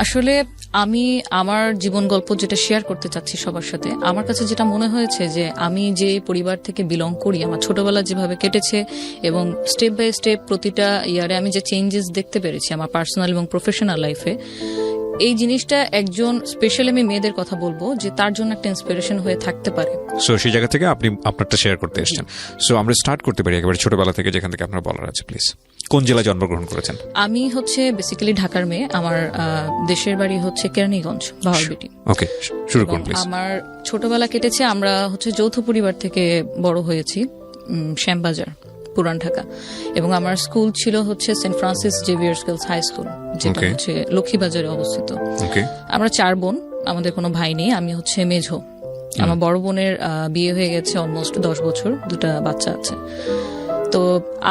আসলে আমি আমার জীবন গল্প যেটা শেয়ার করতে চাচ্ছি সবার সাথে, আমার কাছে যেটা মনে হয়েছে যে আমি যে পরিবার থেকে বিলং করি, আমার ছোটবেলা যেভাবে কেটেছে এবং স্টেপ বাই স্টেপ প্রতিটা ইয়ারে আমি যে চেঞ্জেস দেখতে পেরেছি আমার পার্সোনাল এবং প্রফেশনাল লাইফে, এই জিনিসটা একজন স্পেশালি আমি মেয়েদের কথা বলবো যে তার জন্য একটা ইন্সপিরেশন হয়ে থাকতে পারে। সো সেই জায়গা থেকে আপনি আপনারটা শেয়ার করতে এসেছেন। সো আমরা স্টার্ট করতে পারি একেবারে ছোটবেলা থেকে, যেখান থেকে আপনার বলার আছে প্লিজ। কোন জেলায় জন্মগ্রহণ করেছেন? আমি হচ্ছে বেসিক্যালি ঢাকার মেয়ে। আমার দেশের বাড়ি হচ্ছে কেরানীগঞ্জ, ভাওয়ালবেটি। ওকে, শুরু করুন প্লিজ। আমার ছোটবেলা কেটেছে, আমরা হচ্ছে যৌথ পরিবার থেকে বড় হয়েছি শ্যামবাজার, পুরান ঢাকা। এবং আমার স্কুল ছিল হচ্ছে Saint Francis Xavier's Girls High School, যেটা হচ্ছে লক্ষ্মীবাজারে অবস্থিত। আমরা 4 বোন, আমাদের কোনো ভাই নেই। আমি হচ্ছে মেঝো। আমার বড় বোনের বিয়ে হয়ে গেছে অলমোস্ট 10 বছর, 2টা বাচ্চা আছে। তো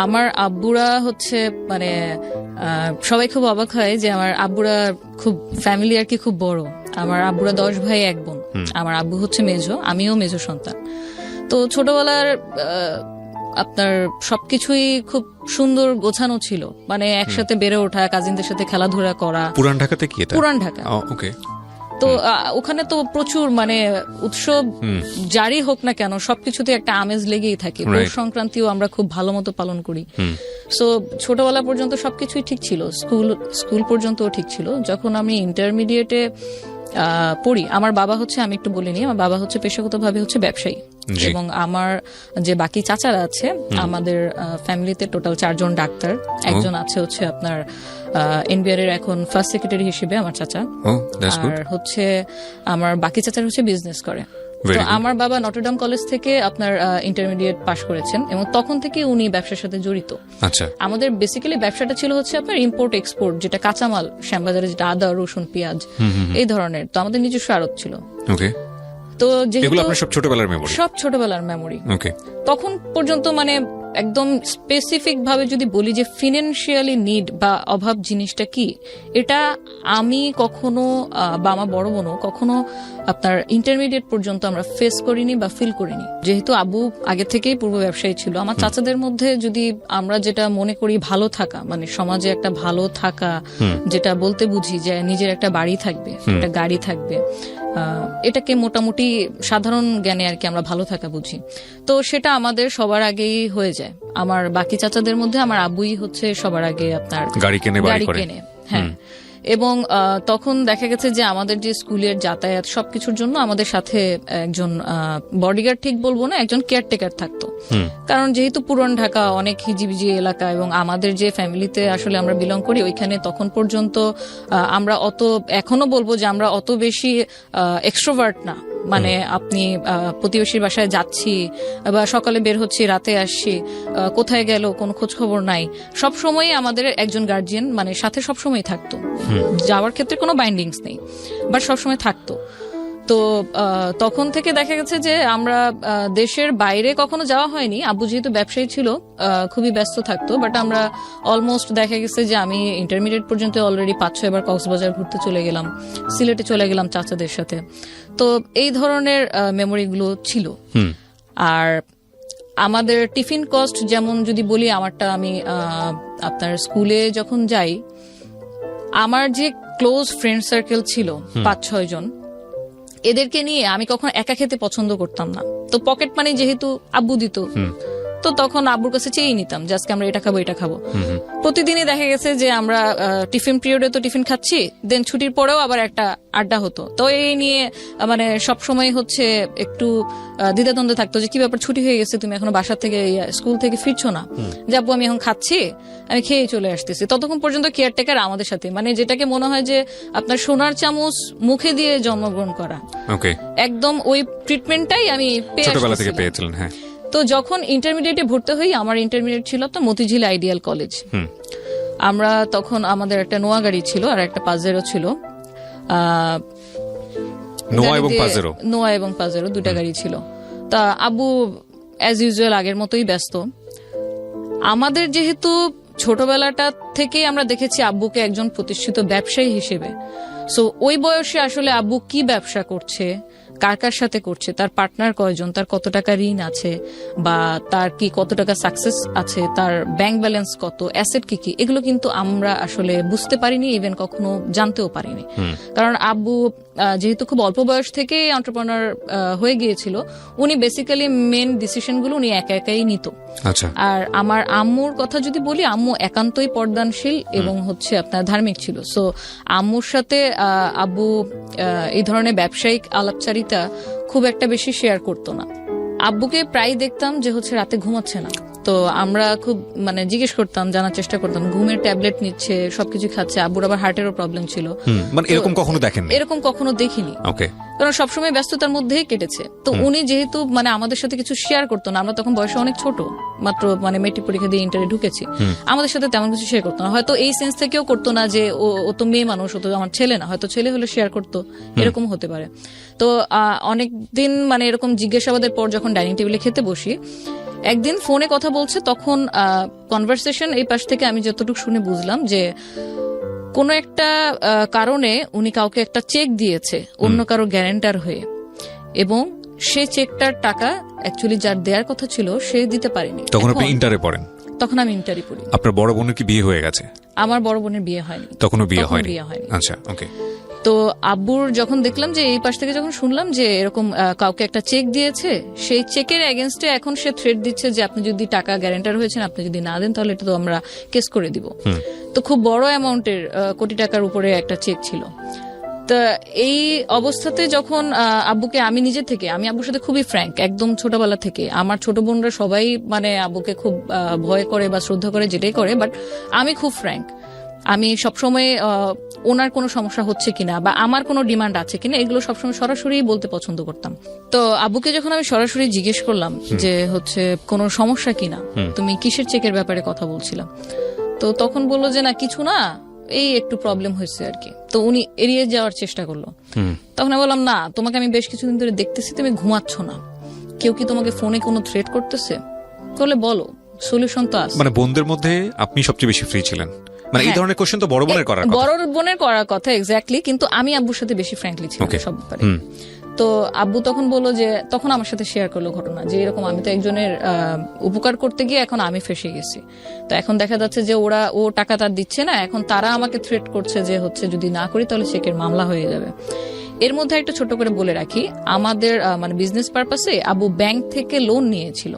আমার আব্বুরা হচ্ছে মানে সবাই খুব অবাক হয় যে আমার আব্বুরা খুব ফ্যামিলি আর কি খুব বড়। আমার আব্বুরা 10 ভাই 1 বোন। আমার আব্বু হচ্ছে মেঝো, আমিও মেঝো সন্তান। তো ছোটবেলার আপনার সবকিছুই খুব সুন্দর গোছানো ছিল, মানে একসাথে বেড়ে ওঠা, কাজিনদের সাথে খেলাধুলা করা। পুরান ঢাকাতে কি এটা? পুরান ঢাকা। ওকে। তো ওখানে তো প্রচুর মানে উৎসব জারি হোক না কেন সবকিছুতে একটা আমেজ লেগেই থাকে। পৌষ সংক্রান্তিও আমরা খুব ভালো মতো পালন করি। সো ছোটবেলা পর্যন্ত সবকিছুই ঠিক ছিল, স্কুল পর্যন্তও ঠিক ছিল। যখন আমি ইন্টারমিডিয়েটে পড়ি, আমার বাবা হচ্ছে, আমি একটু বলিনি, আমার বাবা হচ্ছে পেশাগতভাবে হচ্ছে ব্যবসায়ী। এবং আমার যে বাকি চাচারা আছে আমাদের ফ্যামিলিতে টোটাল 4 জন ডাক্তার। একজন আছে হচ্ছে আপনার এনবিআর এর এখন ফার্স্ট সেক্রেটারি হিসেবে আমার চাচা। আর হচ্ছে আমার বাকি চাচারা হচ্ছে বিজনেস করে। তো আমার বাবা নটরডেম কলেজ থেকে আপনার ইন্টারমিডিয়েট পাশ করেছেন এবং তখন থেকে উনি ব্যবসার সাথে জড়িত। আচ্ছা। আমাদের বেসিক্যালি ব্যবসাটা ছিল হচ্ছে আপনার ইম্পোর্ট এক্সপোর্ট, যেটা কাঁচামাল শ্যামবাজারে, যেটা আদা, রসুন, পেঁয়াজ এই ধরনের। তো আমাদের নিজস্ব আড়ত ছিল। ওকে। তো যেহেতু সব ছোটবেলার মেমোরি, সব ছোটবেলার মেমোরি। ওকে। তখন পর্যন্ত মানে একদম স্পেসিফিক ভাবে যদি বলি যে ফিনান্সিয়ালি নিড বা অভাব জিনিসটা কি, এটা আমি কখনো বা আমার বড় বোনও কখনো আপনার ইন্টারমিডিয়েট পর্যন্ত আমরা ফেস করিনি বা ফিল করিনি। যেহেতু আব্বু আগে থেকেই পূর্ব ব্যবসায়ী ছিল, আমার চাচাদের মধ্যে যদি আমরা যেটা মনে করি ভালো থাকা, মানে সমাজে একটা ভালো থাকা, যেটা বলতে বুঝি যে নিজের একটা বাড়ি থাকবে, একটা গাড়ি থাকবে, এটাকে মোটামুটি সাধারণ জ্ঞানে আর কি আমরা ভালো থাকা বুঝি। তো সেটা আমাদের সবার আগেই হয়ে যায়। আমার বাকি চাচাদের মধ্যে আমার আব্বুই হচ্ছে সবার আগে আপনার গাড়ি কেনে। হ্যাঁ। এবং তখন দেখা গেছে যে আমাদের যে স্কুলের যাতায়াত সবকিছুর জন্য আমাদের সাথে একজন বডিগার্ড ঠিক বলবো না, একজন কেয়ারটেকার থাকতো। কারণ যেহেতু পুরান ঢাকা অনেক হিজিবিজি এলাকা এবং আমাদের যে ফ্যামিলিতে আসলে আমরা বিলং করি ওইখানে তখন পর্যন্ত আমরা অত, এখনো বলবো যে আমরা অত বেশি এক্সট্রোভার্ট না। মানে আপনি প্রতিবেশীর বাসায় যাচ্ছি বা সকালে বের হচ্ছি, রাতে আসছি, কোথায় গেল কোনো খোঁজ খবর নাই। সবসময় আমাদের একজন গার্জিয়ান মানে সাথে সবসময় থাকতো। যাওয়ার ক্ষেত্রে কোনো বাইন্ডিংস নেই, বাট সবসময় থাকতো। তো তখন থেকে দেখা গেছে যে আমরা দেশের বাইরে কখনো যাওয়া হয়নি। আব্বু যেহেতু ব্যবসায়ী ছিল, খুবই ব্যস্ত থাকতো, বাট আমরা অলমোস্ট দেখা গেছে যে আমি ইন্টারমিডিয়েট পর্যন্ত অলরেডি 5-6 বার কক্সবাজার ঘুরতে চলে গেলাম, সিলেটে চলে গেলাম চাচাদের সাথে। তো এই ধরনের মেমোরিগুলো ছিল। আর আমাদের টিফিন কস্ট যেমন যদি বলি, আমারটা আমি আপনার স্কুলে যখন যাই, আমার যে ক্লোজ ফ্রেন্ড সার্কেল ছিল 5-6 জন, এদেরকে নিয়ে আমি কখনো একা খেতে পছন্দ করতাম না। তো পকেট মানি যেহেতু আব্বু দিত, তো তখন আব্বুর কাছে চেয়েই নিতাম যে আজকে আমরা এটা খাবো এটা খাবো। প্রতিদিনই দেখা গেছে যে আমরা টিফিন পিরিয়ডে তো টিফিন খাচ্ছি, দেন ছুটির পরেও আবার একটা আড্ডা হতো। তো এই নিয়ে মানে সবসময় হচ্ছে একটু দ্বিধাদ্বন্দ্ব থাকতো যে কি ব্যাপার, ছুটি হয়ে গেছে, তুমি এখনো বাসা থেকে স্কুল থেকে ফিরছো না? যে আব্বু আমি এখন খাচ্ছি, আমি খেয়ে চলে আসতেছি। ততক্ষণ পর্যন্ত কেয়ারটেকার আমাদের সাথে, মানে যেটাকে মনে হয় যে আপনার সোনার চামচ মুখে দিয়ে জন্মগ্রহণ করা, একদম ওই ট্রিটমেন্টটাই আমি ছোটবেলা থেকে পেয়েছিলাম। হ্যাঁ। তো যখন ইন্টারমিডিয়েটে ভর্তি হই, আমার ইন্টারমিডিয়েট ছিল তো মতিঝিল আইডিয়াল কলেজ। আমরা তখন আমাদের একটা নোয়া গাড়ি ছিল আর একটা পাজেরো ছিল। নোয়া এবং পাজেরো 2টা গাড়ি ছিল। তা আব্বু অ্যাজ ইউজুয়াল আগের মতোই ব্যস্ত। আমাদের যেহেতু ছোটবেলাটা থেকেই আমরা দেখেছি আব্বুকে একজন প্রতিষ্ঠিত ব্যবসায়ী হিসেবে। সো ওই বয়সে আসলে আব্বু কি ব্যবসা করছে, কার কার সাথে করছে, তার পার্টনার কয়জন, তার কত টাকা ঋণ আছে, বা তার কি কত টাকা সাকসেস আছে, তার ব্যাংক ব্যালেন্স কত, অ্যাসেট কি কি, এগুলো কিন্তু আমরা আসলে বুঝতে পারিনি, ইভেন কখনো জানতেও পারিনি। কারণ আব্বু যেহেতু খুব অল্প বয়স থেকে এন্টারপ্রেনার হয়ে গিয়েছিল, উনি বেসিক্যালি মেন ডিসিশনগুলো উনি একা একাই নিত। আচ্ছা। আর আমার আম্মুর কথা যদি বলি, আম্মু একান্তই পর্দানশীল এবং হচ্ছে আপনার ধার্মিক ছিল। সো আম্মুর সাথে আব্বু এই ধরনের ব্যবসায়িক আলাপচারিতা খুব একটা বেশি শেয়ার করতো না। আব্বুকে প্রায় দেখতাম যে হচ্ছে রাতে ঘুমাচ্ছে না, তো আমরা খুব মানে জিজ্ঞেস করতাম, জানার চেষ্টা করতাম, ঘুমের ট্যাবলেট নিচ্ছে, সবকিছু খাচ্ছে। আব্বুর আবার হার্টেরও প্রবলেম ছিল। মানে এরকম কখনো দেখেননি? এরকম কখনো দেখিনি, ওকে। কারণ সবসময় ব্যস্ততার মধ্যেই কেটেছে। তো উনি যেহেতু মানে আমাদের সাথে কিছু শেয়ার করতো না, আমরা তখন বয়সে অনেক ছোট, মাত্র মানে মেট্রিক পরীক্ষা দিয়ে ইন্টারে ঢুকেছি, আমাদের সাথে তেমন কিছু শেয়ার করতো না। হয়তো এই সেন্স থেকেও করতো না যে ও তো মেয়ে মানুষ, ও তো আমার ছেলে না, হয়তো ছেলে হলে শেয়ার করতো, এরকম হতে পারে। তো অনেকদিন মানে এরকম জিজ্ঞাসাবাদের পর যখন ডাইনিং টেবিলে খেতে বসি, একদিন ফোনে কথা বলছে, তখন কনভারসেশন এই পাশ থেকে আমি যতটুকু শুনে বুঝলাম যে কোনো একটা কারণে উনি কাউকে একটা চেক দিয়েছে অন্য কারো গ্যারান্টার হয়ে, এবং সে চেকটার টাকা অ্যাকচুয়ালি যার দেওয়ার কথা ছিল সে দিতে পারেনি। তখন আপনি ইন্টারে পড়েন? তখন আমি ইন্টারে পড়ি। আপনার বড় বোনের কি বিয়ে হয়ে গেছে? আমার বড় বোনের বিয়ে হয়নি। তখনও বিয়ে হয়নি? আচ্ছা, ওকে। তো আব্বুর যখন দেখলাম যে এই পাশ থেকে যখন শুনলাম যে এরকম কাউকে একটা চেক দিয়েছে, সেই চেকের এগেনস্টে এখন সে থ্রেট দিচ্ছে যে আপনি যদি টাকা গ্যারান্টার হয়েছেন, আপনি যদি না দেন তাহলে এটা তো আমরা কেস করে দিব। তো খুব বড় অ্যামাউন্টের, কোটি টাকার উপরে একটা চেক ছিল। তা এই অবস্থাতে যখন আব্বুকে আমি নিজে থেকে, আমি আব্বুর সাথে খুবই ফ্র্যাঙ্ক একদম ছোটবেলা থেকে। আমার ছোট বোনরা সবাই মানে আব্বুকে খুব ভয় করে বা শ্রদ্ধা করে, যেটাই করে, বাট আমি খুব ফ্র্যাঙ্ক। আমি সবসময় ওনার কোনো সমস্যা হচ্ছে কিনা বা আমার কোনো ডিমান্ড আছে কিনা এগুলো সবসময় সরাসরি বলতে পছন্দ করতাম। তো আব্বুকে যখন আমি সরাসরি জিজ্ঞেস করলাম যে হচ্ছে কোনো সমস্যা কিনা, তুমি কিসের চেকের ব্যাপারে কথা বলছিলাম, তো তখন বললো যে না কিছু না, এই একটু প্রবলেম হয়েছে আর কি। তো উনি এড়িয়ে যাওয়ার চেষ্টা করলো। তখন আমি বললাম, না তোমাকে আমি বেশ কিছুদিন ধরে দেখতেছি তুমি ঘুমাচ্ছ না, কেউ কি তোমাকে ফোনে কোনো থ্রেট করতেছে? তাহলে বলো, সলিউশন তো আছে। মানে বোনদের মধ্যে আপনি সবচেয়ে বেশি ফ্রি ছিলেন? মানে এই ধরনের কোশ্চেন তো বড় বোনের করার কথা। বড় বোনের করার কথা, এক্স্যাক্টলি, কিন্তু আমি আব্বুর সাথে বেশি ফ্র্যাঙ্কলি ছিলাম সব ব্যাপারে। তো আব্বু তখন বললো যে, তখন আমার সাথে শেয়ার করলো ঘটনা যে এরকম আমি তো একজনের উপকার করতে গিয়ে এখন আমি ফেসে গেছি। তো এখন দেখা যাচ্ছে যে ও টাকা তার দিচ্ছে না, এখন তারা আমাকে থ্রেট করছে যে হচ্ছে যদি না করি তাহলে চেকের মামলা হয়ে যাবে। এর মধ্যে একটা ছোট করে বলে রাখি, আমাদের মানে বিজনেস পারপাসে আব্বু ব্যাংক থেকে লোন নিয়েছিল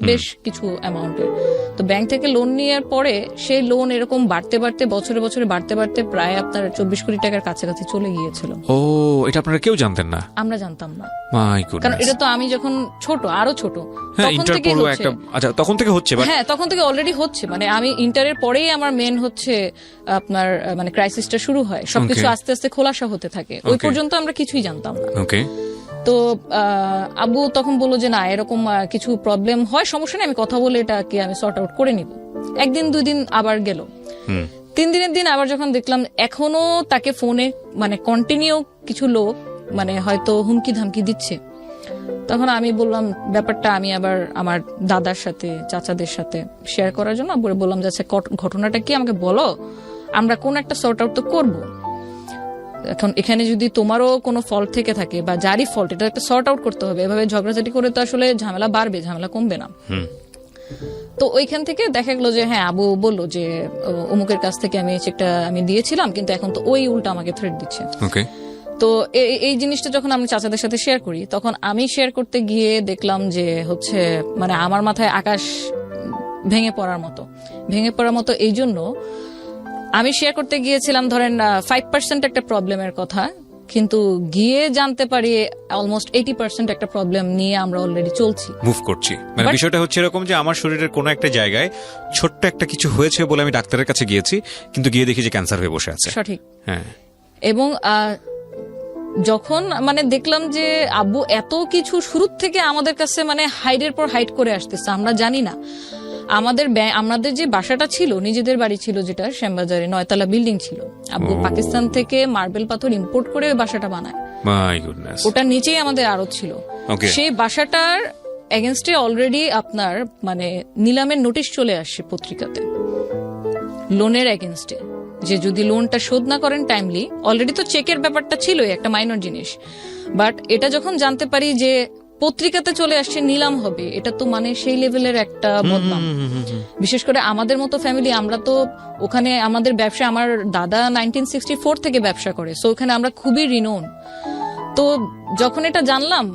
বেশ কিছু অ্যামাউন্টের। তো ব্যাংক থেকে লোন নেওয়ার পরে সেই লোন এরকম বাড়তে বাড়তে বছরে বছরে বাড়তে বাড়তে প্রায় আপনার 24 কোটি টাকার কাছাকাছি চলে গিয়েছিল। ও, এটা আপনারা কেউ জানতেন না? আমরা জানতাম না, মাই গডনেস। কারণ এটা তো আমি যখন ছোট, আরো ছোট, তখন থেকে হচ্ছে। আচ্ছা, তখন থেকে হচ্ছে? হ্যাঁ, তখন থেকে অলরেডি হচ্ছে। মানে আমি ইন্টারের পরেই আমার মেন হচ্ছে আপনার মানে ক্রাইসিসটা শুরু হয়, সবকিছু আস্তে আস্তে খোলাসা হতে থাকে। ওই পর্যন্ত আমরা কিছুই জানতাম না। ওকে। তো আব্বু তখন বললো যে না এরকম কিছু প্রবলেম হয়, সমস্যা নেই, আমি কথা বলে এটাকে আমি সর্ট আউট করে নিব। একদিন 2 দিন আবার গেল, 3 দিনের দিন আবার যখন দেখলাম এখনো তাকে ফোনে মানে কন্টিনিউ কিছু লোক মানে হয়তো হুমকি ধামকি দিচ্ছে, তখন আমি বললাম ব্যাপারটা আমি আবার আমার দাদার সাথে চাচাদের সাথে শেয়ার করার জন্য আব্বুরে বললাম যে আচ্ছা ঘটনাটা কি আমাকে বলো, আমরা কোন একটা সর্ট আউট তো করবো। এখন এখানে যদি তোমারও কোনো ফল্ট থেকে থাকে বা যারই ফল্ট, এটা একটা সর্ট আউট করতে হবে। এভাবে ঝগড়াঝাটি করে তো আসলে ঝামেলা বাড়বে, ঝামেলা কমবে না। তো ওইখান থেকে দেখা গেলো যে হ্যাঁ, আবু বললো যে অমুকের কাছ থেকে আমি চেকটা আমি দিয়েছিলাম, কিন্তু এখন তো ওই উল্টা আমাকে থ্রেট দিচ্ছে। তো এই জিনিসটা যখন আমি চাচাদের সাথে শেয়ার করি, তখন আমি শেয়ার করতে গিয়ে দেখলাম যে হচ্ছে মানে আমার মাথায় আকাশ ভেঙে পড়ার মতো। এই জন্য আমি শেয়ার করতে গিয়েছিলাম ধরেন 5% একটা প্রবলেমের কথা, কিন্তু গিয়ে জানতে পারি অলমোস্ট 80% একটা প্রবলেম নিয়ে আমরা অলরেডি চলছি, মুভ করছি। মানে বিষয়টা হচ্ছে এরকম যে আমার শরীরের কোনো একটা জায়গায় ছোট্ট একটা কিছু হয়েছে বলে আমি ডাক্তারের কাছে গিয়েছি, কিন্তু গিয়ে দেখি যে ক্যান্সার হয়ে বসে আছে। সঠিক। হ্যাঁ। এবং যখন মানে দেখলাম যে আব্বু এত কিছু শুরু থেকে আমাদের কাছে মানে হাইডের পর হাইড করে আসতেছে, আমরা জানি না। আমাদের যে বাসাটা ছিল, নিজেদের বাড়ি ছিল যেটা শ্যামবাজারে 9 তলা বিল্ডিং ছিল, আব্বু পাকিস্তান থেকে মার্বেল পাথর ইম্পোর্ট করে বাসাটা বানায়। My goodness. ওটার নিচেই আমাদের আড়ত ছিল। সেই বাসাটার এগেনস্টে অলরেডি আপনার মানে নিলামের নোটিশ চলে আসছে পত্রিকাতে। লোনের এগেনস্টে, যে যদি লোনটা শোধ না করেন টাইমলি, অলরেডি তো চেকের ব্যাপারটা ছিলই একটা মাইনর জিনিস, বাট এটা যখন জানতে পারি যে পত্রিকাতে চলে আসছে নিলাম হবে, এটা তো মানে সেই লেভেলের একটা বদনাম। বিশেষ করে আমাদের মতো ফ্যামিলি, আমরা তো ওখানে আমাদের ব্যবসা, আমার দাদা 1964 থেকে ব্যবসা করে, সো ওখানে আমরা খুবই রিনোন। তো যখন এটা জানলাম,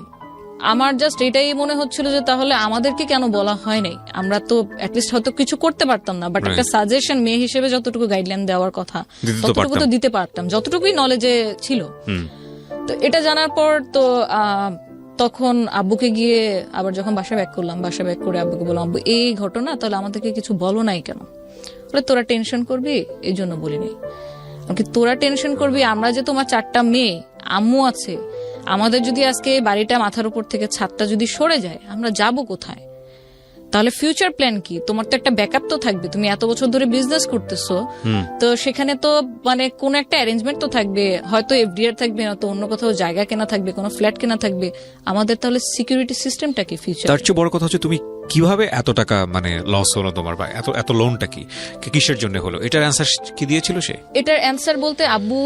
আমার জাস্ট এটাই মনে হচ্ছিল যে তাহলে আমাদেরকে কেন বলা হয় নাই, আমরা তো অ্যাটলিস্ট হয়তো কিছু করতে পারতাম না, বাট একটা সাজেশন মেয়ে হিসেবে যতটুকু গাইডলাইন দেওয়ার কথা ততটুকু তো দিতে পারতাম, যতটুকুই নলেজে ছিল। তো এটা জানার পর তো তখন আব্বুকে গিয়ে আবার যখন বাসা ব্যাক করলাম, বাসা ব্যাক করে আব্বুকে বললাম, আব্বু এই ঘটনা, তাহলে আমাদেরকে কিছু বলো নাই কেন? বলে তোরা টেনশন করবি এই জন্য বলিনি। আমাকে তোরা টেনশন করবি, আমরা যে তোমার 4টা মেয়ে, আম্মু আছে, আমাদের যদি আজকে বাড়িটা মাথার উপর থেকে ছাদটা যদি সরে যায়, আমরা যাব কোথায়? তাহলে ফিউচার প্ল্যান কি? তোমার তো একটা ব্যাকআপ তো থাকবে, তুমি এত বছর ধরে বিজনেস করতেছো, তো সেখানে তো মানে কোন একটা অ্যারেঞ্জমেন্ট তো থাকবে, হয়তো এফডিআর থাকবে, না তো অন্য কোথাও জায়গা কেনা থাকবে, কোনো ফ্ল্যাট কেনা থাকবে। আমাদের তাহলে সিকিউরিটি সিস্টেমটা কি ফিউচার? তার চেয়ে বড় কথা হচ্ছে তুমি কিভাবে এত টাকা মানে লস হলো তোমার, বা এত লোনটা কি কিসের জন্য হলো, এটার অ্যান্সার কি দিয়েছিল সে? এটার অ্যান্সার বলতে আব্বু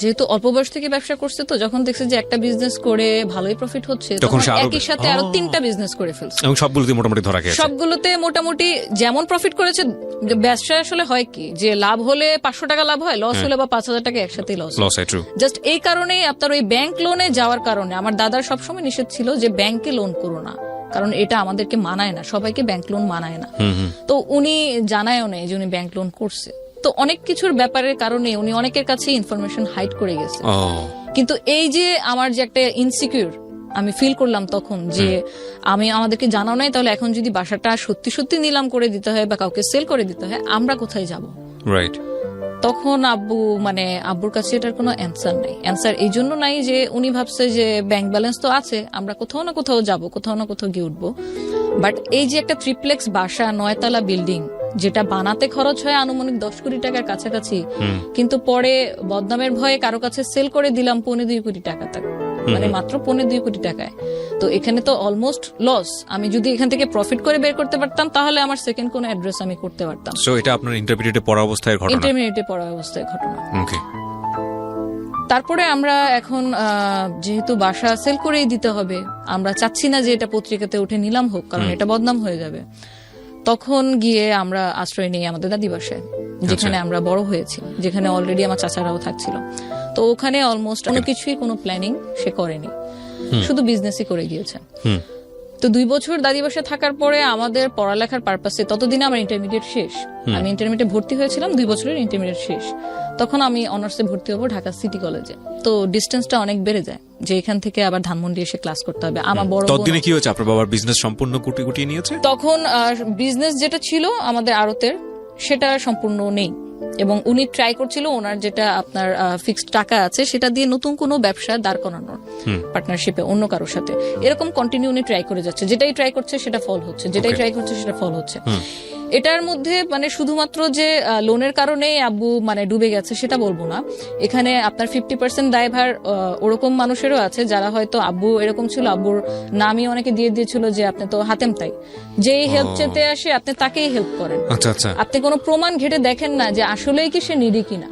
যেহেতু অল্প বয়স থেকে ব্যবসা করছে, তো যখন দেখছে যে একটা বিজনেস করে ভালোই প্রফিট হচ্ছে, তখন একই সাথে আরো 3টা বিজনেস করে ফেলছে, এবং সবগুলোতে মোটামুটি ধরা গেছে। সবগুলোতে মোটামুটি যেমন প্রফিট করেছে। ব্যবসা আসলে হয় কি, যে লাভ হলে 500 টাকা লাভ হয়, লস হলে বা 5000 টাকা একসাথে লস। জাস্ট এই কারণেই আপনার ওই ব্যাংক লোনে যাওয়ার কারণে আমার দাদার সবসময় নিষেধ ছিল যে ব্যাংকে লোন করো না, কারণ এটা আমাদেরকে মানায় না, সবাইকে ব্যাংক লোন মানায় না। তো উনি জানায়ও নেই যে উনি ব্যাংক লোন করছে। তো অনেক কিছুর ব্যাপারের কারণে উনি অনেকের কাছে ইনফরমেশন হাইড করে গেছে। কিন্তু এই যে আমার যে একটা ইনসিকিউর আমি ফিল করলাম তখন, যে আমাদেরকে জানাও নাই, তাহলে এখন যদি বাসাটা সত্যি সত্যি নিলাম করে দিতে হয় বা কাউকে সেল করে দিতে হয়, আমরা কোথায় যাব? রাইট। তখন আব্বুর কাছে এটার কোনো অ্যান্সার নেই। অ্যান্সার এই জন্য নাই যে উনি ভাবছে যে ব্যাংক ব্যালেন্স তো আছে, আমরা কোথাও না কোথাও যাব, কোথাও না কোথাও গিয়ে উঠবো। বাট এই যে একটা ট্রিপ্লেক্স বাসা, 9তলা বিল্ডিং, যেটা বানাতে খরচ হয় আনুমানিক 10 কোটি টাকার কাছাকাছি, কিন্তু পরে বদনামের ভয়ে কারো কাছে সেল করে দিলাম 2.25 কোটি টাকা, মানে মাত্র 2.25 কোটি টাকায়। তো এখানে তো অলমোস্ট লস। আমি যদি এখান থেকে প্রফিট করে বের করতে পারতাম, তাহলে আমার সেকেন্ড কোন অ্যাড্রেস আমি করতে পারতাম। সো এটা আপনার ইন্টারমিডিয়েটে পড়া অবস্থায় ঘটনা? ইন্টারমিডিয়েটে পড়া অবস্থায় ঘটনা। ওকে। তারপরে আমরা এখন যেহেতু বাসা সেল করেই দিতে হবে, আমরা চাচ্ছি না যে এটা পত্রিকাতে উঠে নিলাম হোক, কারণ এটা বদনাম হয়ে যাবে। তখন গিয়ে আমরা আশ্রয় নিই আমাদের দাদি বাসায়, যেখানে আমরা বড় হয়েছি, যেখানে অলরেডি আমার চাচারাও থাকছিল। তো ওখানে অলমোস্ট কোনো কিছুই কোনো প্ল্যানিং সে করেনি, শুধু বিজনেসই করে গিয়েছে। তো 2 বছর দাদি বাসায় থাকার পরে আমাদের পড়ালেখার পারপাসে, ততদিনে আমার ইন্টারমিডিয়েট শেষ, আমি ইন্টারমিডিয়েট ভর্তি হয়েছিলাম, 2 বছরের ইন্টারমিডিয়েট শেষ। তখন আমি অনার্সে ভর্তি হবো ঢাকা সিটি কলেজে। তো ডিস্টেন্সটা অনেক বেড়ে যায়, যে এখান থেকে আবার ধানমন্ডি এসে ক্লাস করতে হবে। আমার বড় ততদিনে কি হয়েছে, আপনার বাবার বিজনেস সম্পূর্ণ গুটিয়ে নিয়েছে? তখন বিজনেস যেটা ছিল আমাদের আড়তের, সেটা সম্পূর্ণ নেই, এবং উনি ট্রাই করছিল ওনার যেটা আপনার ফিক্সড টাকা আছে সেটা দিয়ে নতুন কোনো ব্যবসা দাঁড় করানোর, পার্টনারশিপে অন্য কারোর সাথে। এরকম কন্টিনিউ উনি ট্রাই করে যাচ্ছে, যেটাই ট্রাই করছে সেটা ফল হচ্ছে, যেটাই ট্রাই করছে সেটা ফল হচ্ছে। এটার মধ্যে মানে শুধুমাত্র যে লোনের কারণে আব্বু মানে ডুবে গেছে সেটা বলবো না, এখানে আপনার 50% দায়ভার ওরকম মানুষেরও আছে যারা হয়তো, আব্বু এরকম ছিল, আব্বুর নামই অনেকে দিয়ে দিয়েছিল যে আপনি তো হাতেম তাই, যেই হেল্প চেতে আসে আপনি তাকেই হেল্প করেন। আপনি কোনো প্রমাণ ঘেটে দেখেন না যে আসলেই কি সে নিডি কিনা।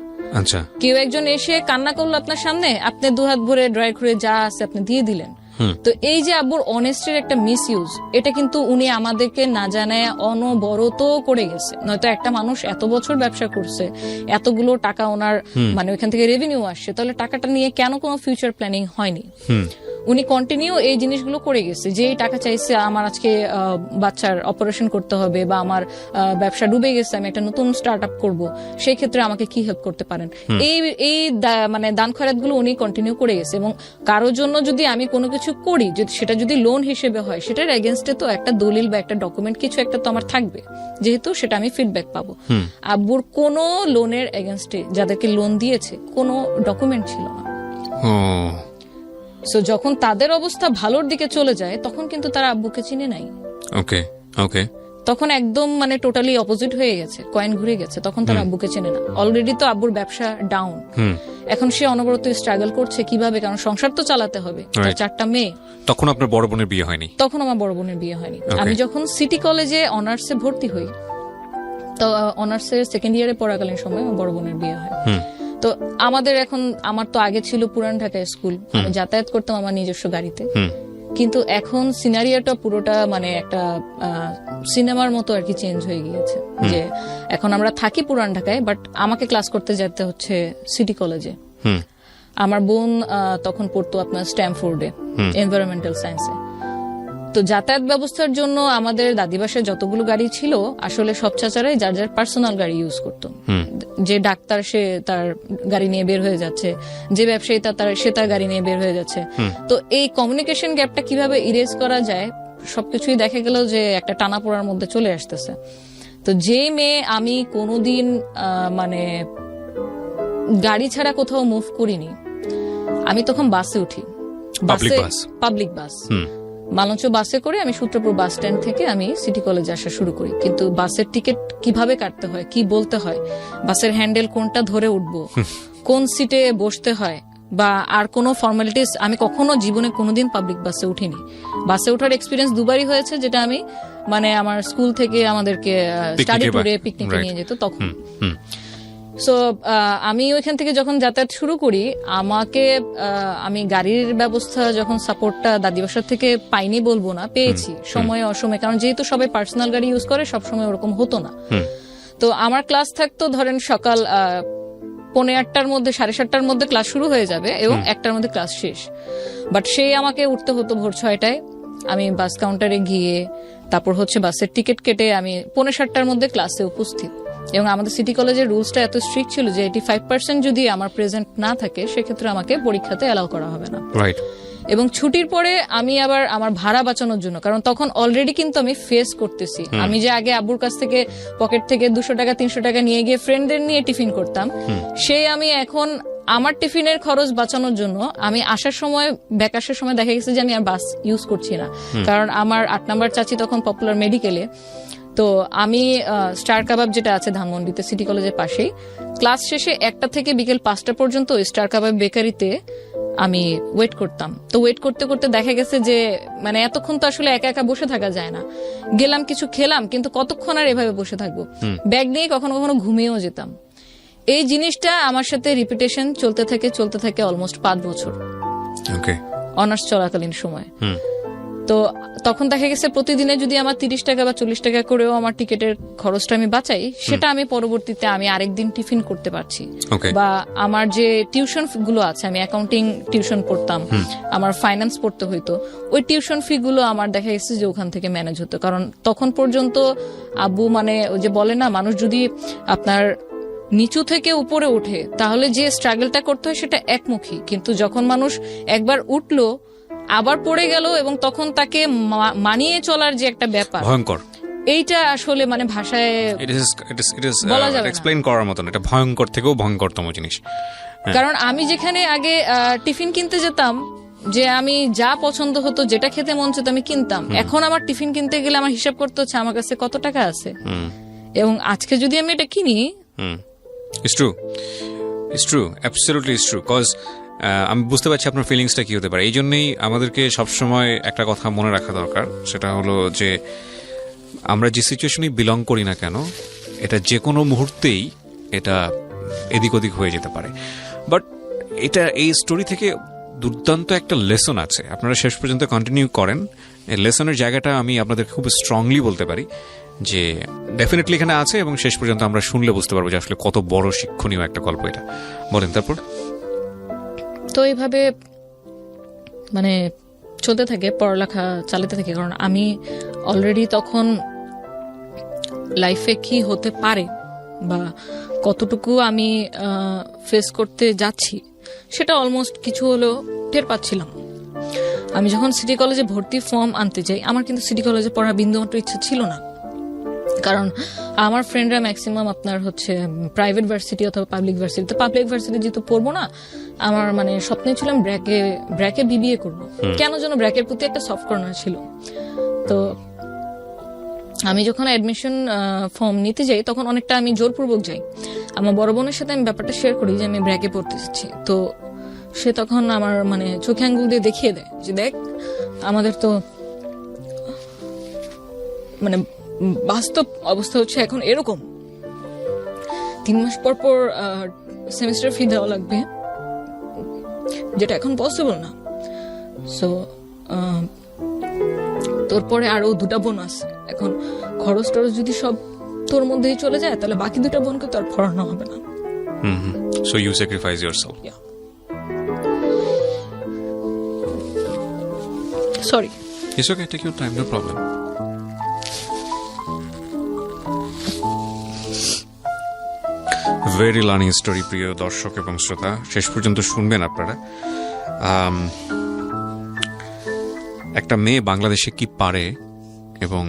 কেউ একজন এসে কান্না করলো আপনার সামনে, আপনি 2 হাত ভরে ড্রাই করে যা আছে আপনি দিয়ে দিলেন। তো এই যে আব্বুর অনেস্টির একটা মিস ইউজ, এটা কিন্তু উনি আমাদেরকে না জানায় অনবরত করে গেছে। নয়তো একটা মানুষ এত বছর ব্যবসা করছে, এতগুলো টাকা ওনার মানে ওইখান থেকে রেভিনিউ আসছে, তাহলে টাকাটা নিয়ে কেন কোনো ফিউচার প্ল্যানিং হয়নি? উনি কন্টিনিউ এই জিনিসগুলো করে গেছে, যে এই টাকা চাইছে আমার আজকে বাচ্চার অপারেশন করতে হবে, বা আমার ব্যবসা ডুবে গেছে, আমি একটা নতুন স্টার্ট আপ করবো, সেই ক্ষেত্রে আমাকে কি হেল্প করতে পারেন? এই মানে দান খয়রাত গুলো উনি কন্টিনিউ করে গেছে। এবং কারোর জন্য যদি আমি কোনো কিছু করি, সেটা যদি লোন হিসেবে হয়, সেটার এগেনস্টে তো একটা দলিল বা একটা ডকুমেন্ট কিছু একটা তো আমার থাকবে, যেহেতু সেটা আমি ফিডব্যাক পাবো। আব্বুর কোনো লোনের এগেনস্টে যাদেরকে লোন দিয়েছে কোনো ডকুমেন্ট ছিল না। সো যখন তাদের অবস্থা ভালোর দিকে চলে যায়, তখন কিন্তু তারা আব্বুকে চিনে নাই। তখন একদম মানে টোটালি অপোজিট হয়ে গেছে, কয়েন ঘুরে গেছে, তখন তারা আব্বুকে চেনে না। অলরেডি তো আব্বুর ব্যবসা ডাউন, এখন সে অনবরত স্ট্রাগল করছে কিভাবে, কারণ সংসার তো চালাতে হবে, 4টা মেয়ে। তখন আপনার বড় বোনের বিয়ে হয়নি? তখন আমার বড় বোনের বিয়ে হয়নি। আমি যখন সিটি কলেজে অনার্সে ভর্তি হই, তো অনার্সের সেকেন্ড ইয়ারে পড়াকালীন সময় আমার বড় বোনের বিয়ে হয়। তো আমার তো আগে ছিল পুরান ঢাকায় স্কুল, আমি যাতায়াত করতাম আমার নিজস্ব গাড়িতে। কিন্তু এখন সিনারিওটা পুরোটা মানে একটা সিনেমার মতো আর কি চেঞ্জ হয়ে গিয়েছে, যে এখন আমরা থাকি পুরান ঢাকায়, বাট আমাকে ক্লাস করতে যেতে হচ্ছে সিটি কলেজে। আমার বোন তখন পড়তো আপনার স্ট্যামফোর্ডে এনভায়রনমেন্টাল সায়েন্সে। তো যাতায়াত ব্যবস্থার জন্য আমাদের দাদিবাসায় যতগুলো গাড়ি ছিল আসলে সব চাচারাই যার যার পার্সোনাল গাড়ি ইউজ করতো। যে ডাক্তার সে তার গাড়ি নিয়ে বের হয়ে যাচ্ছে, যে ব্যবসায়ী সে তার গাড়ি নিয়ে বের হয়ে যাচ্ছে। তো এই কমিউনিকেশন গ্যাপটা কিভাবে ইরেজ করা যায় সবকিছুই দেখা গেল যে একটা টানাপোড়ার মধ্যে চলে আসতেছে। তো যে মেয়ে আমি কোনোদিন মানে গাড়ি ছাড়া কোথাও মুভ করিনি, আমি তখন বাসে উঠি, পাবলিক বাস মালঞ্চ বাসে করে আমি সূত্রপুর বাস স্ট্যান্ড থেকে আমি সিটি কলেজে আসা শুরু করি। কিন্তু বাসের টিকিট কিভাবে কাটতে হয়, কি বলতে হয়, বাসের হ্যান্ডেল কোনটা ধরে উঠবো, কোন সিটে বসতে হয়, বা আর কোনো ফর্মালিটিস আমি কখনো জীবনে কোনোদিন পাবলিক বাসে উঠিনি। বাসে ওঠার এক্সপিরিয়েন্স দুবারই হয়েছে, যেটা আমি মানে আমার স্কুল থেকে আমাদেরকে স্টাডি ট্যুরে পিকনিকে নিয়ে যেত তখন। সো আমি ওইখান থেকে যখন যাতায়াত শুরু করি, আমি গাড়ির ব্যবস্থা যখন সাপোর্টটা দাদিবাসার থেকে পাইনি বলবো না, পেয়েছি সময়ে অসময়ে, কারণ যেহেতু সবাই পার্সোনাল গাড়ি ইউজ করে সবসময় ওরকম হতো না। তো আমার ক্লাস থাকতো ধরেন সকাল 8:45-টার মধ্যে, 7:30-টার মধ্যে ক্লাস শুরু হয়ে যাবে এবং 1টার মধ্যে ক্লাস শেষ। বাট সেই আমাকে উঠতে হতো ভোর 6টায়, আমি বাস কাউন্টারে গিয়ে তারপর হচ্ছে বাসের টিকিট কেটে আমি 7:45-টার মধ্যে ক্লাসে উপস্থিত। এবং আমাদের সিটি কলেজের রুলসটা এত স্ট্রিক্ট ছিল যে 85% যদি আমার প্রেজেন্ট না থাকে সেক্ষেত্রে আমাকে পরীক্ষাতে অ্যালাউ করা হবে না। এবং ছুটির পরে আমি আবার আমার ভাড়া বাঁচানোর জন্য, কারণ তখন অলরেডি কিন্তু আমি ফেস করতেছি, আমি যে আগে আব্বুর কাছ থেকে পকেট থেকে 200 টাকা 300 টাকা নিয়ে গিয়ে ফ্রেন্ডদের নিয়ে টিফিন করতাম, সেই আমি এখন আমার টিফিনের খরচ বাঁচানোর জন্য আমি আসার সময় ব্যাক আসার সময় দেখা গেছে যে আমি আর বাস ইউজ করছি না, কারণ আমার 8 নম্বর চাচি তখন পপুলার মেডিকেলে। তো আমি স্টার কাবাব যেটা আছে ধানমন্ডিতে সিটি কলেজের পাশেই, ক্লাস শেষে 1টা থেকে বিকেল 5টা পর্যন্ত স্টার কাবাব বেকারিতে আমি ওয়েট করতাম। তো ওয়েট করতে করতে দেখা গেছে যে মানে এতক্ষণ তো আসলে একা একা বসে থাকা যায় না, গেলাম কিছু খেলাম, কিন্তু কতক্ষণ আর এভাবে বসে থাকবো, ব্যাগ নিয়ে কখনো কখনো ঘুমিয়েও যেতাম। এই জিনিসটা আমার সাথে রিপিটেশন চলতে থাকে অলমোস্ট 5 বছর অনার্স চলাকালীন সময়। তো তখন দেখা গেছে প্রতিদিনে যদি আমার 30 টাকা বা 40 টাকা করেও আমার টিকিটের খরচটা আমি বাঁচাই, সেটা আমি পরবর্তীতে আমি আরেকদিন টিফিন করতে পারছি। বা আমার যে টিউশন গুলো আছে, আমি অ্যাকাউন্টিং টিউশন পড়তাম, আমার ফাইন্যান্স পড়তে হইতো, ওই টিউশন ফি গুলো আমার দেখা গেছে যে ওখান থেকে ম্যানেজ হতো। কারণ তখন পর্যন্ত আব্বু মানে ওই যে বলে না, মানুষ যদি আপনার নিচু থেকে উপরে ওঠে তাহলে যে স্ট্রাগলটা করতে হয় সেটা একমুখী, কিন্তু যখন মানুষ একবার উঠলো আবার পড়ে গেল এবং তখন তাকে মানিয়ে চলার যে একটা ব্যাপার, ভয়ঙ্কর, এইটা আসলে মানে ভাষায় বলা যাবে না, এক্সপ্লেইন করার মতন। এটা ভয়ঙ্কর থেকেও ভয়ঙ্করতম জিনিস। কারণ আমি যেখানে আগে টিফিন কিনতে যেতাম, যে আমি যা পছন্দ হতো, যেটা খেতে মন চেত আমি কিনতাম, এখন আমার টিফিন কিনতে গেলে আমার হিসাব করতে হচ্ছে আমার কাছে কত টাকা আছে, এবং আজকে যদি আমি এটা কিনি, It's true, absolutely it's true, cause আমি বুঝতে পারছি আপনার ফিলিংসটা কি হতে পারে। এই জন্যই আমাদেরকে সবসময় একটা কথা মনে রাখা দরকার, সেটা হলো যে আমরা যে সিচুয়েশনেই বিলং করি না কেন, এটা যে কোনো মুহূর্তেই এটা এদিক ওদিক হয়ে যেতে পারে। বাট এটা এই স্টোরি থেকে দুর্দান্ত একটা লেসন আছে, আপনারা শেষ পর্যন্ত কন্টিনিউ করেন। এই লেসনের জায়গাটা আমি আপনাদের খুব স্ট্রংলি বলতে পারি যে ডেফিনেটলি এখানে আছে, এবং শেষ পর্যন্ত আমরা শুনলে বুঝতে পারবো যে আসলে কত বড় শিক্ষণীয় একটা গল্প এটা। বলেন তারপর। তো এইভাবে মানে চলতে থাকে, পড়ালেখা চালাতে থাকে, কারণ আমি অলরেডি তখন লাইফে কি হতে পারে বা কতটুকু আমি ফেস করতে যাচ্ছি সেটা অলমোস্ট কিছু হলেও টের পাচ্ছিলাম। আমি যখন সিটি কলেজে ভর্তি ফর্ম আনতে যাই, আমার কিন্তু সিটি কলেজে পড়ার বিন্দুমাত্র ইচ্ছা ছিল না, কারণ আমার ফ্রেন্ডরা ম্যাক্সিমাম আপনার হচ্ছে প্রাইভেট ভার্সিটি অথবা পাবলিক ভার্সিটি। তো পাবলিক ভার্সিটি যেহেতু পড়বো না, আমার মানে স্বপ্নে ছিলাম ব্র্যাকে বিবিএ করবো। কেন যেন ব্র্যাকের প্রতি একটা সফট কর্নার ছিল। তো আমি যখন অ্যাডমিশন ফর্ম নিতে যাই তখন অনেকটা আমি জোরপূর্বক যাই। আমার বড় বোনের সাথে আমি ব্যাপারটা শেয়ার করি যে আমি ব্র্যাকে পড়তে এসেছি। তো সে তখন আমার মানে চোখে আঙ্গুল দিয়ে দেখিয়ে দেয় যে দেখ, আমাদের তো মানে বাস্তব অবস্থা হচ্ছে এখন এরকম, 3 মাস পর পর সেমিস্টার ফি দেওয়া লাগবে, যেটা এখন পসিবল না। সো তোর পরে আরো 2টা বোন আছে, এখন খরচ টরচ যদি সব তোর মধ্যেই চলে যায় তাহলে বাকি 2টা বোনকে তো আর পড়ানো হবে না। So you sacrifice yourself. Yeah. Sorry. It's okay, take your time, no problem. Very learning story প্রিয় দর্শক এবং শ্রোতা, শেষ পর্যন্ত শুনবেন আপনারা। একটা মেয়ে বাংলাদেশে কি পারে এবং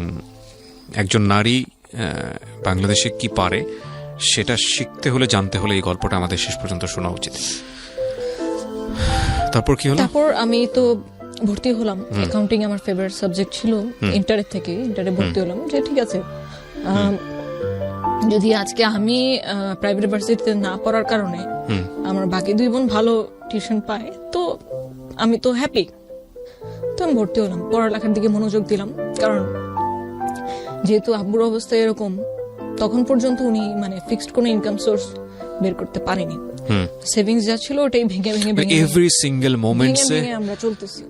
একজন নারী বাংলাদেশে কি পারে সেটা শিখতে হলে, জানতে হলে এই গল্পটা আমাদের শেষ পর্যন্ত শোনা উচিত। তারপর কি হলো? তারপর আমি তো ভর্তি হলাম, অ্যাকাউন্টিং আমার ফেভারিট সাবজেক্ট ছিল ইন্টারে থেকে, ইন্টারে ভর্তি হলাম যে ঠিক আছে, যদি আজকে আমি প্রাইভেট ইউনিভার্সিটিতে না পড়ার কারণে আমার বাকি 2 বোন ভালো টিউশন পায় তো আমি তো হ্যাপি। তো আমি ভর্তি হলাম, পড়ালেখার দিকে মনোযোগ দিলাম, কারণ যেহেতু আব্বুর অবস্থা এরকম, তখন পর্যন্ত উনি মানে ফিক্সড কোনো ইনকাম সোর্স বের করতে পারেনি। সেভিংস যা ছিল ওটাই ভেঙে ভেঙে ভেঙে এভরি সিঙ্গেল মোমেন্টসে আমরা চলতেছি।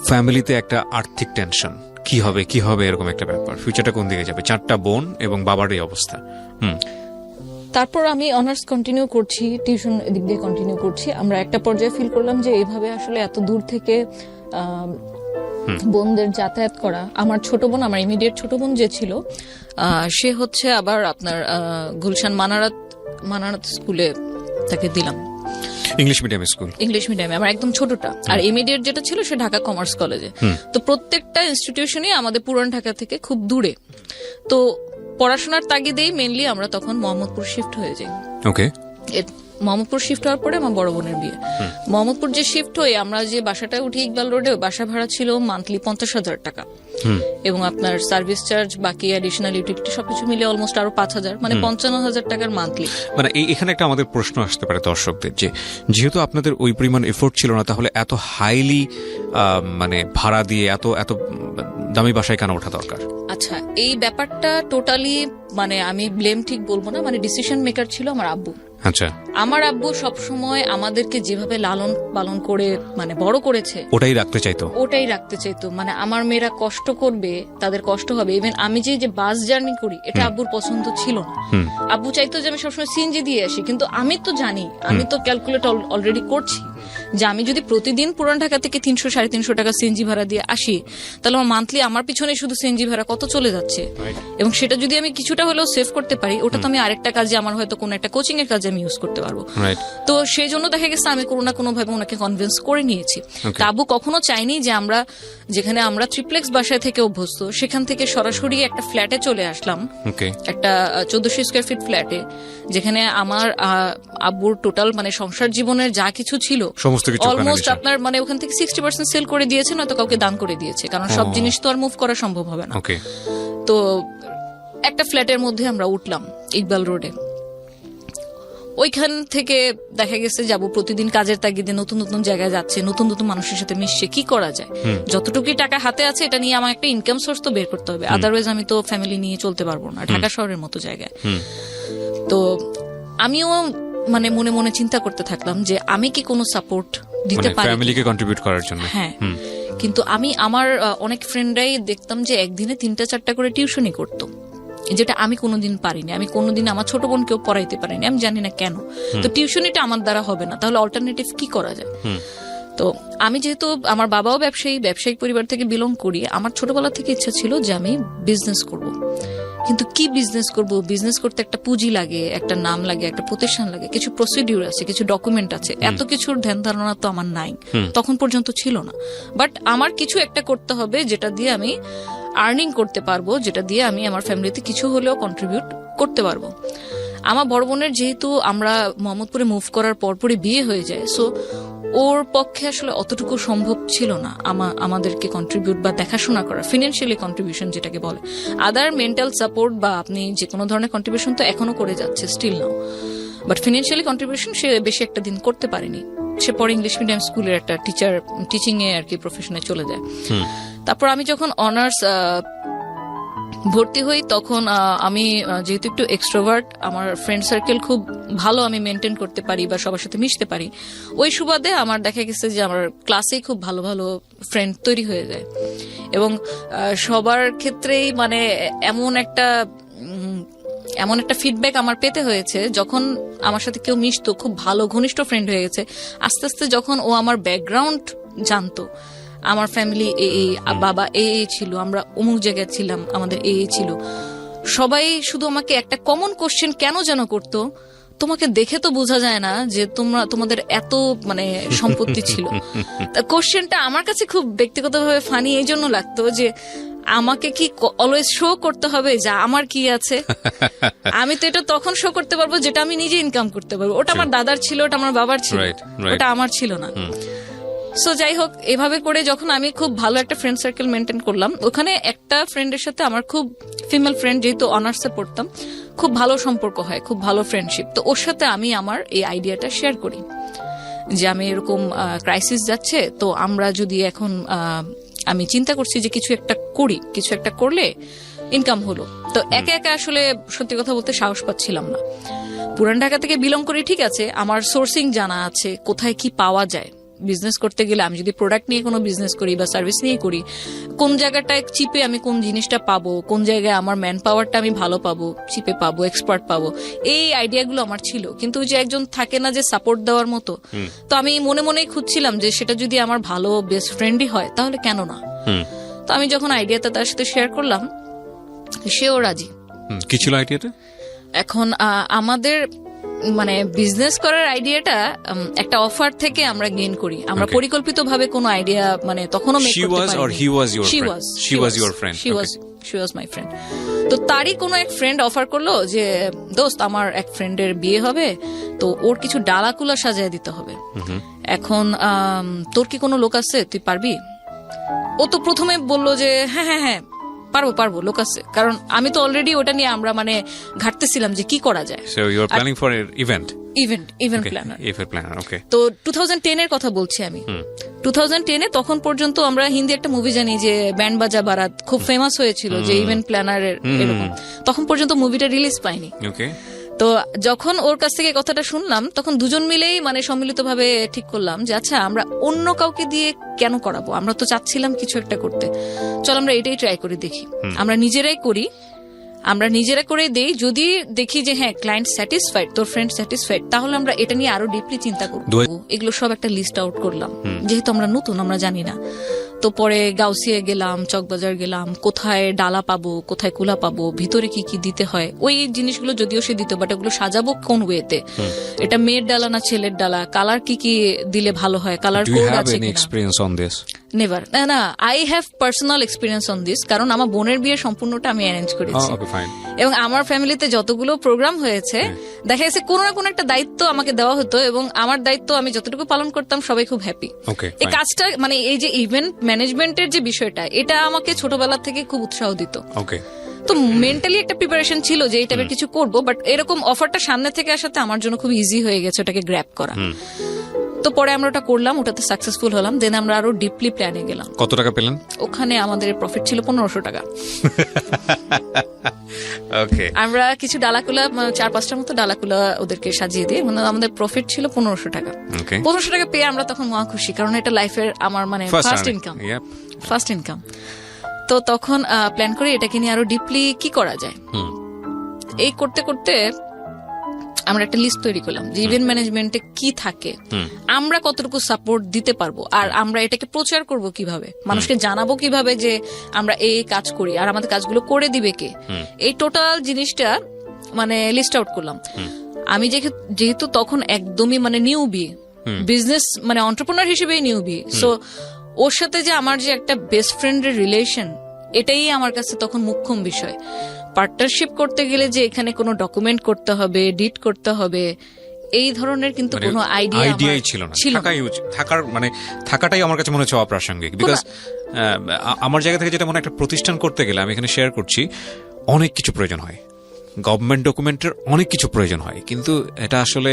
ফ্যামিলিতে একটা আর্থিক টেনশন, কি হবে এরকম একটা ব্যাপার, ফিউচারটা কোন দিকে যাবে, 4টা বোন এবং বাবার এই অবস্থা। তারপর আমি অনার্স কন্টিনিউ করছি, টিউশন এদিক দিয়ে কন্টিনিউ করছি। আমরা একটা পর্যায়ে ফিল করলাম যে এইভাবে আসলে এত দূর থেকে বোনদের যাতায়াত করা, আমার ছোট বোন, আমার ইমিডিয়েট ছোট বোন যে ছিল সে হচ্ছে আবার আপনার গুলশান মানারাত স্কুলে তাকে দিলাম, ইংলিশ মিডিয়াম স্কুল, ইংলিশ মিডিয়ামে আমার একদম ছোটটা। আর ইমিডিয়েট যেটা ছিল সে ঢাকা কমার্স কলেজে। তো প্রত্যেকটা ইনস্টিটিউশনই আমাদের পুরান ঢাকা থেকে খুব দূরে। তো পড়াশোনার তাগিদেই মেইনলি আমরা তখন মোহাম্মদপুর শিফট হয়ে যাই। ওকে। মোহাম্মদপুর শিফট হওয়ার পরে আমার বড় বোনের বিয়ে। মোহাম্মদপুর যে শিফট হয়ে আমরা যে বাসাটায় উঠি ইকবাল রোডে, বাসা ভাড়া ছিল মান্থলি 50,000 টাকা, এবং আপনার সার্ভিস চার্জ বাকি অ্যাডিশনাল ইউটিলিটি সবকিছু মিলে অলমোস্ট আরো 5,000, মানে 55,000 টাকার মান্থলি। মানে এখানে একটা আমাদের প্রশ্ন আসতে পারে দর্শকদের, যে যেহেতু আপনাদের ওই পরিমাণ এফোর্ট ছিল না, তাহলে এত হাইলি মানে ভাড়া দিয়ে এত দামি বাসায় কেন ওঠা দরকার? আচ্ছা, এই ব্যাপারটা টোটালি মানে আমি ব্লেম ঠিক বলবো না, মানে ডিসিশন মেকার ছিল আমার আব্বু। আচ্ছা, আমার আব্বু সবসময় আমাদেরকে যেভাবে লালন পালন করে মানে বড় করেছে ওটাই রাখতে চাইতো। মানে আমার মেয়েরা কষ্ট করবে, তাদের কষ্ট হবে। ইভেন আমি যে বাস জার্নি করি এটা আব্বুর পছন্দ ছিল না। আব্বু চাইতো যে আমি সবসময় সিএনজি দিয়ে আসি, কিন্তু আমি তো জানি, আমি তো ক্যালকুলেট অলরেডি করছি যে আমি যদি প্রতিদিন পুরান ঢাকা থেকে 300-350 টাকা সিএনজি ভাড়া দিয়ে আসি, তাহলে আমার মান্থলি আমার পিছনে শুধু সিএনজি ভাড়া কত চলে যাচ্ছে। এবং সেটা যদি আমি কিছুটা হলেও সেভ করতে পারি, ওটা তো আমি আরেকটা কাজে, আমার হয়তো কোনো একটা কোচিং এর কাজে আমি ইউজ করতে পারবো। তো সেই জন্য দেখা গেছে আমি কোনো না কোনো ভাবে ওনাকে কনভিন্স করে নিয়েছি। আব্বু কখনো চাইনি যে আমরা যেখানে আমরা ট্রিপ্লেক্স বাসায় থেকে অভ্যস্ত সেখান থেকে সরাসরি একটা ফ্ল্যাটে চলে আসলাম, একটা 1400 স্কয়ার ফিট ফ্ল্যাটে, যেখানে আমার আব্বুর টোটাল মানে সংসার জীবনের যা কিছু ছিল অলমোস্ট আপনার মানে ওখান থেকে 60% সেল করে দিয়েছে, নয়তো কাউকে দান করে দিয়েছে, কারণ সব জিনিস তো আর মুভ করা সম্ভব হবে না। তো একটা ফ্ল্যাটের মধ্যে আমরা উঠলাম ইকবাল রোডে। ওইখান থেকে দেখা গেছে যাবো প্রতিদিন কাজের তাগিদে নতুন নতুন জায়গায় যাচ্ছে, নতুন নতুন মানুষের সাথে মিশছে, কি করা যায়, যতটুকুই টাকা হাতে আছে এটা নিয়ে আমার একটা ইনকাম সোর্স তো বের করতে হবে, আদারওয়াইজ আমি তো ফ্যামিলি নিয়ে চলতে পারবো না ঢাকা শহরের মতো জায়গায়। তো আমিও মানে মনে মনে চিন্তা করতে থাকলাম যে আমি কি কোনো সাপোর্ট দিতে পারি ফ্যামিলিকে কন্ট্রিবিউট করার জন্য। হ্যাঁ, কিন্তু আমি আমার অনেক ফ্রেন্ডরাই দেখতাম যে একদিনে 3টা-4টা করে টিউশনই করতো, যেটা আমি কোনোদিন পারিনি। আমি কোনোদিন আমার ছোট বোনকেও পড়াইতে পারিনি, আমি জানি না কেন। তো টিউশনিটা আমার দ্বারা হবে না, তাহলে অল্টারনেটিভ কি করা যায়? তো আমি যেহেতু আমার বাবাও ব্যবসায়িক পরিবার থেকে বিলং করি, আমার ছোটবেলা থেকে ইচ্ছা ছিল যে আমি বিজনেস করব। কিন্তু কি বিজনেস করব? বিজনেস করতে একটা পুঁজি লাগে, একটা নাম লাগে, একটা প্রতিষ্ঠান লাগে, কিছু প্রসিডিউর আছে, কিছু ডকুমেন্ট আছে, এত কিছুর ধ্যান ধারণা তো আমার নাই, তখন পর্যন্ত ছিল না। বাট আমার কিছু একটা করতে হবে যেটা দিয়ে আমি আর্নিং করতে পারবো, যেটা দিয়ে আমি আমার ফ্যামিলিতে কিছু হলেও কন্ট্রিবিউট করতে পারবো। আমার বড় বোনের যেহেতু আমরা মোহাম্মদপুরে মুভ করার পরপরই বিয়ে হয়ে যায়, সো ওর পক্ষে আসলে অতটুকু সম্ভব ছিল না আমাদেরকে কন্ট্রিবিউট বা দেখাশোনা করা, ফিনান্সিয়ালি কন্ট্রিবিউশন যেটাকে বলে। আদার মেন্টাল সাপোর্ট বা আপনি যে কোনো ধরনের কন্ট্রিবিউশন তো এখনো করে যাচ্ছে, still now, but financially contribution সে বেশি একটা দিন করতে পারেনি। সে পরে ইংলিশ মিডিয়াম স্কুলের একটা টিচিং এ আর কি প্রফেশনে চলে যায়। তারপর আমি যখন অনার্স ভর্তি হই তখন আমি যেহেতু একটু এক্সট্রোভার্ট, আমার ফ্রেন্ড সার্কেল খুব ভালো আমি মেনটেন করতে পারি বা সবার সাথে মিশতে পারি, ওই সুবাদে আমার দেখা গেছে যে আমার ক্লাসেই খুব ভালো ভালো ফ্রেন্ড তৈরি হয়ে যায়। এবং সবার ক্ষেত্রেই মানে এমন একটা ফিডব্যাক আমার পেতে হয়েছে, যখন আমার সাথে কেউ মিশতো, খুব ভালো ঘনিষ্ঠ ফ্রেন্ড হয়ে গেছে, আস্তে আস্তে যখন ও আমার ব্যাকগ্রাউন্ড জানতো, আমার ফ্যামিলি এই বাবা এই ছিল, আমরা অমুক জায়গায় ছিলাম, আমাদের এই ছিল, সবাই শুধু আমাকে একটা কমন কোশ্চেন কেন যেন করতো, তোমাকে দেখে তো বোঝা যায় না যে তোমাদের এত মানে সম্পত্তি ছিল। কোশ্চেনটা আমার কাছে খুব ব্যক্তিগতভাবে ফানি এই জন্য লাগতো যে আমাকে কি অলওয়েজ শো করতে হবে যা আমার কি আছে? আমি তো এটা তখন শো করতে পারবো যেটা আমি নিজে ইনকাম করতে পারবো। ওটা আমার দাদার ছিল, ওটা আমার বাবার ছিল, ওটা আমার ছিল না। সো যাই হোক, এভাবে করে যখন আমি খুব ভালো একটা ফ্রেন্ড সার্কেল মেনটেন করলাম, ওখানে একটা ফ্রেন্ডের সাথে আমার খুব ফিমেল ফ্রেন্ড, যেহেতু অনার্সে পড়তাম, খুব ভালো সম্পর্ক হয়, খুব ভালো ফ্রেন্ডশিপ। তো ওর সাথে আমি আমার এই আইডিয়াটা শেয়ার করি যে আমি এরকম ক্রাইসিস যাচ্ছে, তো আমরা যদি এখন আমি চিন্তা করছি যে কিছু একটা করি, কিছু একটা করলে ইনকাম হলো। তো একা একা আসলে সত্যি কথা বলতে সাহস পাচ্ছিলাম না। পুরান ঢাকা থেকে বিলং করি, ঠিক আছে, আমার সোর্সিং জানা আছে, কোথায় কি পাওয়া যায়। বিজনেস করতে গেলে আমি যদি প্রোডাক্ট নিয়ে কোনো বিজনেস করি বা সার্ভিস নিয়ে করি, কোন জায়গাটায় চিপে আমি কোন জিনিসটা পাবো, কোন জায়গায় আমার ম্যান পাওয়ারটা আমি ভালো পাবো, চিপে পাবো, এক্সপার্ট পাবো, এই আইডিয়াগুলো আমার ছিল। কিন্তু যে একজন থাকে না যে সাপোর্ট দেওয়ার মতো, তো আমি মনে মনেই খুঁজছিলাম যে সেটা যদি আমার ভালো বেস্ট ফ্রেন্ডই হয় তাহলে কেন না। তো আমি যখন আইডিয়াটা তার সাথে শেয়ার করলাম, সেও রাজি। কি ছিল আইডিয়াটা? এখন আমাদের মানে বিজনেস করার আইডিয়াটা একটা অফার থেকে আমরা গেইন করি। আমরা পরিকল্পিতভাবে কোনো আইডিয়া মানে তখনও মেক করতে পারিনি। She was my friend. তো তারই কোনো এক ফ্রেন্ড অফার করলো যে দোস্ত, আমার এক ফ্রেন্ডের বিয়ে হবে, তো ওর কিছু ডালাকুলা সাজিয়ে দিতে হবে। এখন তোর কি কোনো লোক আছে, তুই পারবি? ও তো প্রথমে বললো যে হ্যাঁ হ্যাঁ হ্যাঁ পারবো, লোক আছে। কারণ আমি তো অলরেডি ওটা নিয়ে আমরা মানে ঘাটতেছিলাম যে কি করা যায়। So you are planning for an event planner. Okay. তো 2010 এর কথা বলছি আমি। 2010 তখন পর্যন্ত আমরা হিন্দি একটা মুভি জানি যে ব্যান্ড বাজা বারাত, খুব ফেমাস হয়েছিল, যে ইভেন্ট প্ল্যানারের এরকম। তখন পর্যন্ত মুভিটা রিলিজ পায়নি। Okay. তো যখন ওর কাছ থেকে কথাটা শুনলাম, তখন দুজন মিলেই মানে সম্মিলিতভাবে ঠিক করলাম যে আচ্ছা, আমরা অন্য কাউকে দিয়ে কেন করাবো, আমরা তো চাচ্ছিলাম কিছু একটা করতে, চল আমরা এটাই ট্রাই করে দেখি। আমরা নিজেরাই করি, আমরা নিজেরা করে দেই, যদি দেখি যে হ্যাঁ ক্লায়েন্ট স্যাটিসফাইড, তোর ফ্রেন্ড স্যাটিসফাইড, তাহলে আমরা এটা নিয়ে আরো ডিপলি চিন্তা করবো। এগুলো সব একটা লিস্ট আউট করলাম, যেহেতু আমরা নতুন, আমরা জানি না। তো পরে গাউসিয়া গেলাম, চকবাজার গেলাম, কোথায় ডালা পাবো, কোথায় কুলা পাবো, ভিতরে কি কি দিতে হয়, ওই জিনিসগুলো যদিও সে দিত, বাট ওগুলো সাজাবো কোন ওয়েতে, এটা মেয়ের ডালা না ছেলের ডালা, কালার কি কি দিলে ভালো হয়, কালার কোড আছে কিনা। নেভার, না, I have personal experience on this, কারণ আমার বোনের বিয়ে সম্পূর্ণটা আমি অ্যারেঞ্জ করেছি। এবং আমার ফ্যামিলিতে যতগুলো প্রোগ্রাম হয়েছে, দেখা গেছে কোনো না কোনো একটা দায়িত্ব আমাকে দেওয়া হতো, এবং আমার দায়িত্ব আমি যতটুকু পালন করতাম সবাই খুব হ্যাপি। এই কাজটা মানে এই যে ইভেন্ট ম্যানেজমেন্টের যে বিষয়টা, এটা আমাকে ছোটবেলা থেকে খুব উৎসাহ দিত। তো মেন্টালি একটা প্রিপারেশন ছিল যে এই টাইপের কিছু করবো, বাট এরকম অফারটা সামনে থেকে আসাতে আমার জন্য খুব ইজি হয়ে গেছে ওটাকে গ্র্যাব করা। তো পরে আমরা ওটা করলাম, ওটাতে সাকসেসফুল হলাম। দেন আমরা আরো ডিপলি প্ল্যানে গেলাম। কত টাকা পেলেন ওখানে? আমাদের প্রফিট ছিল 1500 টাকা। আমরা কিছু ডালাকুলা, 4-5টার মতো ডালাকুলা ওদেরকে সাজিয়ে দিই, মানে আমাদের প্রফিট ছিল 1500 টাকা। 1500 টাকা পেয়ে আমরা তখন মহা খুশি, কারণ এটা লাইফের আমার মানে ফার্স্ট ইনকাম। তো তখন প্ল্যান করি এটাকে নিয়ে আরো ডিপলি কি করা যায়। এই করতে করতে আমরা একটা লিস্ট তৈরি করলাম যে ইভেন্ট ম্যানেজমেন্টে কি থাকে, আমরা কতটুকু সাপোর্ট দিতে পারবো, আর আমরা এটাকে প্রচার করব কিভাবে, মানুষকে জানাবো কিভাবে যে আমরা এই কাজ করি, আর আমাদের কাজগুলো করে দিবে কে। এই টোটাল জিনিসটা মানে লিস্ট আউট করলাম। আমি যেহেতু তখন একদমই মানে নিউবি, বিজনেস মানে এন্টারপ্রেনার হিসেবেই নিউবি, সো ওর সাথে যে আমার যে একটা বেস্ট ফ্রেন্ডের রিলেশন, এটাই আমার কাছে তখন মুখ্যম বিষয়। পার্টনারশিপ করতে গেলে যে এখানে কোনো ডকুমেন্ট করতে হবে, এডিট করতে হবে, এই ধরনের কিন্তু কোনো আইডিয়াই ছিল না। থাকাটাই আমার কাছে মনে হচ্ছে অপ্রাসঙ্গিক। বিকজ আমার জায়গা থেকে যেটা মনে একটা প্রতিষ্ঠান করতে গেলে, আমি এখানে শেয়ার করছি, অনেক কিছু প্রয়োজন হয়, গভর্নমেন্ট ডকুমেন্টের অনেক কিছু প্রয়োজন হয়। কিন্তু এটা আসলে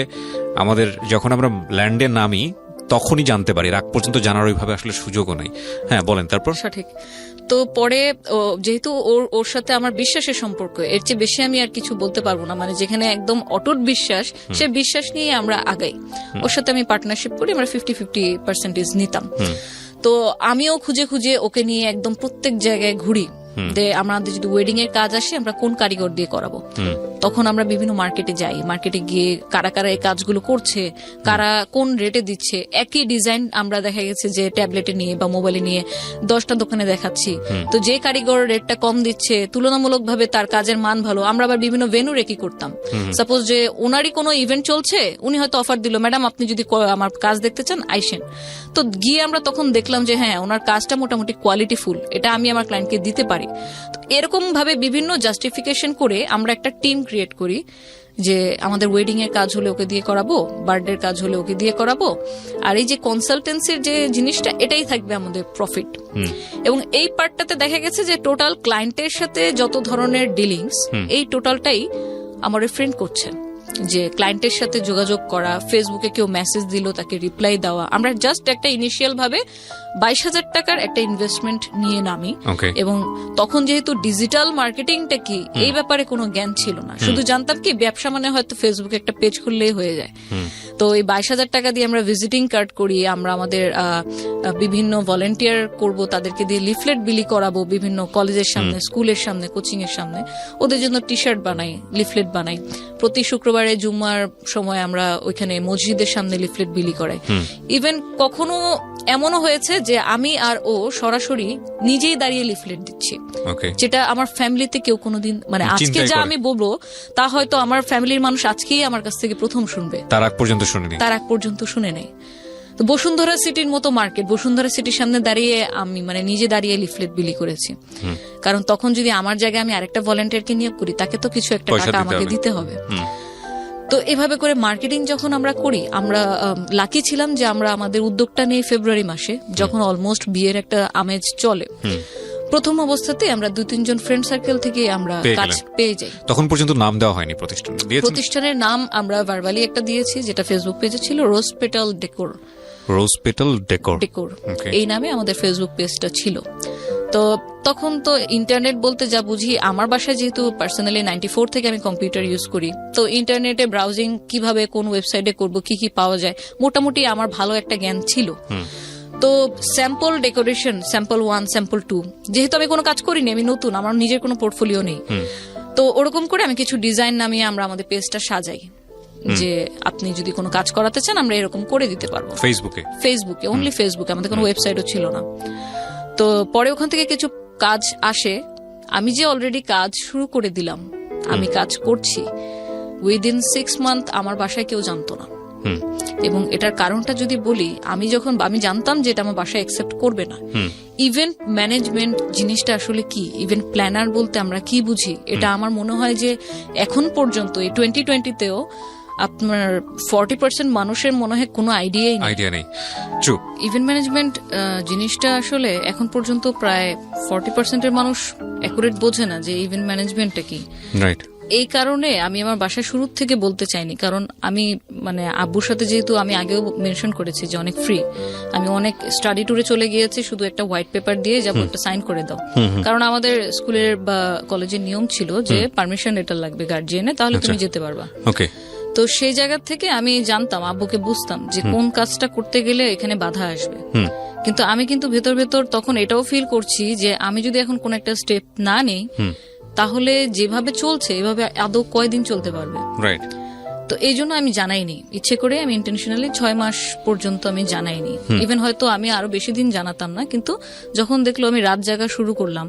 আমাদের যখন আমরা ল্যান্ডে নামি তখনই জানতে পারি, রাগ পর্যন্ত জানার ওইভাবে আসলে সুযোগও নাই। হ্যাঁ বলেন তারপর। সঠিক। তো পরে যেহেতু ওর সাথে আমার বিশ্বাসের সম্পর্ক, এর চেয়ে বেশি আমি আর কিছু বলতে পারবো না, মানে যেখানে একদম অটুট বিশ্বাস, সে বিশ্বাস নিয়ে আমরা আগাই। ওর সাথে আমি পার্টনারশিপ করি, আমরা 50-50% নিতাম। তো আমিও খুঁজে খুঁজে ওকে নিয়ে একদম প্রত্যেক জায়গায় ঘুরি যে আমাদের যদি ওয়েডিং এর কাজ আসে আমরা কোন কারিগর দিয়ে করাবো। তখন আমরা বিভিন্ন মার্কেটে যাই, মার্কেটে গিয়ে কারা কারা এই কাজগুলো করছে, কারা কোন রেটে দিচ্ছে। একই ডিজাইন আমরা দেখা গেছে যে ট্যাবলেটে নিয়ে বা মোবাইলে নিয়ে 10টা দোকানে দেখাচ্ছি। তো যে কারিগর রেটটা কম দিচ্ছে, তুলনামূলকভাবে তার কাজের মান ভালো, আমরা আবার বিভিন্ন ভেন্যুরে কি করতাম, সাপোজ যে ওনারই কোনো ইভেন্ট চলছে, উনি হয়তো অফার দিল, ম্যাডাম আপনি যদি আমার কাজ দেখতে চান আইসেন। তো গিয়ে আমরা তখন দেখলাম যে হ্যাঁ ওনার কাজটা মোটামুটি কোয়ালিটিফুল, এটা আমি আমার ক্লায়েন্টকে দিতে পারি। এরকম ভাবে বিভিন্ন জাস্টিফিকেশন করে আমরা একটা টিম ক্রিয়েট করি যে আমাদের ওয়েডিং এর কাজ হলে ওকে দিয়ে করাবো, বার্থডে কাজ হলে ওকে দিয়ে করাবো, আর এই যে কনসালটেন্সির যে জিনিসটা এটাই থাকবে আমাদের প্রফিট। এবং এই পার্টটাতে দেখা গেছে যে টোটাল ক্লায়েন্টের সাথে যত ধরনের ডিলিংস, এই টোটালটাই আমার ফ্রেন্ড করছে। যে ক্লায়েন্টের সাথে যোগাযোগ করা, ফেসবুকে কেউ মেসেজ দিল তাকে রিপ্লাই দেওয়া, আমরা জাস্ট একটা ইনিশিয়াল ভাবে 22,000 টাকার একটা ইনভেস্টমেন্ট নিয়ে নামি। এবং তখন যেহেতু ডিজিটাল মার্কেটিংটা কি এই ব্যাপারে কোনো জ্ঞান ছিল না, শুধু জানতাম কি ব্যবসা মানে হয়তো ফেসবুকে একটা পেজ খুললেই হয়ে যায়। তো এই 22,000 টাকা দিয়ে আমরা ভিজিটিং কার্ড করি, আমরা আমাদের বিভিন্ন ভলেন্টিয়ার করব, তাদেরকে দিয়ে লিফলেট বিলি করাবো বিভিন্ন কলেজের সামনে, স্কুলের সামনে, কোচিং এর সামনে, ওদের জন্য টি শার্ট বানাই, লিফলেট বানাই। প্রতি শুক্রবারে জুম্মার সময় আমরা ওইখানে মসজিদের সামনে লিফলেট বিলি করাই। ইভেন কখনো এমনও হয়েছে যে আমি আর ও সরাসরি নিজেই দাঁড়িয়ে লিফলেট দিচ্ছি, যেটা আমার ফ্যামিলিতে কেউ কোনোদিন, মানে আজকে যা আমি বলবো তা হয়তো আমার ফ্যামিলির মানুষ আজকেই আমার কাছ থেকে প্রথম শুনবে, তার আগ পর্যন্ত শুনে নেই। তো বসুন্ধরা সিটির মতো মার্কেট, বসুন্ধরা সিটির সামনে দাঁড়িয়ে আমি মানে নিজে দাঁড়িয়ে লিফলেট বিলি করেছি। কারণ তখন যদি আমার জায়গায় আমি আরেকটা ভলেন্টিয়ারকে নিয়োগ করি, তাকে তো কিছু একটা টাকা আমাকে দিতে হবে। তো এভাবে করে মার্কেটিং যখন আমরা করি, আমরা লাকি ছিলাম যে আমরা আমাদের উদ্যোগটা নিয়ে ফেব্রুয়ারি মাসে, যখন অলমোস্ট বিয়ের একটা আমেজ চলে, প্রথম অবস্থাতে আমরা 2-3 জন ফ্রেন্ড সার্কেল থেকে আমরা কাজ পেয়ে যাই। তখন পর্যন্ত নাম দেওয়া হয়নি প্রতিষ্ঠানের নাম, আমরা ভার্বালি একটা দিয়েছি যেটা ফেসবুক পেজে ছিল, রোজ পেটাল ডেকোর, এই নামে আমাদের ফেসবুক পেজটা ছিল। তো তখন তো ইন্টারনেট বলতে যা বুঝি, আমার বাসায় যেহেতু পার্সোনালি 94 থেকে আমি কম্পিউটার ইউজ করি, তো ইন্টারনেটে ব্রাউজিং কিভাবে কোন ওয়েবসাইটে করব, কি কি পাওয়া যায়, মোটামুটি আমার ভালো একটা জ্ঞান ছিল। তো স্যাম্পল ডেকোরেশন, স্যাম্পল 1, স্যাম্পল 2, যেহেতু আমি কোনো কাজ করিনি, আমি নতুন, আমার নিজের কোনো পোর্টফোলিও নেই, তো ওরকম করে আমি কিছু ডিজাইন নামিয়ে আমরা আমাদের পেজটা সাজাই যে আপনি যদি কোনো কাজ করাতে চান আমরা এরকম করে দিতে পারবো। ফেসবুকে অনলি ফেসবুকে, আমাদের কোনো ওয়েবসাইটও ছিল না। তো পরে ওখান থেকে কিছু কাজ আসে, আমি যে অলরেডি কাজ শুরু করে দিলাম, আমি কাজ করছি, উইদিন 6 মান্থ আমার বাসায় কেউ জানতো না। এবং এটার কারণটা যদি বলি, আমি জানতাম যে এটা আমার বাসায় অ্যাকসেপ্ট করবে না। ইভেন্ট ম্যানেজমেন্ট জিনিসটা আসলে কি, ইভেন্ট প্ল্যানার বলতে আমরা কি বুঝি, এটা আমার মনে হয় যে এখন পর্যন্ত এই 2020-তেও আপনার 40% মানুষের মনে হয় কোনো আইডিয়াই নেই। ইভেন্ট ম্যানেজমেন্ট জিনিসটা আসলে এখন পর্যন্ত প্রায় 40% এর মানুষ অ্যাকুরেট বোঝে না যে ইভেন্ট ম্যানেজমেন্টটা কি। এই কারণে আমি আমার বাসায় শুরু থেকে বলতে চাইনি, কারণ আমি মানে আব্বুর সাথে যেহেতু আমি আগেও মেনশন করেছি যে অনেক ফ্রি, আমি অনেক স্টাডি ট্যুরে চলে গিয়েছি, শুধু একটা হোয়াইট পেপার দিয়ে যাবো, একটা সাইন করে দাও। কারণ আমাদের স্কুলের বা কলেজের নিয়ম ছিল যে পারমিশন লেটার লাগবে গার্জিয়ানের, তাহলে তুমি যেতে পারবা। তো সেই জায়গা থেকে আমি জানতাম, আব্বুকে বুঝতাম যে কোন কাজটা করতে গেলে এখানে বাধা আসবে। কিন্তু আমি কিন্তু ভেতর তখন এটাও ফিল করছি যে আমি যদি এখন কোন একটা স্টেপ না নেই, তাহলে যেভাবে চলছে এভাবে আদৌ কয়দিন চলতে পারবে। তো এই জন্য আমি জানাইনি, ইচ্ছে করে আমি ইন্টেনশনালি 6 মাস পর্যন্ত আমি জানাইনি। ইভেন হয়তো আমি আরো বেশি দিন জানাতাম না, কিন্তু যখন দেখলো আমি রাত জাগা শুরু করলাম,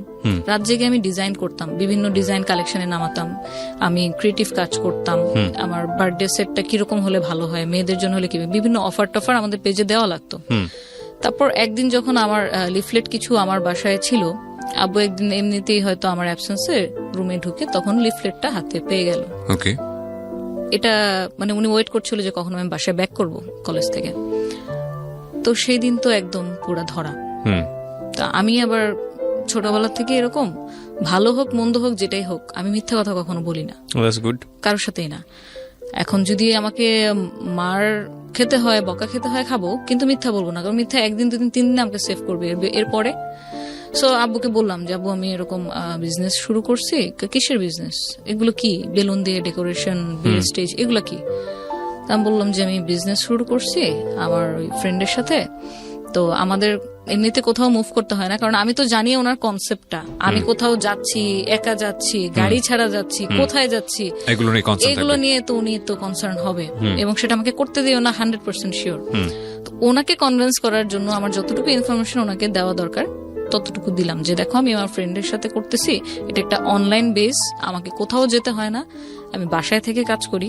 রাত জেগে আমি ডিজাইন করতাম, বিভিন্ন ডিজাইন কালেকশনে নামাতাম, আমি ক্রিয়েটিভ কাজ করতাম, আমার বার্থডে সেটটা কিরকম হলে ভালো হয়, মেয়েদের জন্য হলে কি, বিভিন্ন অফার টফার আমাদের পেজে দেওয়া লাগতো। তারপর একদিন যখন আমার লিফলেট কিছু আমার বাসায় ছিল, আব্বু একদিন এমনিতেই হয়তো আমার অ্যাবসেন্সে রুমে ঢুকে তখন লিফলেটটা হাতে পেয়ে গেল। এটা মানে উনি ওয়েট করছিল যে কখন আমি বাসায় ব্যাক করব কলেজ থেকে। তো সেই দিন তো একদম পুরা ধরা। তা আমি আবার ছোটবেলা থেকে এরকম, ভালো হোক মন্দ হোক যেটাই হোক, আমি মিথ্যা কথা কখনো বলি না, কারোর সাথেই না। এখন যদি আমাকে মার খেতে হয়, বকা খেতে হয়, খাবো, কিন্তু মিথ্যা বলবো না, কারণ মিথ্যা একদিন 2 দিন 3 দিন আমাকে সেভ করবে। এরপরে সো আব্বুকে বললাম যে আব্বু আমি এরকম বিজনেস শুরু করছি। কিসের বিজনেস? এগুলো কি? বেলুন দিয়ে ডেকোরেশন, বিয়ের স্টেজ, এগুলো কি? তা আমি বললাম যে আমি বিজনেস শুরু করছি আমার ওই ফ্রেন্ডের সাথে। তো আমাদের এমনিতে কোথাও মুভ করতে হয় না, কারণ আমি তো জানি ওনার কনসেপ্টটা। আমি কোথাও যাচ্ছি, একা যাচ্ছি, গাড়ি ছাড়া যাচ্ছি, কোথায় যাচ্ছি, এগুলো নিয়ে তো উনি তো কনসার্ন হবে, এবং সেটা আমাকে করতে দিও না 100% শিওর। তো ওনাকে কনভিন্স করার জন্য আমার যতটুকু ইনফরমেশন ওনাকে দেওয়া দরকার ততটুকু দিলাম, যে দেখো আমি আমার ফ্রেন্ডের সাথে করতেছি, এটা একটা অনলাইন বেস, আমাকে কোথাও যেতে হয় না, আমি বাসায় থেকে কাজ করি,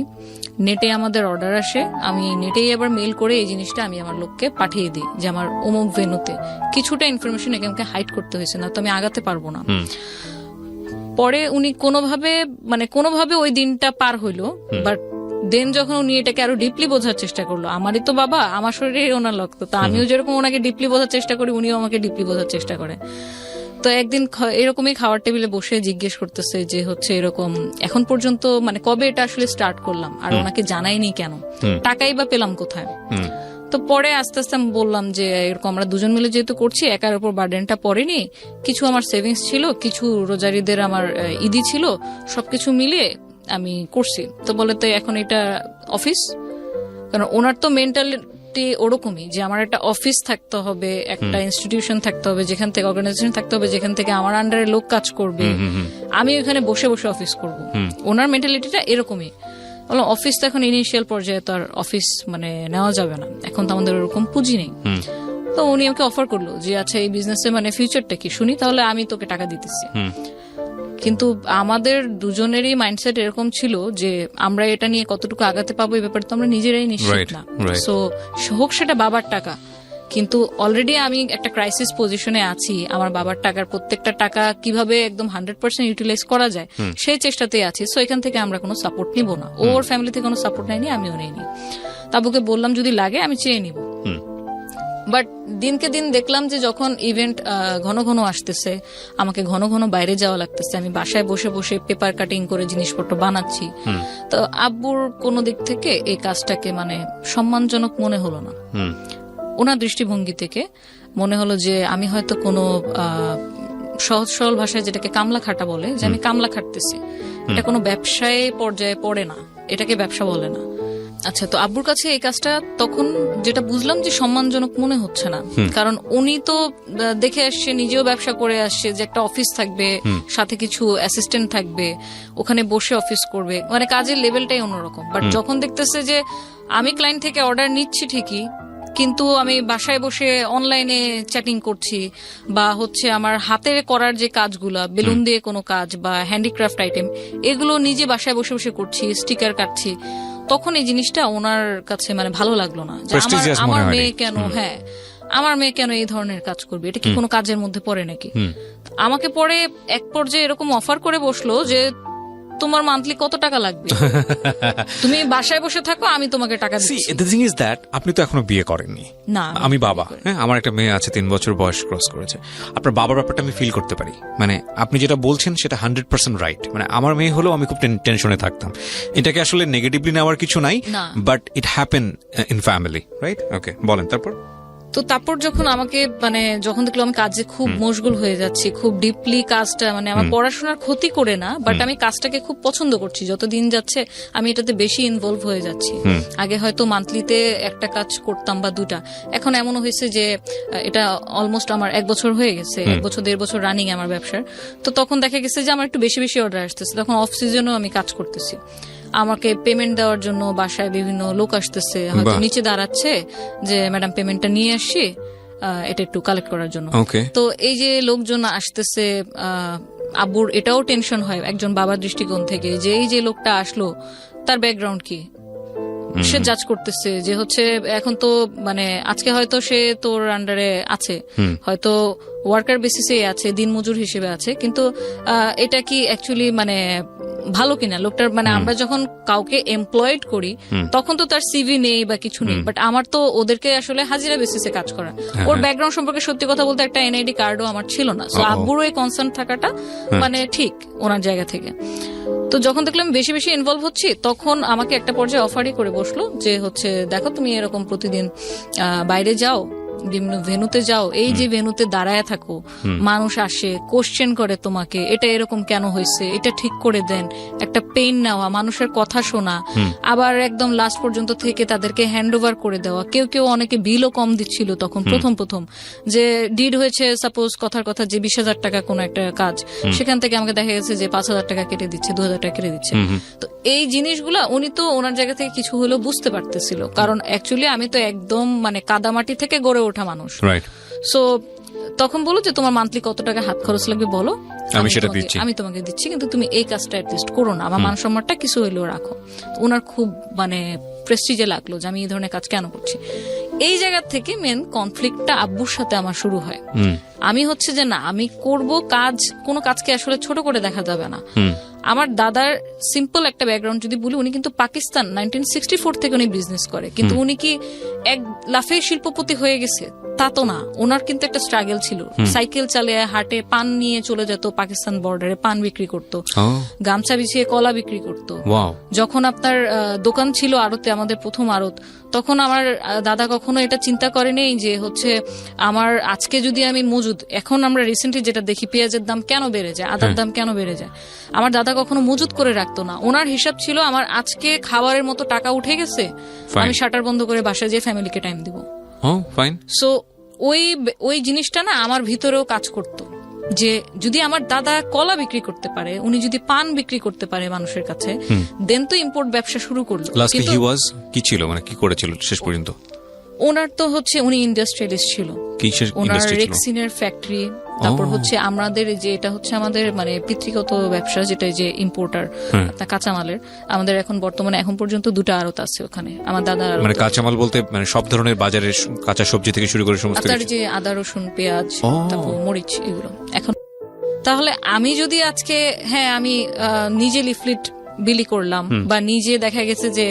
নেটে আমাদের অর্ডার আসে, আমি নেটেই আবার মেইল করে এই জিনিসটা আমি আমার লোককে পাঠিয়ে দিই যে আমার অমুক ভেন্যুতে। কিছুটা ইনফরমেশন একে আমাকে হাইড করতে হয়েছে, না তো আমি আগাতে পারবো না। পরে উনি কোনোভাবে ওই দিনটা পার হইলো, বাট দেন যখন উনি এটাকে আরো ডিপলি বোঝার চেষ্টা করলো, আমারই তো বাবা, আমার শরীরে ওনার রক্ত, তো আমিও যেরকম ওনাকে ডিপলি বোঝার চেষ্টা করি, উনিও আমাকে ডিপলি বোঝার চেষ্টা করে। তো একদিন এরকমই খাওয়ার টেবিলে বসে জিজ্ঞেস করতেছে যে হচ্ছে এরকম এখন পর্যন্ত কবে এটা আসলে স্টার্ট করলাম, আর ওনাকে জানাইনি কেন, টাকাই বা পেলাম কোথায়। তো পরে আস্তে আস্তে আমি বললাম যে এরকম আমরা দুজন মিলে যেহেতু করছি, একার উপর বার্ডেনটা পড়েনি, কিছু আমার সেভিংস ছিল, কিছু রোজারিদের আমার ঈদি ছিল, সবকিছু মিলিয়ে আমি করছি। তো বলে তো এখন এটা অফিস, কারণ ওনার তো মেন্টালিটি ওরকমই যে আমার একটা অফিস থাকতে হবে, একটা ইনস্টিটিউশন থাকতে হবে, যেখান থেকে অর্গানাইজেশন থাকতে হবে, যেখান থেকে আমার আন্ডারে লোক কাজ করবে, আমি ওখানে বসে বসে অফিস করব। ওনার মেন্টালিটিটা এরকমই। বললাম অফিস তো এখন ইনিশিয়াল পর্যায়ে তো আর অফিস নেওয়া যাবে না, এখন তো আমাদের ওরকম পুঁজি নেই। তো উনি আমাকে অফার করলো যে আচ্ছা এই বিজনেসে ফিউচারটা কি শুনি, তাহলে আমি তোকে টাকা দিতেছি। কিন্তু আমাদের দুজনেরই মাইন্ডসেট এরকম ছিল যে আমরা এটা নিয়ে কতটুকু আগাতে পাবো এই ব্যাপারে তো আমরা নিজেরাই নিশ্চিত না। সো হোক সেটা বাবার টাকা, কিন্তু অলরেডি আমি একটা ক্রাইসিস পজিশনে আছি, আমার বাবার টাকার প্রত্যেকটা টাকা কিভাবে একদম 100% ইউটিলাইজ করা যায় সেই চেষ্টাতেই আছি। সো এখান থেকে আমরা কোনো সাপোর্ট নিব না, ওর ফ্যামিলি থেকে কোনো সাপোর্ট নেয়নি, আমিও নেইনি। তাবুকে বললাম যদি লাগে আমি চেয়ে নিব। বাট দিনকে দিন দেখলাম যে যখন ইভেন্ট ঘন ঘন আসতেছে, আমাকে ঘন ঘন বাইরে যাওয়া লাগতেছে, আমি বাসায় বসে বসে পেপার কাটিং করে জিনিসপত্র বানাচ্ছি, তো আব্বুর কোনো দিক থেকে এই কাজটাকে সম্মানজনক মনে হলো না। ওনার দৃষ্টিভঙ্গি থেকে মনে হলো যে আমি হয়তো কোনো সহজ সরল ভাষায় যেটাকে কামলা খাটা বলে, যে আমি কামলা খাটতেছি, এটা কোনো ব্যবসায় পর্যায়ে পড়ে না, এটাকে ব্যবসা বলে না। আচ্ছা, তো আব্বুর কাছে এই কাজটা তখন যেটা বুঝলাম যে সম্মানজনক মনে হচ্ছে না, কারণ উনি তো দেখে আসছে, নিজেও ব্যবসা করে আসছে, যে একটা অফিস থাকবে, সাথে কিছু অ্যাসিস্ট্যান্ট থাকবে, ওখানে বসে অফিস করবে, কাজের লেভেলটাই অন্যরকম। বাট যখন দেখতেছে যে আমি ক্লায়েন্ট থেকে অর্ডার নিচ্ছি ঠিকই, কিন্তু আমি বাসায় বসে অনলাইনে চ্যাটিং করছি, বা হচ্ছে আমার হাতে করার যে কাজগুলা, বেলুন দিয়ে কোনো কাজ বা হ্যান্ডিক্রাফট আইটেম, এগুলো নিজে বাসায় বসে বসে করছি, স্টিকার কাটছি, তখন এই জিনিসটা ওনার কাছে ভালো লাগলো না, যে আমার মেয়ে কেন আমার মেয়ে কেন এই ধরনের কাজ করবে, এটা কি কোনো কাজের মধ্যে পড়ে নাকি। আমাকে পরে এক পর্যায়ে এরকম অফার করে বসলো যে তোমার মান্থলি কত টাকা লাগবে, তুমি বাসায় বসে থাকো, আমি তোমাকে টাকা দিচ্ছি। দ্য থিং ইজ দ্যাট আপনি তো এখনো বিয়ে করেননি। না, আমি বাবা, আমার একটা মেয়ে আছে, 3 বছর বয়স ক্রস করেছে। আপনার বাবার ব্যাপারটা আমি ফিল করতে পারি, আপনি যেটা বলছেন সেটা 100% রাইট। আমার মেয়ে হলেও আমি খুব টেনশনে থাকতাম। এটাকে আসলে নেগেটিভলি নেওয়ার কিছু নাই, but it happen in family, right? Okay, বলেন তারপর। তো তারপর যখন আমাকে যখন দেখলো আমি কাজে খুব মশগুল হয়ে যাচ্ছি, খুব ডিপলি কাজটা আমার পড়াশোনার ক্ষতি করে না, বাট আমি কাজটাকে খুব পছন্দ করছি, যত দিন যাচ্ছে আমি এটাতে বেশি ইনভলভ হয়ে যাচ্ছি। আগে হয়তো মান্থলিতে একটা কাজ করতাম বা 2টা, এখন এমনও হয়েছে যে এটা অলমোস্ট আমার 1 বছর হয়ে গেছে, 1 বছর 1.5 বছর রানিং আমার ব্যবসার। তো তখন দেখা গেছে যে আমার একটু বেশি বেশি অর্ডার আসতেছে, তখন অফ সিজনেও আমি কাজ করতেছি, আমাকে পেমেন্ট দেওয়ার জন্য বাসায় বিভিন্ন লোক আসতেছে, হয়তো নিচে দাঁড়াচ্ছে যে ম্যাডাম পেমেন্টটা নিয়ে আসছি, এটা একটু কালেক্ট করার জন্য। তো এই যে লোকজন আসতেছে, আব্বুর এটাও টেনশন হয় একজন বাবার দৃষ্টিকোণ থেকে, যে এই যে লোকটা আসলো তার ব্যাকগ্রাউন্ড কি, সে জাজ করতেছে যে হচ্ছে এখন তো আজকে হয়তো সে তোর আন্ডারে আছে, হয়তো ওয়ার্কার বেসিসে আছে, দিনমজুর হিসেবে আছে, কিন্তু এটা কি অ্যাকচুয়ালি মানে ভালো কিনা লোকটার, মানে আমরা যখন কাউকে এমপ্লয়েড করি তখন তো তার সিভি নেই বা কিছু নেই, বাট আমার তো ওদেরকে আসলে হাজিরা বেসিসে কাজ করা। ওর ব্যাকগ্রাউন্ড সম্পর্কে সত্যি কথা বলতে একটা এনআইডি কার্ডও আমার ছিল না। সো আব্বুরও এই কনসার্ন থাকাটা মানে ঠিক ওনার জায়গা থেকে। তো যখন দেখলাম বেশি বেশি ইনভলভ হচ্ছি, তখন আমাকে একটা পর্যায়ে অফারই করে বসলো যে হচ্ছে দেখো তুমি এরকম প্রতিদিন বাইরে যাও, বিভিন্ন ভেনুতে যাও, এই যে ভেনুতে দাঁড়ায় থাকো, মানুষ আসে কোশ্চেন করে তোমাকে, এটা এরকম কেন হয়েছে, এটা ঠিক করে দেন, একটা পেইন নেওয়া, মানুষের কথা শোনা, আবার একদম লাস্ট পর্যন্ত থেকে তাদেরকে হ্যান্ড ওভার করে দেওয়া। কেউ কেউ অনেকে বিলও কম দিচ্ছিল তখন প্রথম যে ডিড হয়েছে সাপোজ কথার কথা যে 20,000 টাকা কোনো একটা কাজ, সেখান থেকে আমাকে দেখা গেছে যে 5,000 টাকা কেটে দিচ্ছে, 2,000 টাকা কেটে দিচ্ছে। তো এই জিনিসগুলা উনি তো ওনার জায়গা থেকে কিছু হলেও বুঝতে পারতেছিল, কারণ অ্যাকচুয়ালি আমি তো একদম মানে কাদামাটি থেকে গড়ে ওঠা মানুষ। সো তখন বলো যে তোমার মান্থলি কত টাকা হাত খরচ লাগবে বলো, আমি তোমাকে দিচ্ছি, কিন্তু তুমি এই কাজটা অ্যাটলিস্ট করো না, আমার মান সম্মানটা কিছু হইলেও রাখো। ওনার খুব মানে প্রেস্টিজে লাগলো যে আমি এই ধরনের কাজ কেন করছি। এই জায়গা থেকে মেন কনফ্লিক্টটা আব্বুর সাথে আমার শুরু হয়। আমি হচ্ছে যে না, আমি করব কাজ, কোনো কাজকে আসলে ছোট করে দেখা যাবে না। আমার দাদার সিম্পল একটা ব্যাকগ্রাউন্ড যদি বলি, উনি কিন্তু পাকিস্তান 1964 থেকে উনি বিজনেস করে, কিন্তু উনি কি এক লাফে শিল্পপতি হয়ে গেছে তা তো না। ওনার কিন্তু একটা স্ট্রাগল ছিল, সাইকেল চালিয়ে হাটে পান নিয়ে চলে যেত, পাকিস্তান বর্ডারে পান বিক্রি করতো, গামছা বিছিয়ে কলা বিক্রি করতো। যখন আপনার দোকান ছিল আড়তে, আমাদের প্রথম আড়ত, তখন আমার দাদা কখনো এটা চিন্তা করেনি যে হচ্ছে আমার আজকে যদি আমি মজুদ, এখন আমরা রিসেন্টলি যেটা দেখি পেঁয়াজের দাম কেন বেড়ে যায়, আদার দাম কেন বেড়ে যায়, আমার দাদা কখনো মজুদ করে রাখতো না। ওনার হিসাব ছিল আমার আজকে খাবারের মতো টাকা উঠে গেছে, আমি শাটার বন্ধ করে বাসায় যেয়ে ফ্যামিলিকে টাইম দিব। সো ওই জিনিসটা না আমার ভিতরেও কাজ করতো যে যদি আমার দাদা কলা বিক্রি করতে পারে, উনি যদি পান বিক্রি করতে পারে মানুষের কাছে, দেন তো ইম্পোর্ট ব্যবসা শুরু করলো। কি ছিল মানে কি করেছিল শেষ পর্যন্ত? ওনার তো হচ্ছে উনি ইন্ডাস্ট্রিয়ালিস্ট ছিল, ওনার রেক্সিনের ফ্যাক্টরি, তারপর হচ্ছে আমাদের যে এটা হচ্ছে আমাদের মানে পিতৃগত ব্যবসা, যেটা যে ইম্পোর্টার কাঁচামালের, আমাদের এখন বর্তমানে এখন পর্যন্ত 2টা আড়ত আছে ওখানে। আমার দাদা মানে কাঁচামাল বলতে মানে সব ধরনের বাজারের কাঁচা সবজি থেকে শুরু করে সমস্ত কিছু, যে আদা রসুন পেঁয়াজ তারপর মরিচ এগুলো। এখন তাহলে আমি যদি আজকে আমি নিজে লিফলেট বিলি করলাম, বা নিজে দেখা গেছে যে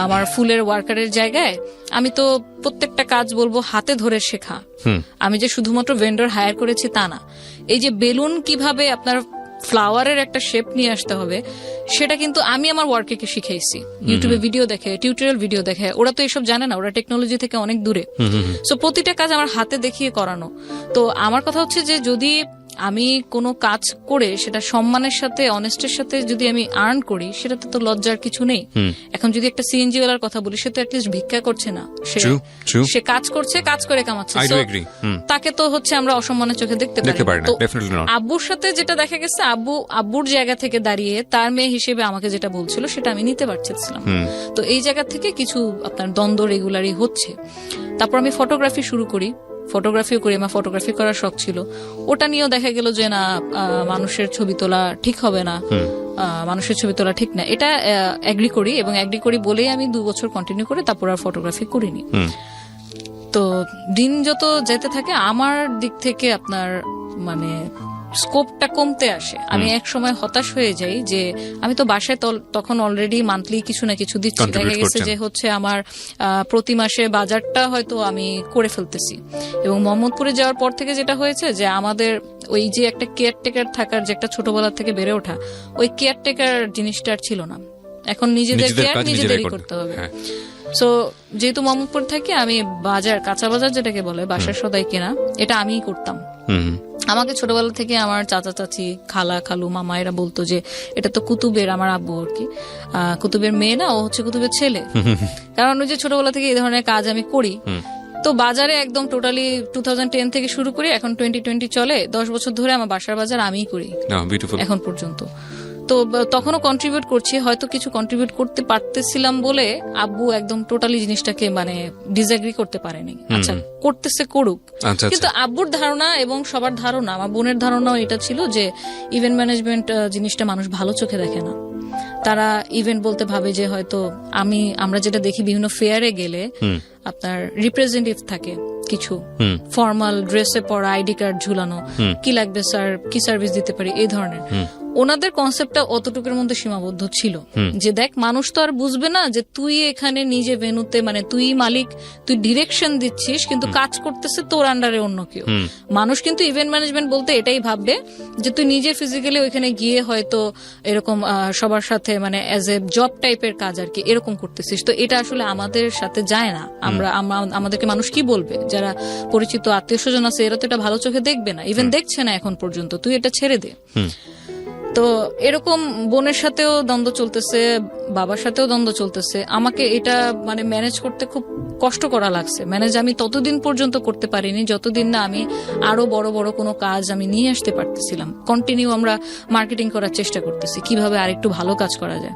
আমার ফুলের ওয়ার্কারের জায়গায় আমি তো প্রত্যেকটা কাজ বলবো হাতে ধরে শেখা, আমি যে শুধুমাত্র ভেন্ডর হায়ার করেছি তা না। এই যে বেলুন কিভাবে আপনার ফ্লাওয়ারের একটা শেপ নিয়ে আসতে হবে, সেটা কিন্তু আমি আমার ওয়ার্কে শিখাইছি। ইউটিউবে ভিডিও দেখে, টিউটোরিয়াল ভিডিও দেখে, ওরা তো এসব জানে না, ওরা টেকনোলজি থেকে অনেক দূরে। সো প্রতিটা কাজ আমার হাতে দেখিয়ে করানো। তো আমার কথা হচ্ছে যে যদি আমি কোনো কাজ করে সেটা সম্মানের সাথে, অনেস্টের সাথে যদি আমি আর্ন করি, সেটাতে তো লজ্জার কিছু নেই। এখন যদি একটা সিএনজি ওয়ালার কথা বলি, সে তো অ্যাটলিস্ট ভিক্ষা করছে না, সে কাজ করছে, কাজ করে কামাচ্ছে, তাকে তো হচ্ছে আমরা অসম্মানের চোখে দেখতে পারি। তো আব্বুর সাথে যেটা দেখা গেছে, আব্বুর জায়গা থেকে দাঁড়িয়ে তার মেয়ে হিসেবে আমাকে যেটা বলছিল সেটা আমি নিতে পারছিলাম। তো এই জায়গা থেকে কিছু আপনার দ্বন্দ্ব রেগুলারই হচ্ছে। তারপর আমি ফটোগ্রাফি শুরু করি, ফটোগ্রাফিও করি, আমার ফটোগ্রাফি করার শখ ছিল। ওটা নিয়েও দেখা গেল যে না, মানুষের ছবি তোলা ঠিক হবে না, মানুষের ছবি তোলা ঠিক না, এটা এগ্রি করি, এবং এগ্রি করি বলেই আমি 2 বছর কন্টিনিউ করে তারপর আর ফটোগ্রাফি করিনি। তো দিন যত যেতে থাকে আমার দিক থেকে আপনার মানে স্কোপটা কমতে আসে। আমি এক সময় হতাশ হয়ে যাই যে আমি তো বাসায় তখন অলরেডি মান্থলি কিছু না কিছু দিচ্ছি, দেখা গেছে যে হচ্ছে আমার প্রতি মাসে বাজারটা হয়তো আমি করে ফেলতেছি। এবং মোহাম্মদপুরে যাওয়ার পর থেকে যেটা হয়েছে যে আমাদের ওই যে একটা কেয়ারটেকার থাকার যে একটা ছোটবেলা থেকে বেড়ে ওঠা, ওই কেয়ারটেকার জিনিসটা আর ছিল না। এখন নিজেদের কেয়ার নিজেদেরই করতে হবে। সো যেহেতু মোহাম্মদপুর থাকি, আমি বাজার, কাঁচা বাজার যেটাকে বলে বাসার সদাই কেনা, এটা আমিই করতাম। আমাকে ছোটবেলা থেকে আমার চাচা চাচি, খালা খালু, মামা এরা বলতো যে এটা তো কুতুবের, আমার আব্বু আর কি কুতুবের মেয়ে না, ও হচ্ছে কুতুবের ছেলে। কারণ ওই যে ছোটবেলা থেকে এই ধরনের কাজ আমি করি। তো বাজারে একদম টোটালি 2010 থেকে শুরু করি, এখন 2020 চলে, 10 বছর ধরে আমার বাসার বাজার আমিই করি এখন পর্যন্ত। তো তখনও কন্ট্রিবিউট করছি, হয়তো কিছু কন্ট্রিবিউট করতে পারতেছিলাম বলে আব্বু একদম টোটালি জিনিসটাকে মানে ডিসএগ্রি করতে পারেনি। আচ্ছা করতেছে করুক, কিন্তু আব্বুর ধারণা এবং সবার ধারণা, আমার বোনের ধারণাও এটা ছিল যে ইভেন্ট ম্যানেজমেন্ট জিনিসটা মানুষ ভালো চোখে দেখে না। তারা ইভেন্ট বলতে ভাবে যে হয়তো আমরা যেটা দেখি বিভিন্ন ফেয়ারে গেলে আপনার রিপ্রেজেন্টেটিভ থাকে, কিছু, ফর্মাল ড্রেসে পরা, আইডি কার্ড ঝুলানো, কি লাগবে স্যার, কি সার্ভিস দিতে পারি, এই ধরনের। ওনাদের কনসেপ্টটা অতটুকুর মধ্যে সীমাবদ্ধ ছিল যে দেখ মানুষ তো আর বুঝবে না যে তুই এখানে নিজে ভেনুতে মানে তুই মালিক, তুই ডিরেকশন দিচ্ছিস কিন্তু কাজ করতেছে তোর আন্ডারে অন্য কেউ। মানুষ কিন্তু ইভেন্ট ম্যানেজমেন্ট বলতে এটাই ভাববে যে তুই নিজে ফিজিক্যালি ওইখানে গিয়ে হয়তো এরকম সবার সাথে মানে অ্যাজ এ জব টাইপের কাজ আর কি এরকম করতেছিস। তো এটা আসলে আমাদের সাথে যায় না। আমাদেরকে মানুষ কি বলবে, যারা পরিচিত আত্মীয় স্বজন আছে এরা তো এটা ভালো চোখে দেখবে না, ইভেন দেখছে না এখন পর্যন্ত, তুই এটা ছেড়ে দে। তো এরকম বোনের সাথেও দ্বন্দ্ব চলতেছে, বাবার সাথেও দ্বন্দ্ব চলতেছে। আমাকে এটা মানে ম্যানেজ করতে খুব কষ্ট করা লাগছে। ম্যানেজ আমি ততদিন পর্যন্ত করতে পারিনি যতদিন না আমি আরো বড় বড় কোনো কাজ আমি নিয়ে আসতে পারতেছিলাম। কন্টিনিউ আমরা মার্কেটিং করার চেষ্টা করতেছি কিভাবে আরেকটু ভালো কাজ করা যায়।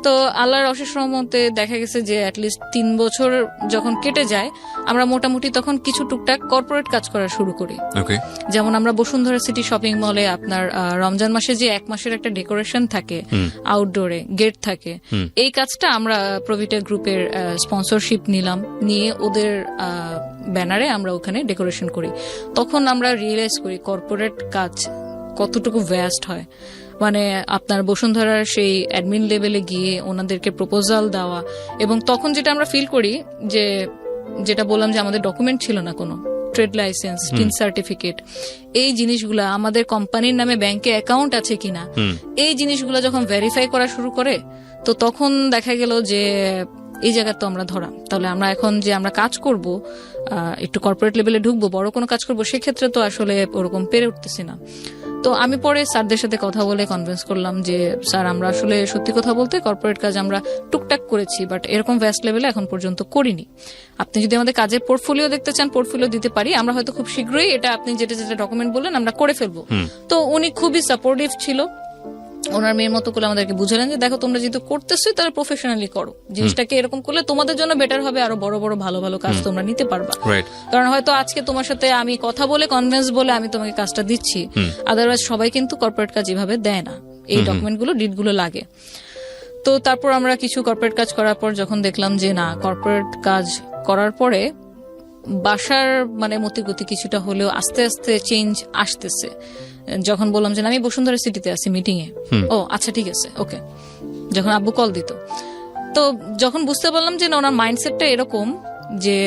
তো আল্লাহর অশেষ রহমতে দেখা গেছে যে অ্যাটলিস্ট 3 বছর যখন কেটে যায় আমরা মোটামুটি তখন কিছু টুকটাক কর্পোরেট কাজ করা শুরু করি। যেমন আমরা বসুন্ধরা সিটি শপিং মলে আপনার রমজান মাসে যে 1 মাসের একটা ডেকোরেশন থাকে আউটডোরে, গেট থাকে, এই কাজটা আমরা প্রভিটা গ্রুপের স্পন্সরশিপ নিলাম, নিয়ে ওদের ব্যানারে আমরা ওখানে ডেকোরেশন করি। তখন আমরা রিয়েলাইজ করি কর্পোরেট কাজ কতটুকু ভ্যাস্ট হয়। মানে আপনার বসুন্ধরার সেই অ্যাডমিন লেভেলে গিয়ে ওনাদেরকে প্রপোজাল দেওয়া, এবং তখন যেটা আমরা ফিল করি যে যেটা বললাম যে আমাদের ডকুমেন্ট ছিল না কোনো, ট্রেড লাইসেন্স, টিন সার্টিফিকেট, এই জিনিসগুলা আমাদের কোম্পানির নামে ব্যাংকে অ্যাকাউন্ট আছে কিনা, এই জিনিসগুলা যখন ভেরিফাই করা শুরু করে তো তখন দেখা গেল যে এই জায়গা তো আমরা ধরা। তাহলে আমরা এখন যে আমরা কাজ করব, একটু কর্পোরেট লেভেলে ঢুকবো, বড় কোনো কাজ করবো, সেক্ষেত্রে তো আসলে ওরকম পেরে উঠতেছি না। তো আমি পরে স্যারদের সাথে কথা বলে কনভিন্স করলাম যে স্যার আমরা আসলে সত্যি কথা বলতে কর্পোরেট কাজ আমরা টুকটাক করেছি, বাট এরকম ভ্যাস্ট লেভেলে এখন পর্যন্ত করিনি। আপনি যদি আমাদের কাজের পোর্টফোলিও দেখতে চান, পোর্টফোলিও দিতে পারি, আমরা হয়তো খুব শীঘ্রই এটা আপনি যেটা যেটা ডকুমেন্ট বললেন আমরা করে ফেলবো। তো উনি খুবই সাপোর্টিভ ছিল, ওনার মেয়ের মতো করে আমাদেরকে বুঝালেন যে দেখো তোমরা যেহেতু করতেছো তাহলে প্রফেশনালি করো, জিনিসটাকে এরকম করলে তোমাদের জন্য বেটার হবে, আরো বড় বড় ভালো ভালো কাজ তোমরা নিতে পারবা। কারণ হয়তো আজকে তোমার সাথে আমি কথা বলে কনভিন্স বলে আমি তোমাকে কাজটা দিচ্ছি, আদারওয়াইজ সবাই কিন্তু কর্পোরেট কাজ এভাবে দেয় না, এই ডকুমেন্টগুলো ডিটগুলো লাগে। তো তারপর আমরা কিছু কর্পোরেট কাজ করার পর যখন দেখলাম যে না, কর্পোরেট কাজ করার পরে বাসার মানে মতিগতি কিছুটা হলেও আস্তে আস্তে চেঞ্জ আসতেছে। যখন বললাম যে আমি বসুন্ধরা সিটিতে আছি মিটিং এ, ও আচ্ছা ঠিক আছে ওকে, যখন আব্বু কল দিত, তো যখন বুঝতে পারলাম যে না ওনার মাইন্ডসেটটা এরকম যে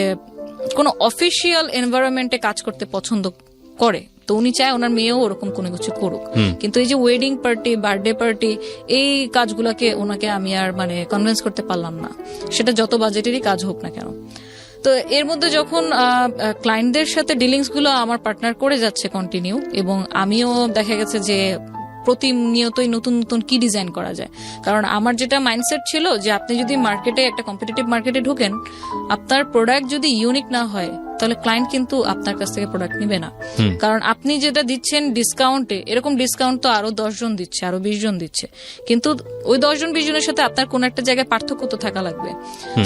কোনো অফিসিয়াল এনভায়রনমেন্টে কাজ করতে পছন্দ করে, তো উনি চায় ওনার মেয়েও ওরকম কোনো কিছু করুক। কিন্তু এই যে ওয়েডিং পার্টি, বার্থডে পার্টি, এই কাজগুলোকে ওনাকে আমি আর মানে কনভিন্স করতে পারলাম না, সেটা যত বাজেটেরই কাজ হোক না কেন। তো এর মধ্যে যখন ক্লায়েন্টদের সাথে ডিলিংস গুলো আমার পার্টনার করে যাচ্ছে কন্টিনিউ, এবং আমিও দেখা গেছে যে প্রতিনিয়তই নতুন নতুন কি ডিজাইন করা যায়। কারণ আমার যেটা মাইন্ডসেট ছিল যে আপনি যদি মার্কেটে একটা কম্পিটিটিভ মার্কেটে ঢুকেন, আপনার প্রোডাক্ট যদি ইউনিক না হয় তাহলে ক্লায়েন্ট কিন্তু আপনার কাছ থেকে প্রোডাক্ট নিবে না। কারণ আপনি যেটা দিচ্ছেন ডিসকাউন্টে, এরকম ডিসকাউন্ট তো আরো 10 জন দিচ্ছে, আরো 20 জন দিচ্ছে, কিন্তু ওই 10 জন 20 জনের সাথে আপনার কোন একটা জায়গায় পার্থক্য তো থাকা লাগবে।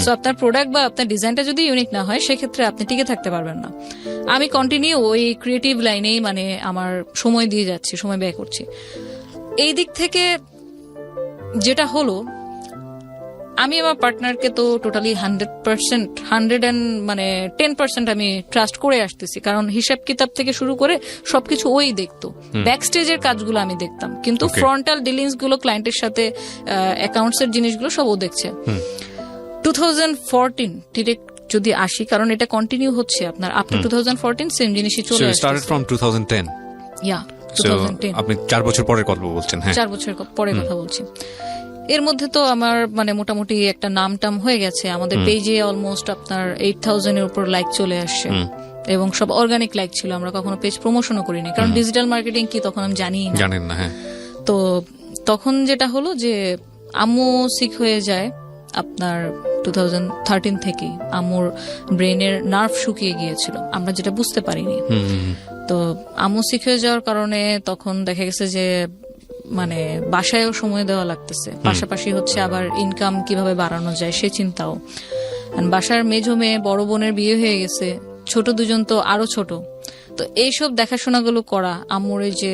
সো আপনার প্রোডাক্ট বা আপনার ডিজাইনটা যদি ইউনিক না হয় সেক্ষেত্রে আপনি টিকে থাকতে পারবেন না। আমি কন্টিনিউ ওই ক্রিয়েটিভ লাইনেই মানে আমার সময় দিয়ে যাচ্ছি, সময় ব্যয় করছি। এই দিক থেকে যেটা হলো, আমি আমার পার্টনারকে তো টোটালি 100% 10% আমি ট্রাস্ট করে আসতেছি, কারণ হিসাব কিতাব থেকে শুরু করে সবকিছু ওই দেখতো, ব্যাক স্টেজের কাজগুলো আমি দেখতাম, কিন্তু ফ্রন্টাল ডিলিংস গুলো ক্লায়েন্টের সাথে অ্যাকাউন্টস এর জিনিসগুলো সব ও দেখছে। 2014 ডিরেক্ট যদি আসি, কারণ এটা কন্টিনিউ হচ্ছে আপনার আপ টু 2014 সেম জিনিসই চলে আসছে। Started from 2010। ইয়া 2010। আপনি 4 বছর পরের কথা বলছেন? হ্যাঁ 4 বছর পরে কথা বলছি। এর মধ্যে তো আমার মানে মোটামুটি একটা নাম টাম হয়ে গেছে, আমাদের পেজে অলমোস্ট আপনার 8000 এর উপর লাইক চলে আসছে, এবং সব অর্গানিক লাইক ছিল, আমরা কখনো পেজ প্রমোশনও করিনি, কারণ ডিজিটাল মার্কেটিং কি তখন আমি জানেন না। হ্যাঁ, তো তখন যেটা হলো যে আম্মু সিক হয়ে যায় আপনার 2013 থেকে। আম্মুর ব্রেনের নার্ভ শুকিয়ে গিয়েছিল, আমরা যেটা বুঝতে পারিনি। তো আম্মু সিক হয়ে যাওয়ার কারণে তখন দেখা গেছে যে মানে বাসায়ও সময় দেওয়া লাগতেছে, পাশাপাশি হচ্ছে আবার ইনকাম কিভাবে বাড়ানো যায় সে চিন্তাও। বাসার মেজো মেয়ে, বড় বোনের বিয়ে হয়ে গেছে, ছোট দুজন তো আরো ছোট, তো এইসব দেখাশোনাগুলো করা, আম্মুর এই যে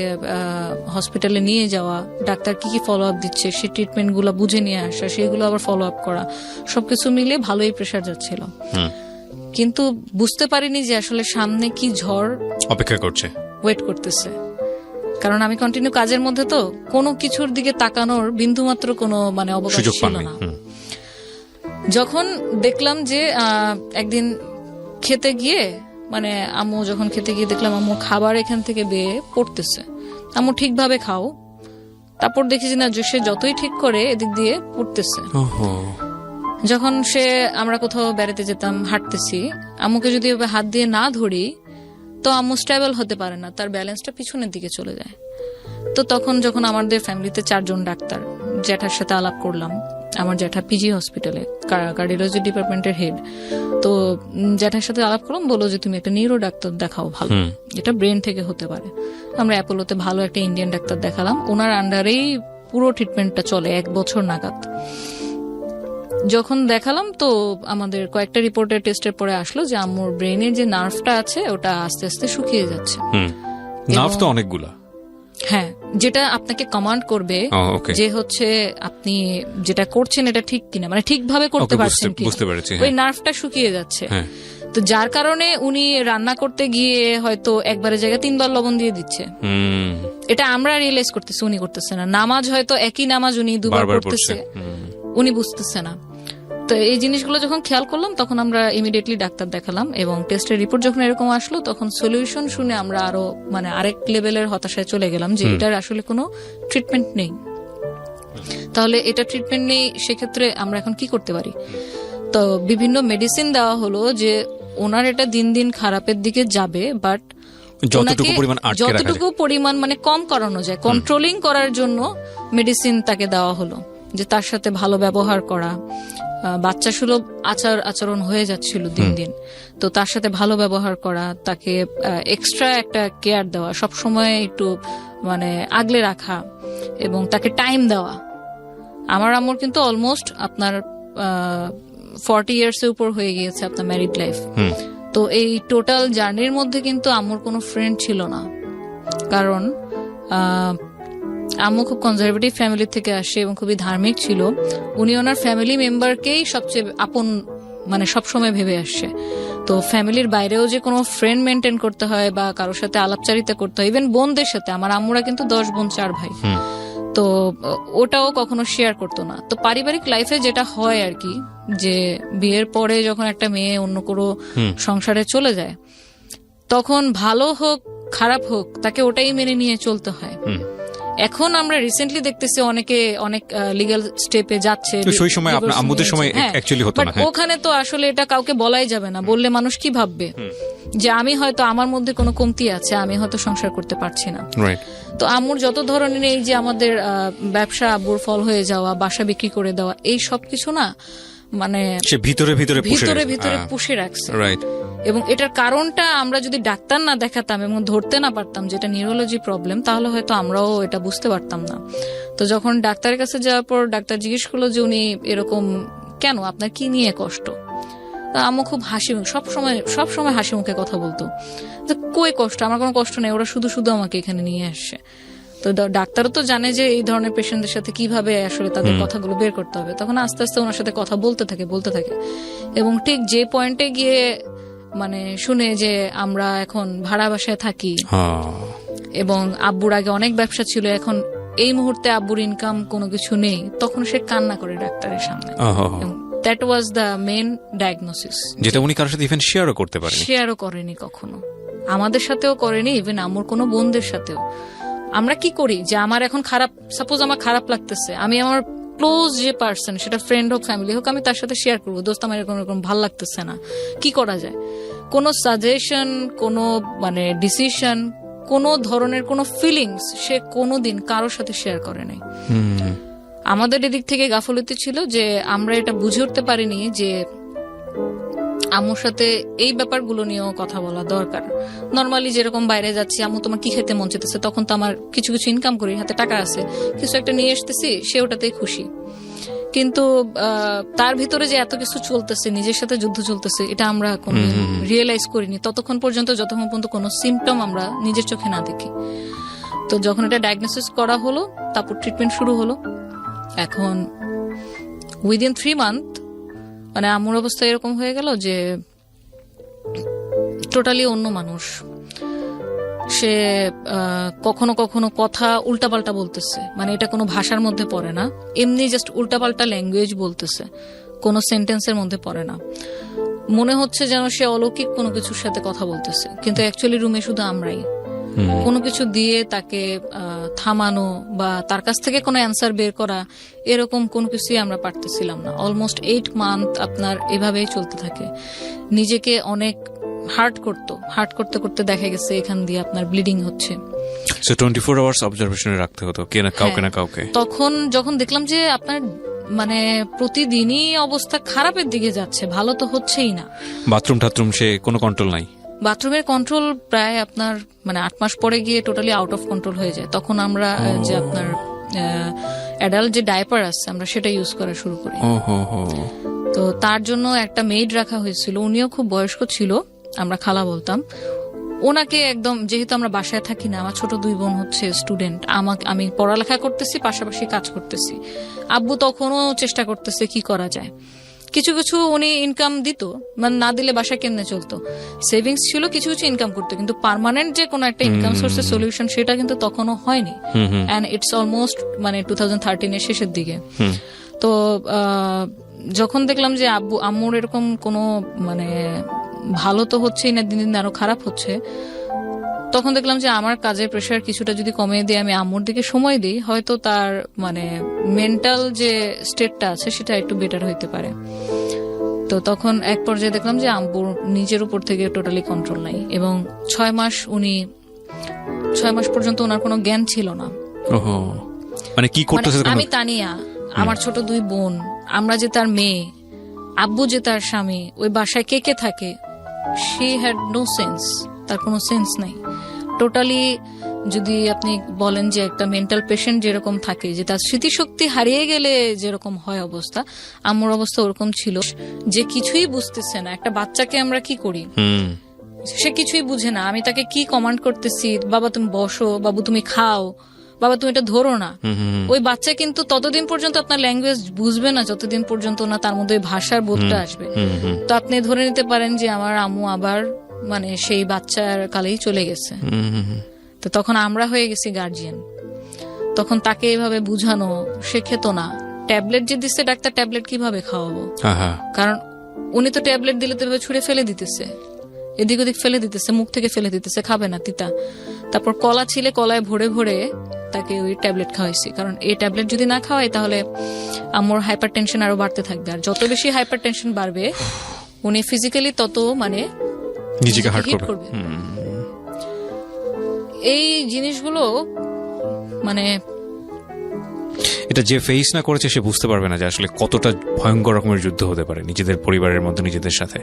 হসপিটালে নিয়ে যাওয়া, ডাক্তার কি কি ফলো আপ দিচ্ছে সেই ট্রিটমেন্ট গুলো বুঝে নিয়ে আসা, সেগুলো আবার ফলো আপ করা, সবকিছু মিলে ভালোই প্রেশার যাচ্ছিল। কিন্তু বুঝতে পারিনি যে আসলে সামনে কি ঝড় অপেক্ষা করছে। ওয়েট করতেছে, কারণ আমি কন্টিনিউ কাজের মধ্যে, তো কোনো কিছুর দিকে তাকানোর বিন্দুমাত্র কোনো মানে অবকাশ সুযোগ ছিল পাননি। না। যখন দেখলাম যে একদিন খেতে গিয়ে, মানে আম্মু যখন খেতে গিয়ে দেখলাম আম্মু খাবার এখান থেকে বেয়ে পড়তেছে, আম্মু ঠিকভাবে খাও, তারপর দেখি যে না, সে যতই ঠিক করে এদিক দিয়ে পড়তেছে। ওহো। যখন আমরা কোথাও বেড়াতে যেতাম, হাঁটতেছি, আম্মুকে যদি ওভাবে হাত দিয়ে না ধরি তো আম্মু স্টেবল হতে পারে না, তার ব্যালেন্সটা পিছনের দিকে চলে যায়। তো তখন যখন আমাদের ফ্যামিলিতে 4 জন ডাক্তার, জ্যাঠার সাথে আলাপ করলাম, আমার জ্যাঠা পিজি হসপিটালে কার্ডিওলজি ডিপার্টমেন্টের হেড, তো জ্যাঠার সাথে আলাপ করলাম, বললো যে তুমি একটা নিউরো ডাক্তার দেখাও, ভালো, এটা ব্রেন থেকে হতে পারে। আমরা অ্যাপোলোতে ভালো একটা ইন্ডিয়ান ডাক্তার দেখালাম, ওনার আন্ডারেই পুরো ট্রিটমেন্টটা চলে 1 বছর নাগাদ। যখন দেখালাম তো আমাদের কয়েকটা রিপোর্টের টেস্টের পরে আসলো যে আম্মুর ব্রেনের যে নার্ভটা আছে ওটা আস্তে আস্তে শুকিয়ে যাচ্ছে। নার্ভ তো অনেকগুলা। হ্যাঁ, যেটা আপনাকে কমান্ড করবে যে হচ্ছে আপনি যেটা করছেন এটা ঠিক কিনা, মানে ঠিকভাবে করতে পারছেন কি, বুঝতে পেরেছি। ওই নার্ভটা শুকিয়ে যাচ্ছে। তো যার কারণে উনি রান্না করতে গিয়ে হয়তো একবারের জায়গায় 3 বার লবণ দিয়ে দিচ্ছে। এটা আমরা রিয়েলাইজ করতেছি, উনি করতেছে না। নামাজ হয়তো একই নামাজ উনি 2 বার পড়তেছে, উনি বুঝতেছে না। তো এই জিনিসগুলো যখন খেয়াল করলাম তখন আমরা ইমিডিয়েটলি ডাক্তার দেখালাম, এবং টেস্টের রিপোর্ট যখন এরকম আসলো তখন সলিউশন শুনে আমরা আরো মানে আরেক লেভেলের হতাশায় চলে গেলাম যে এটার আসলে কোনো ট্রিটমেন্ট নেই। তাহলে এটা ট্রিটমেন্ট নেই, সেক্ষেত্রে আমরা এখন কি করতে পারি? তো বিভিন্ন মেডিসিন দেওয়া হলো যে ওনার এটা দিন দিন খারাপের দিকে যাবে, বাট যতটুকু পরিমাণ মানে কম করানো যায়, কন্ট্রোলিং করার জন্য মেডিসিন তাকে দেওয়া হলো, যে তার সাথে ভালো ব্যবহার করা, বাচ্চা সুলভ আচরণ হয়ে যাচ্ছিল দিন দিন, তো তার সাথে ভালো ব্যবহার করা, তাকে এক্সট্রা একটা কেয়ার দেওয়া, সবসময় একটু মানে আগলে রাখা, এবং তাকে টাইম দেওয়া। আমার আম্মুর কিন্তু অলমোস্ট আপনার 40 ইয়ার্সের উপর হয়ে গিয়েছে আপনার ম্যারিড লাইফ। তো এই টোটাল জার্নির মধ্যে কিন্তু আম্মুর কোনো ফ্রেন্ড ছিল না, কারণ আম্মু খুব কনজারভেটিভ ফ্যামিলি থেকে আসে এবং খুবই ধার্মিক ছিল। উনি ওনার ফ্যামিলি মেম্বারকেই সবচেয়ে আপন মানে সবসময় ভেবে আসছে। তো ফ্যামিলির বাইরেও যে কোনো ফ্রেন্ড মেনটেন করতে হয় বা কারোর সাথে আলাপচারিতা করতে হয়, ইভেন বোনদের সাথে, আমার আম্মুরা কিন্তু 10 বোন 4 ভাই, তো ওটাও কখনো শেয়ার করতো না। তো পারিবারিক লাইফে যেটা হয় আর কি, যে বিয়ের পরে যখন একটা মেয়ে অন্য কোনো সংসারে চলে যায়, তখন ভালো হোক খারাপ হোক তাকে ওটাই মেনে নিয়ে চলতে হয়। এখন আমরা রিসেন্টলি দেখতেছি অনেকে অনেক লিগ্যাল স্টেপে যাচ্ছে, ওখানে তো আসলে এটা কাউকে বলাই যাবে না, বললে মানুষ কি ভাববে যে আমি হয়তো আমার মধ্যে কোনো কমতি আছে, আমি হয়তো সংসার করতে পারছি না। তো আম্মুর যত ধরনের এই যে আমাদের ব্যবসা আব্বুর ফল হয়ে যাওয়া, বাসা বিক্রি করে দেওয়া, এই সব কিছু না মানে ভিতরে পুষে রাখছে। এবং এটার কারণটা আমরা যদি ডাক্তার না দেখাতাম এবং ধরতে না পারতাম যেটা নিউরোলজি প্রবলেম, তাহলে হয়তো আমরাও এটা বুঝতে পারতাম না। তো যখন ডাক্তারের কাছে যাওয়ার পর ডাক্তার জিজ্ঞেস করলো যে উনি এরকম কেন, আপনার কি নিয়ে কষ্ট? আম্মু খুব সবসময় হাসি মুখে কথা বলতো যে কই কষ্ট, আমার কোনো কষ্ট নেই, ওরা শুধু শুধু আমাকে এখানে নিয়ে আসছে। তো ডাক্তারও তো জানে যে এই ধরনের পেশেন্টদের সাথে কিভাবে আসলে তাদের কথাগুলো বের করতে হবে। তখন আস্তে আস্তে ওনার সাথে কথা বলতে থাকে এবং ঠিক যে পয়েন্টে গিয়ে মানে শুনে যে আমরা এখন ভাড়া বাসায় থাকি এবং আব্বুর আগে অনেক ব্যবসা ছিল, এখন এই মুহূর্তে আব্বুর ইনকাম কোনো কিছু নেই, তখন সে কান্না করে ডাক্তারের সামনে। That was the main diagnosis, যেটা উনি কারোর সাথে ইভেন শেয়ারও করেনি কখনো, আমাদের সাথেও করেনি, ইভেন আম্মুর কোনো বোনদের সাথেও। আমরা কি করি যে আমার এখন সাপোজ আমার খারাপ লাগতেছে, আমি আমার ক্লোজ যে পার্সন, সেটা ফ্রেন্ড হোক ফ্যামিলি হোক, আমি তার সাথে শেয়ার করবো, দোস্ত আমার এরকম ভালো লাগতেছে না, কি করা যায়? কোনো সাজেশন, কোনো মানে ডিসিশন, কোনো ধরনের কোনো ফিলিংস সে কোনোদিন কারোর সাথে শেয়ার করে নাই। আমাদের এদিক থেকে গাফলতি ছিল যে আমরা এটা বুঝে উঠতে পারিনি যে আম্মুর সাথে এই ব্যাপারগুলো নিয়েও কথা বলা দরকার। নর্মালি যেরকম বাইরে যাচ্ছি, আম্মু তোমার কি খেতে মন চাইতেছে, তখন তো আমার কিছু ইনকাম করি, হাতে টাকা আছে, কিছু একটা নিয়ে আসতেছি, সে ওটাতেই খুশি। কিন্তু তার ভিতরে যে এত কিছু চলতেছে, নিজের সাথে যুদ্ধ চলতেছে, এটা আমরা কোনো রিয়েলাইজ করিনি যতক্ষণ পর্যন্ত কোনো সিমটম আমরা নিজের চোখে না দেখি। তো যখন এটা ডায়াগনোসিস করা হলো, তারপর ট্রিটমেন্ট শুরু হলো। এখন উইদিন 3 মান্থ মানে আম্মুর অবস্থা এরকম হয়ে গেল যে টোটালি অন্য মানুষ। সে কখনো কখনো কথা উল্টাপাল্টা বলতেছে, মানে এটা কোনো ভাষার মধ্যে পড়ে না, এমনি জাস্ট উল্টাপাল্টা ল্যাঙ্গুয়েজ বলতেছে, কোনো সেন্টেন্সের মধ্যে পড়ে না। মনে হচ্ছে যেন সে অলৌকিক কোনো কিছুর সাথে কথা বলতেছে, কিন্তু অ্যাকচুয়ালি রুমে শুধু আমরাই। কোনো কিছু দিয়ে তাকে থামানো বা তার কাছ থেকে কোনো অ্যান্সার বের করা, এরকম কোনো কিছুই আমরা পারতেছিলাম না। অলমোস্ট 8 মান্থ আপনার এভাবেই চলতে থাকে। নিজেকে অনেক হার্ট করতে করতে দেখা গেছে এখান দিয়ে আপনার ব্লিডিং হচ্ছে। সো 24 আওয়ার্স অবজারভেশনে রাখতে হতো কাউকে না কাউকে। তখন যখন দেখলাম যে আপনার মানে প্রতিদিনই অবস্থা খারাপের দিকে যাচ্ছে, ভালো তো হচ্ছেই না। বাথরুম সে কোনো কন্ট্রোল নাই। বাথরুমের কন্ট্রোল প্রায় আপনার মানে 8 মাস পরে গিয়ে টোটালি আউট অফ কন্ট্রোল হয়ে যায়। তখন আমরা যে আপনার অ্যাডাল্ট যে ডাইপার আছে আমরা সেটা ইউজ করা শুরু করি। তো তার জন্য একটা মেড রাখা হয়েছিল, উনিও খুব বয়স্ক ছিল, আমরা খালা বলতাম ওনাকে। একদম যেহেতু আমরা বাসায় থাকি না, আমার ছোট 2 বোন হচ্ছে স্টুডেন্ট, আমি পড়ালেখা করতেছি, পাশাপাশি কাজ করতেছি। আব্বু তখনও চেষ্টা করতেছে কি করা যায়। কিছু কিছু উনি ইনকাম দিত, মানে না দিলে বাসা কেমনে চলতো। সেভিংস ছিল, কিছু কিছু ইনকাম করতো, কিন্তু পার্মানেন্ট যে কোনো একটা ইনকাম সোর্সের সলিউশন সেটা কিন্তু তখনও হয়নি। এন্ড ইটস অলমোস্ট মানে 2013 এর শেষের দিকে। তো যখন দেখলাম যে আম্মুর এরকম কোনো মানে ভালো তো হচ্ছেই না, দিন দিন আরো খারাপ হচ্ছে, তখন দেখলাম যে আমার কাজের প্রেশার কিছুটা যদি কমিয়ে দিয়ে আমি আম্মুর দিকে সময় দিই, হয়তো তার মানে মেন্টাল যে স্টেটটা আছে সেটা একটু বেটার হইতে পারে। তো তখন এক পর্যায়ে দেখলাম যে আম্মুর নিজের উপর থেকে টোটালি কন্ট্রোল নাই, এবং 6 মাস পর্যন্ত ওনার কোনো জ্ঞান ছিল না। মানে কি করতেছে? আমি তানিয়া, আমার ছোট 2 বোন, আমরা যে তার মেয়ে, আব্বু যে তার স্বামী, ওই বাসায় কে কে থাকে, শি হ্যাড নো সেন্স, তার কোনো সেন্স নাই টোটালি। যদি আপনি বলেন যে একটা মেন্টাল পেশেন্ট যেরকম থাকে, যে তার স্মৃতিশক্তি হারিয়ে গেলে যেরকম হয় অবস্থা, আম্মুর অবস্থা ওরকম ছিল, যে কিছুই বুঝতেছে না। একটা বাচ্চাকে আমরা কি করি, সে কিছুই বুঝে না। আমি তাকে কি কমান্ড করতেছি, বাবা তুমি বসো, বাবু তুমি খাও, বাবা তুমি এটা ধরো না। ওই বাচ্চা কিন্তু ততদিন পর্যন্ত আপনার ল্যাঙ্গুয়েজ বুঝবে না যতদিন পর্যন্ত না তার মধ্যে ভাষার বোধটা আসবে। তো আপনি ধরে নিতে পারেন যে আমার আম্মু আবার মানে সেই বাচ্চার কালেই চলে গেছে। তো তখন আমরা হয়ে গেছি গার্জিয়ান। তখন তাকে এইভাবে বুঝানো, সে খেত না। ট্যাবলেট যে দিচ্ছে ডাক্তার, ট্যাবলেট কিভাবে খাওয়াবো? কারণ উনি তো ট্যাবলেট দিলে তো ছুঁড়ে ফেলে দিতেছে, এদিক ওদিক ফেলে দিতেছে, মুখ থেকে ফেলে দিতেছে, খাবে না, তিতা। তারপর কলা ছিলে, কলায় ভরে ভরে তাকে ওই ট্যাবলেট খাওয়াইছি, কারণ এই ট্যাবলেট যদি না খাওয়াই তাহলে আমার হাইপার টেনশন আরো বাড়তে থাকবে, আর যত বেশি হাইপার টেনশন বাড়বে উনি ফিজিক্যালি তত মানে নিজেকে হার্ট করবে। এই জিনিসগুলো মানে এটা যে ফেস না করেছে সে বুঝতে পারবে না যে আসলে কতটা ভয়ঙ্কর রকমের যুদ্ধ হতে পারে নিজেদের পরিবারের মধ্যে, নিজেদের সাথে।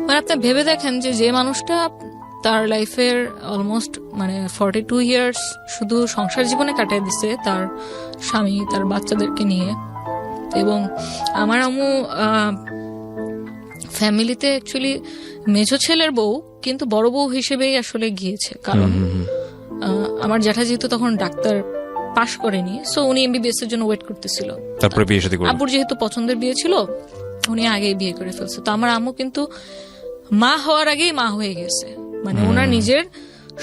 মানে আপনি ভেবে দেখেন যে মানুষটা তার লাইফের অলমোস্ট মানে 42 ইয়ার্স শুধু সংসার জীবনে কাটিয়ে দিছে, তার স্বামী তার বাচ্চাদেরকে নিয়ে। এবং আমার আম্মু ফ্যামিলিতে অ্যাকচুয়ালি মেজো ছেলের বউ, কিন্তু বড় বউ হিসেবেই আসলে গিয়েছে, কারণ আমার জ্যাঠা যেহেতু তখন ডাক্তার পাশ করেনি, সো উনি এমবিবিএস এর জন্য ওয়েট করতেছিল। তারপরে বিয়ে শাদী করলেন। আব্বুর যেহেতু পছন্দের বিয়ে ছিল, উনি আগেই বিয়ে করে ফেলছে। তো আমার আম্মু কিন্তু মা হওয়ার আগেই মা হয়ে গেছে, মানে ওনার নিজের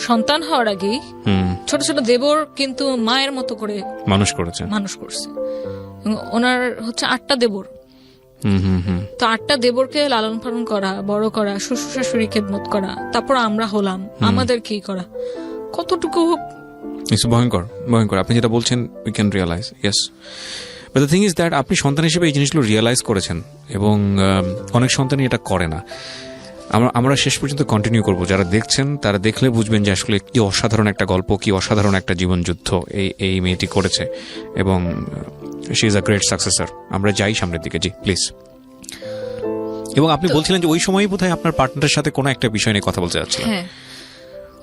সন্তান হওয়ার আগেই ছোট ছোট দেবর কিন্তু মায়ের মতো করে মানুষ করছে। ওনার হচ্ছে 8টা দেবর। তো 8টা দেবরকে লালন পালন করা, বড় করা, শ্বশুর শাশুড়ি খেদমত করা, তারপর আমরা হলাম, আমাদের কি করা, কতটুকু ভয়ঙ্কর। আপনি যেটা বলছেন we can realise, yes. But the thing is that আপনি সন্তান হিসেবে এই জিনিসগুলো রিয়েলাইজ করেছেন, এবং অনেক সন্তানই এটা করে না। আমরা শেষ পর্যন্ত কন্টিনিউ করব। যারা দেখছেন তারা দেখলে বুঝবেন যে আসলে কি অসাধারণ একটা গল্প, কি অসাধারণ একটা জীবন যুদ্ধ এই মেয়েটি করেছে, এবং she is a great successor. আমরা যাই সামনের দিকে। জি প্লিজ। এবং আপনি বলছিলেন যে ওই সময়ই বোধহয় আপনার পার্টনারের সাথে কোনো একটা বিষয় নিয়ে কথা বলতে যাচ্ছিলেন। হ্যাঁ,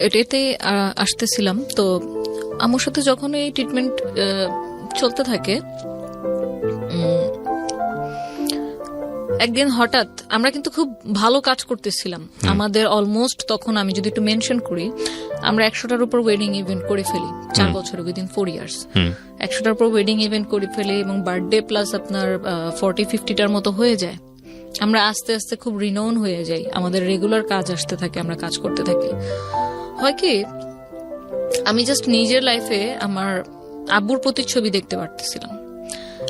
এটাতে আসতেছিলাম। তো আমার সাথে যখন এই ট্রিটমেন্ট চলতে থাকে, একদিন হঠাৎ আমরা কিন্তু খুব ভালো কাজ করতেছিলাম। আমাদের অলমোস্ট তখন আমি যদি একটু মেনশন করি, আমরা 100টার উপর ওয়েডিং ইভেন্ট করে ফেলি 4 বছরে, উইদিন 4 ইয়ার্স 100টার উপর ওয়েডিং ইভেন্ট করে ফেলি, এবং বার্থডে প্লাস আপনার 40-50টার মতো হয়ে যায় আমরা আস্তে আস্তে খুব রিনোন হয়ে যাই, আমাদের রেগুলার কাজ আসতে থাকে, আমরা কাজ করতে থাকি। হয় কি, আমি জাস্ট নিজের লাইফে আমার আব্বুর প্রতিচ্ছবি দেখতে পারতেছিলাম।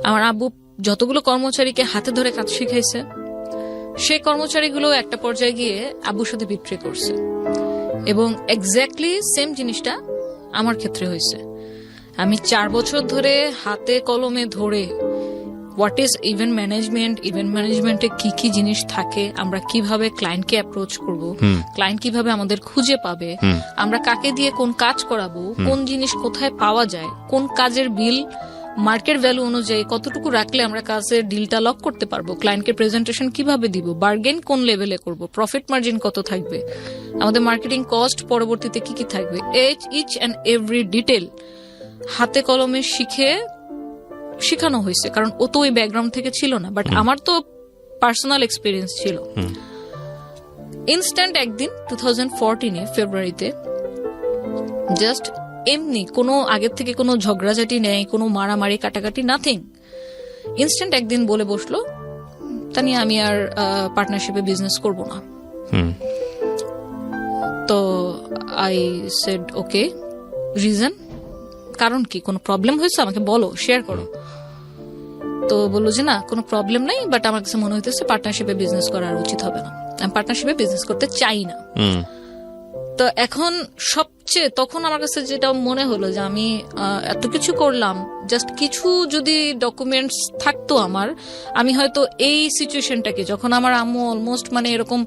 আমার আব্বু যতগুলো কর্মচারীকে হাতে ধরে কাজ শিখাইছে, সেই কর্মচারীগুলো একটা পর্যায়ে গিয়ে আব্বুর সাথে বিট্রে করছে, এবং এক্স্যাক্টলি সেম জিনিসটা আমার ক্ষেত্রে হয়েছে। আমি 4 বছর ধরে হাতে কলমে ধরে হোয়াট ইজ ইভেন্ট ম্যানেজমেন্টে কি কি জিনিস থাকে, আমরা কিভাবে ক্লায়েন্টকে অ্যাপ্রোচ করব, ক্লায়েন্ট কিভাবে আমাদের খুঁজে পাবে, আমরা কাকে দিয়ে কোন কাজ করাবো, কোন জিনিস কোথায় পাওয়া যায়, কোন কাজের বিল মার্কেট ভ্যালু অনুযায়ী কতটুকু রাখলে আমরা কাজের ডিলটা লক করতে পারবো, ক্লায়েন্টকে প্রেজেন্টেশন কিভাবে দিব, বার্গেন কোন লেভেলে করব, প্রফিট মার্জিন কত থাকবে, আমাদের মার্কেটিং কস্ট পরবর্তীতে কি কি থাকবে, ইচ অ্যান্ড এভরি ডিটেল হাতে কলমে শিখানো হয়েছে। কারণ ও তো ওই ব্যাকগ্রাউন্ড থেকে ছিল না, বাট আমার তো পার্সোনাল এক্সপিরিয়েন্স ছিল। ইনস্ট্যান্ট একদিন 2014 ফেব্রুয়ারিতে জাস্ট এমনি কোনো আগের থেকে কোনো ঝগড়াঝাটি নেই, কোনো মারামারি কাটাকাটি, নাথিং, ইনস্ট্যান্ট একদিন বলে বসলো, তানিয়া আমি আর পার্টনারশিপে বিজনেস করব না। তো আই সেড ওকে, রিজন, কারণ কি, কোনো প্রবলেম হয়েছে আমাকে বলো, শেয়ার করো। তো বললো যে না কোনো প্রবলেম নাই, বাট আমার কাছে মনে হইতেছে পার্টনারশিপে বিজনেস করা আর উচিত হবে না, আমি পার্টনারশিপে বিজনেস করতে চাই না। তো এখন সবচেয়ে তখন আমার কাছে যেটা মনে হলো যে আমি এত কিছু করলাম, জাস্ট কিছু যদি ডকুমেন্টস থাকতো আমার, আমি হয়তো এই সিচুয়েশনটাকে, যখন আমার আম্মু অলমোস্ট মানে এরকম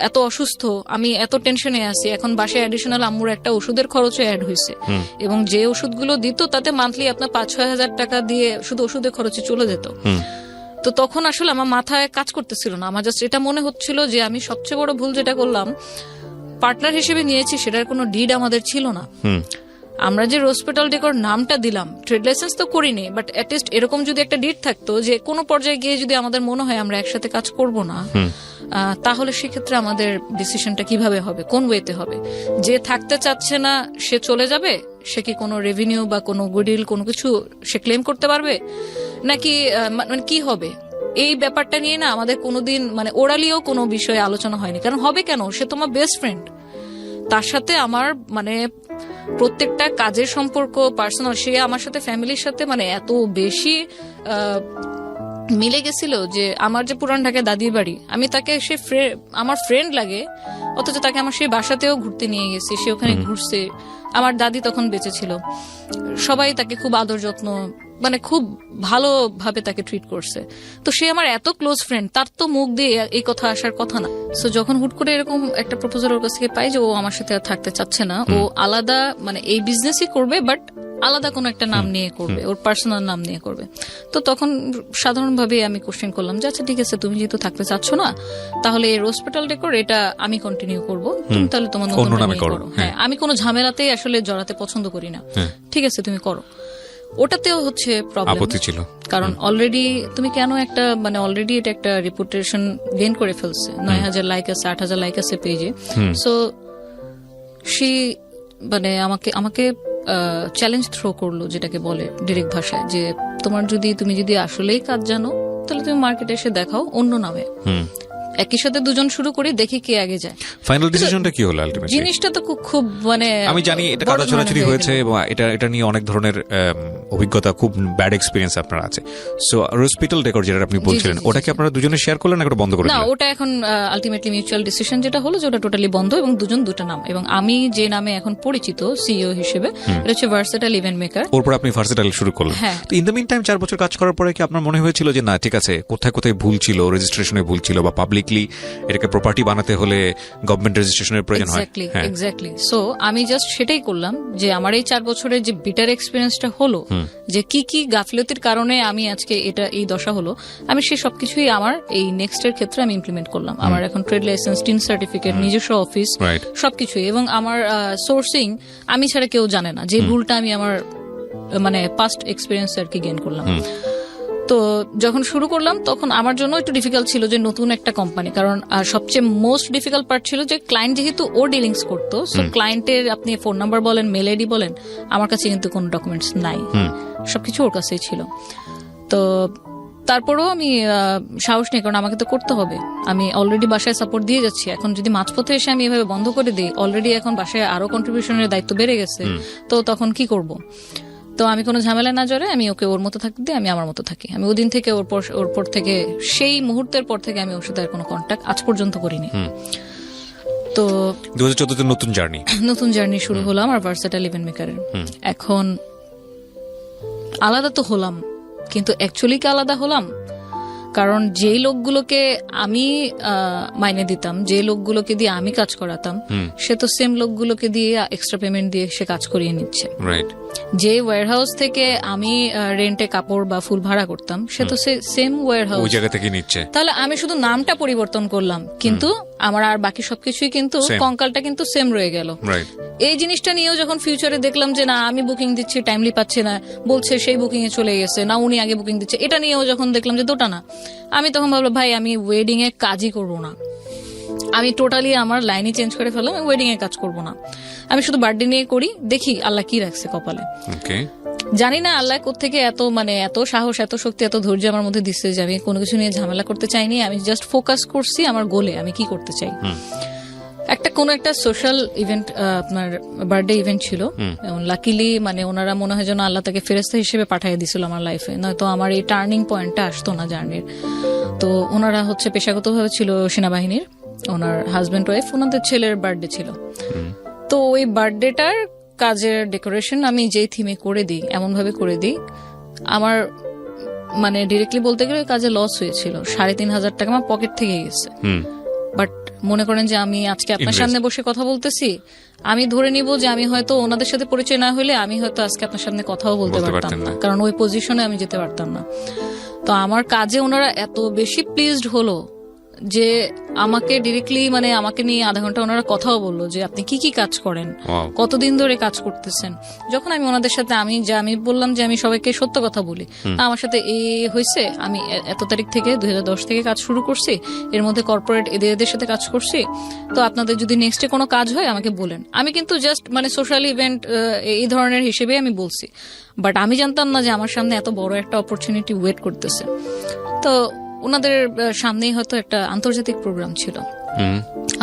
এত অসুস্থ, আমি এত টেনশনে আছি, এখন বাসায় অ্যাডিশনাল আম্মুর একটা ওষুধের খরচও অ্যাড হয়েছে, এবং যে ওষুধগুলো দিত তাতে মান্থলি আপনার 5-6 হাজার টাকা দিয়ে শুধু ওষুধের খরচে চলে যেত। তো তখন আসলে আমার মাথায় কাজ করতেছিল না, আমার জাস্ট এটা মনে হচ্ছিল যে আমি সবচেয়ে বড় ভুল যেটা করলাম, পার্টনার হিসেবে নিয়েছি, সেটার কোনো ডিড আমাদের ছিল না। আমরা যে রোজপেটাল ডেকোর নামটা দিলাম, ট্রেড লাইসেন্স তো করিনি, বাট অ্যাটলিস্ট এরকম যদি একটা ডিড থাকতো যে কোনো পর্যায়ে গিয়ে যদি আমাদের মনে হয় আমরা একসাথে কাজ করব না, তাহলে সেক্ষেত্রে আমাদের ডিসিশনটা কিভাবে হবে, কোন ওয়েতে হবে, যে থাকতে চাচ্ছে না সে চলে যাবে, সে কি কোনো রেভিনিউ বা কোনো গুডউইল কোনো কিছু সে ক্লেম করতে পারবে, নাকি মানে কি হবে, এই ব্যাপারটা নিয়ে না আমাদের কোনোদিন মানে ওরালিও কোনো বিষয়ে আলোচনা হয়নি। কারণ হবে কেন, সে তোমার বেস্ট ফ্রেন্ড, তার সাথে আমার মানে প্রত্যেকটা কাজের সম্পর্ক পার্সোনাল, সে আমার সাথে ফ্যামিলির সাথে মানে এত বেশি মিলে গেছিল যে আমার যে পুরান ঢাকায় দাদির বাড়ি, আমি তাকে সে আমার ফ্রেন্ড লাগে, অথচ তাকে আমার সেই বাসাতেও ঘুরতে নিয়ে গেছি, সে ওখানে ঘুরছে, আমার দাদি তখন বেঁচে ছিল, সবাই তাকে খুব আদর যত্ন মানে খুব ভালোভাবে তাকে ট্রিট করছে। তো সে আমার এত ক্লোজ ফ্রেন্ড, তার তো মুখ দিয়ে এই কথা আসার কথা না। সো যখন হুট করে এরকম একটা প্রপোজাল ওর কাছ থেকে পাই যে ও আমার সাথে আর থাকতে চাচ্ছে না, ও আলাদা মানে এই বিজনেসই করবে, বাট আলাদা কোনো একটা নাম নিয়ে করবে, ওর পার্সোনাল নাম নিয়ে করবে। তো তখন সাধারণভাবে আমি কোশ্চেন করলাম যে আচ্ছা ঠিক আছে, তুমি যেহেতু থাকতে চাচ্ছ না, তাহলে এই রোজপেটাল ডেকোর এটা আমি কন্টিনিউ করবো, তুমি তাহলে তোমার নতুন নামে করো। হ্যাঁ, আমি কোনো ঝামেলাতেই আসলে জড়াতে পছন্দ করি না, ঠিক আছে তুমি করো। ওটাতেও হচ্ছে প্রবলেম ছিল, কারণ অলরেডি তুমি কেন একটা মানে অলরেডি এটা একটা রেপুটেশন গেইন করে ফেলছে, 9,000 লাইক আছে, 8,000 লাইক আছে পেজে। সো সে মানে আমাকে চ্যালেঞ্জ থ্রো করলো, যেটাকে বলে ডিরেক্ট ভাষায়, যে তুমি যদি আসলেই কাজ জানো তাহলে তুমি মার্কেটে এসে দেখাও অন্য নামে, একই সাথে দুজন শুরু করি, দেখি কে আগে যায়। ফাইনাল ডিসিশনটা কি হলো আলটিমেটলি? জিনিসটা তো খুব মানে আমি জানি এটা কাটা ছোড়াছুড়ি হয়েছে এবং এটা নিয়ে অনেক ধরনের অভিজ্ঞতা, খুব ব্যাড এক্সপেরিয়েন্স আপনার আছে। সো রোজপেটাল ডেকোর যেটা আপনি বলছিলেন, ওটা কি আপনারা দুজনে শেয়ার করলেন না বন্ধ করে দিলেন? না, ওটা এখন আলটিমেটলি মিউচুয়াল ডিসিশন যেটা হলো যে ওটা টোটালি বন্ধ, এবং দুজন দুটো নাম, এবং আমি যে নামে এখন পরিচিত সিইও হিসেবে, এটা হচ্ছে ভার্সেটাইল ইভেন্ট মেকার। ওরপর আপনি ভার্সেটাইল শুরু করলেন। তো ইন দ্য মিন টাইম 4 বছর কাজ করার পরে কি আপনার মনে হয়েছিল যে না ঠিক আছে, কোথায় কোথায় ভুল ছিল, রেজিস্ট্রেশনে ভুল ছিল, বা পাবলিকলি এটাকে প্রপার্টি বানাতে হলে গভর্নমেন্ট রেজিস্ট্রেশনের প্রয়োজন হয়? এক্স্যাক্টলি। সো আমি জাস্ট সেটাই করলাম, যে আমার এই 4 বছরের যে বিটার এক্সপিরিয়েন্সটা হলো, যে কি কি গাফিলতির কারণে আমি আজকে এই দশা হলো, আমি সেই সবকিছুই আমার এই নেক্সট এর ক্ষেত্রে আমি ইমপ্লিমেন্ট করলাম। আমার এখন ট্রেড লাইসেন্স, টিন সার্টিফিকেট, নিজস্ব অফিস, সবকিছুই, এবং আমার সোর্সিং আমি ছাড়া কেউ জানে না, যে ভুলটা আমি আমার মানে পাস্ট এক্সপিরিয়েন্স আর কি গেইন করলাম। তো যখন শুরু করলাম তখন আমার জন্য একটু ডিফিকাল্ট ছিল যে নতুন একটা কোম্পানি, কারণ সবচেয়ে মোস্ট ডিফিকাল্ট পার্ট ছিল যে ক্লায়েন্ট যেহেতু ও ডিলিংস করতো, সো ক্লায়েন্টের আপনি ফোন নাম্বার বলেন, মেল আইডি বলেন, আমার কাছে কিন্তু কোনো ডকুমেন্টস নাই, সবকিছু ওর কাছেই ছিল। তো তারপরেও আমি সাহস নেই, কারণ আমাকে তো করতে হবে। আমি অলরেডি বাসায় সাপোর্ট দিয়ে যাচ্ছি, এখন যদি মাঝপথে এসে আমি এভাবে বন্ধ করে দিই, অলরেডি এখন বাসায় আরো কন্ট্রিবিউশনের দায়িত্ব বেড়ে গেছে, তো তখন কি করব? তো আমি কোনো ঝামেলা না জড়ে আমি ওকে ওর মতো থাকতে দিই, আমি আমার মতো থাকি। আমি ওদিন থেকে ওর পর থেকে, সেই মুহূর্তের পর থেকে আমি ওর সাথে আর কোনো কন্ট্যাক্ট আজ পর্যন্ত করিনি। তো 2014 নতুন জার্নি শুরু হলো আমার ভার্সেটাইল ইভেন্ট মেকারের। এখন আলাদা তো হলাম, কিন্তু অ্যাকচুয়ালি কি আলাদা হলাম? কারণ যেই লোকগুলোকে আমি মাইনে দিতাম, যে লোকগুলোকে দিয়ে আমি কাজ করাতাম, সে তো সেম লোকগুলোকে দিয়ে এক্সট্রা পেমেন্ট দিয়ে সে কাজ করিয়ে নিচ্ছে। যে ওয়্যারহাউস থেকে আমি রেন্টে কাপড় বা ফুল ভাড়া করতাম, সে তো সেম ওয়্যারহাউস ওই জায়গা থেকে নিচ্ছে। তাহলে আমি শুধু নামটা পরিবর্তন করলাম, কিন্তু আমার আর বাকি সবকিছুই কিন্তু, কঙ্কালটা কিন্তু সেম রয়ে গেল। এই জিনিসটা নিয়েও যখন ফিউচারে দেখলাম যে না, আমি বুকিং দিচ্ছি, টাইমলি পাচ্ছে না, বলছে সেই বুকিং এ চলে গেছে, না উনি আগে বুকিং দিচ্ছে, এটা নিয়েও যখন দেখলাম যে দুটা না, আমি তখন ভাবলাম ভাই আমি ওয়েডিং এ কাজই করবো না। আমি টোটালি আমার লাইনই চেঞ্জ করে ফেললাম, আমি ওয়েডিং এ কাজ করবো না, আমি শুধু বার্থডে নিয়ে করি, দেখি আল্লাহ কি রাখছে কপালে। জানি না আল্লাহ কোত্থেকে এত সাহস, এত শক্তি, এত ধৈর্য আমার মধ্যে দিচ্ছে যে আমি কোনো কিছু নিয়ে ঝামেলা করতে চাইনি। আমি জাস্ট ফোকাস করছি আমার গোলে, আমি কি করতে চাই। কোন একটা সোশ্যাল ইভেন্ট, আপনার বার্থডে ইভেন্ট ছিল, লাকিলি ওনারা মনে হয় যেন আল্লাহ তাকে ফেরেশতা হিসেবে পাঠিয়ে দিছিল আমার লাইফে, নয়তো আমার এই টার্নিং পয়েন্টটা আসতো না জার্নির। তো ওনারা পেশাগতভাবে ছিল সেনাবাহিনীর, ওনার হাজবেন্ড ওয়াইফ, ওনাদের ছেলের বার্থডে ছিল। তো ওই বার্থডেটার কাজের ডেকোরেশন আমি যেই থিমে করে দিই, এমন ভাবে করে দিই, আমার ডিরেক্টলি বলতে গেলে কাজে লস হয়েছিল, 3,500 টাকা আমার পকেট থেকে গেছে। বাট মনে করেন যে আমি আজকে আপনার সামনে বসে কথা বলতেছি, আমি ধরে নিব যে আমি হয়তো ওনাদের সাথে পরিচয় না হলে আমি হয়তো আজকে আপনার সামনে কথাও বলতে পারতাম না, কারণ ওই পজিশনে আমি যেতে পারতাম না। তো আমার কাজে ওনারা এত বেশি প্লিজড হলো যে আমাকে ডিরেক্টলি আমাকে নিয়ে আধা ঘন্টা ওনারা কথাও বললো যে আপনি কি কি কাজ করেন, কতদিন ধরে কাজ করতেছেন। যখন আমি ওনাদের সাথে আমি বললাম যে আমি সবাইকে সত্য কথা বলি, আমার সাথে এই হয়েছে, আমি এত তারিখ থেকে 2010 থেকে কাজ শুরু করছি, এর মধ্যে কর্পোরেট এদের সাথে কাজ করছি, তো আপনাদের যদি নেক্সটে কোনো কাজ হয় আমাকে বলেন। আমি কিন্তু জাস্ট সোশ্যাল ইভেন্ট এই ধরনের হিসেবে আমি বলছি, বাট আমি জানতাম না যে আমার সামনে এত বড় একটা অপরচুনিটি ওয়েট করতেছে। তো ওনাদের সামনেই হয়তো একটা আন্তর্জাতিক প্রোগ্রাম ছিল,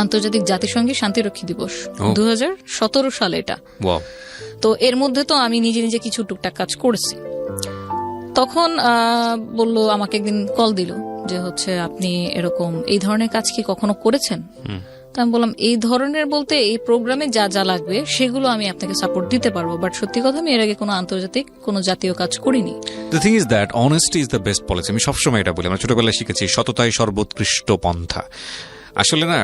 আন্তর্জাতিক জাতিসংঘের শান্তিরক্ষী দিবস, 2017 সালে এটা। তো এর মধ্যে তো আমি নিজে নিজে কিছু টুকটাক কাজ করেছি। তখন বললো, আমাকে একদিন কল দিল যে আপনি এরকম এই ধরনের কাজ কি কখনো করেছেন? তা আমি বললাম এই ধরনের বলতে এই প্রোগ্রামে যা যা লাগবে সেগুলো আমি আপনাকে সাপোর্ট দিতে পারবো, বাট সত্যি কথা আমি এর আগে কোনো আন্তর্জাতিক কোনো জাতীয় কাজ করিনি। The thing is that honesty is the best policy. আমি সবসময় এটা বলি, আমরা ছোটবেলায় শিখেছি সততাই সর্বোৎকৃষ্ট পন্থা। আসলে না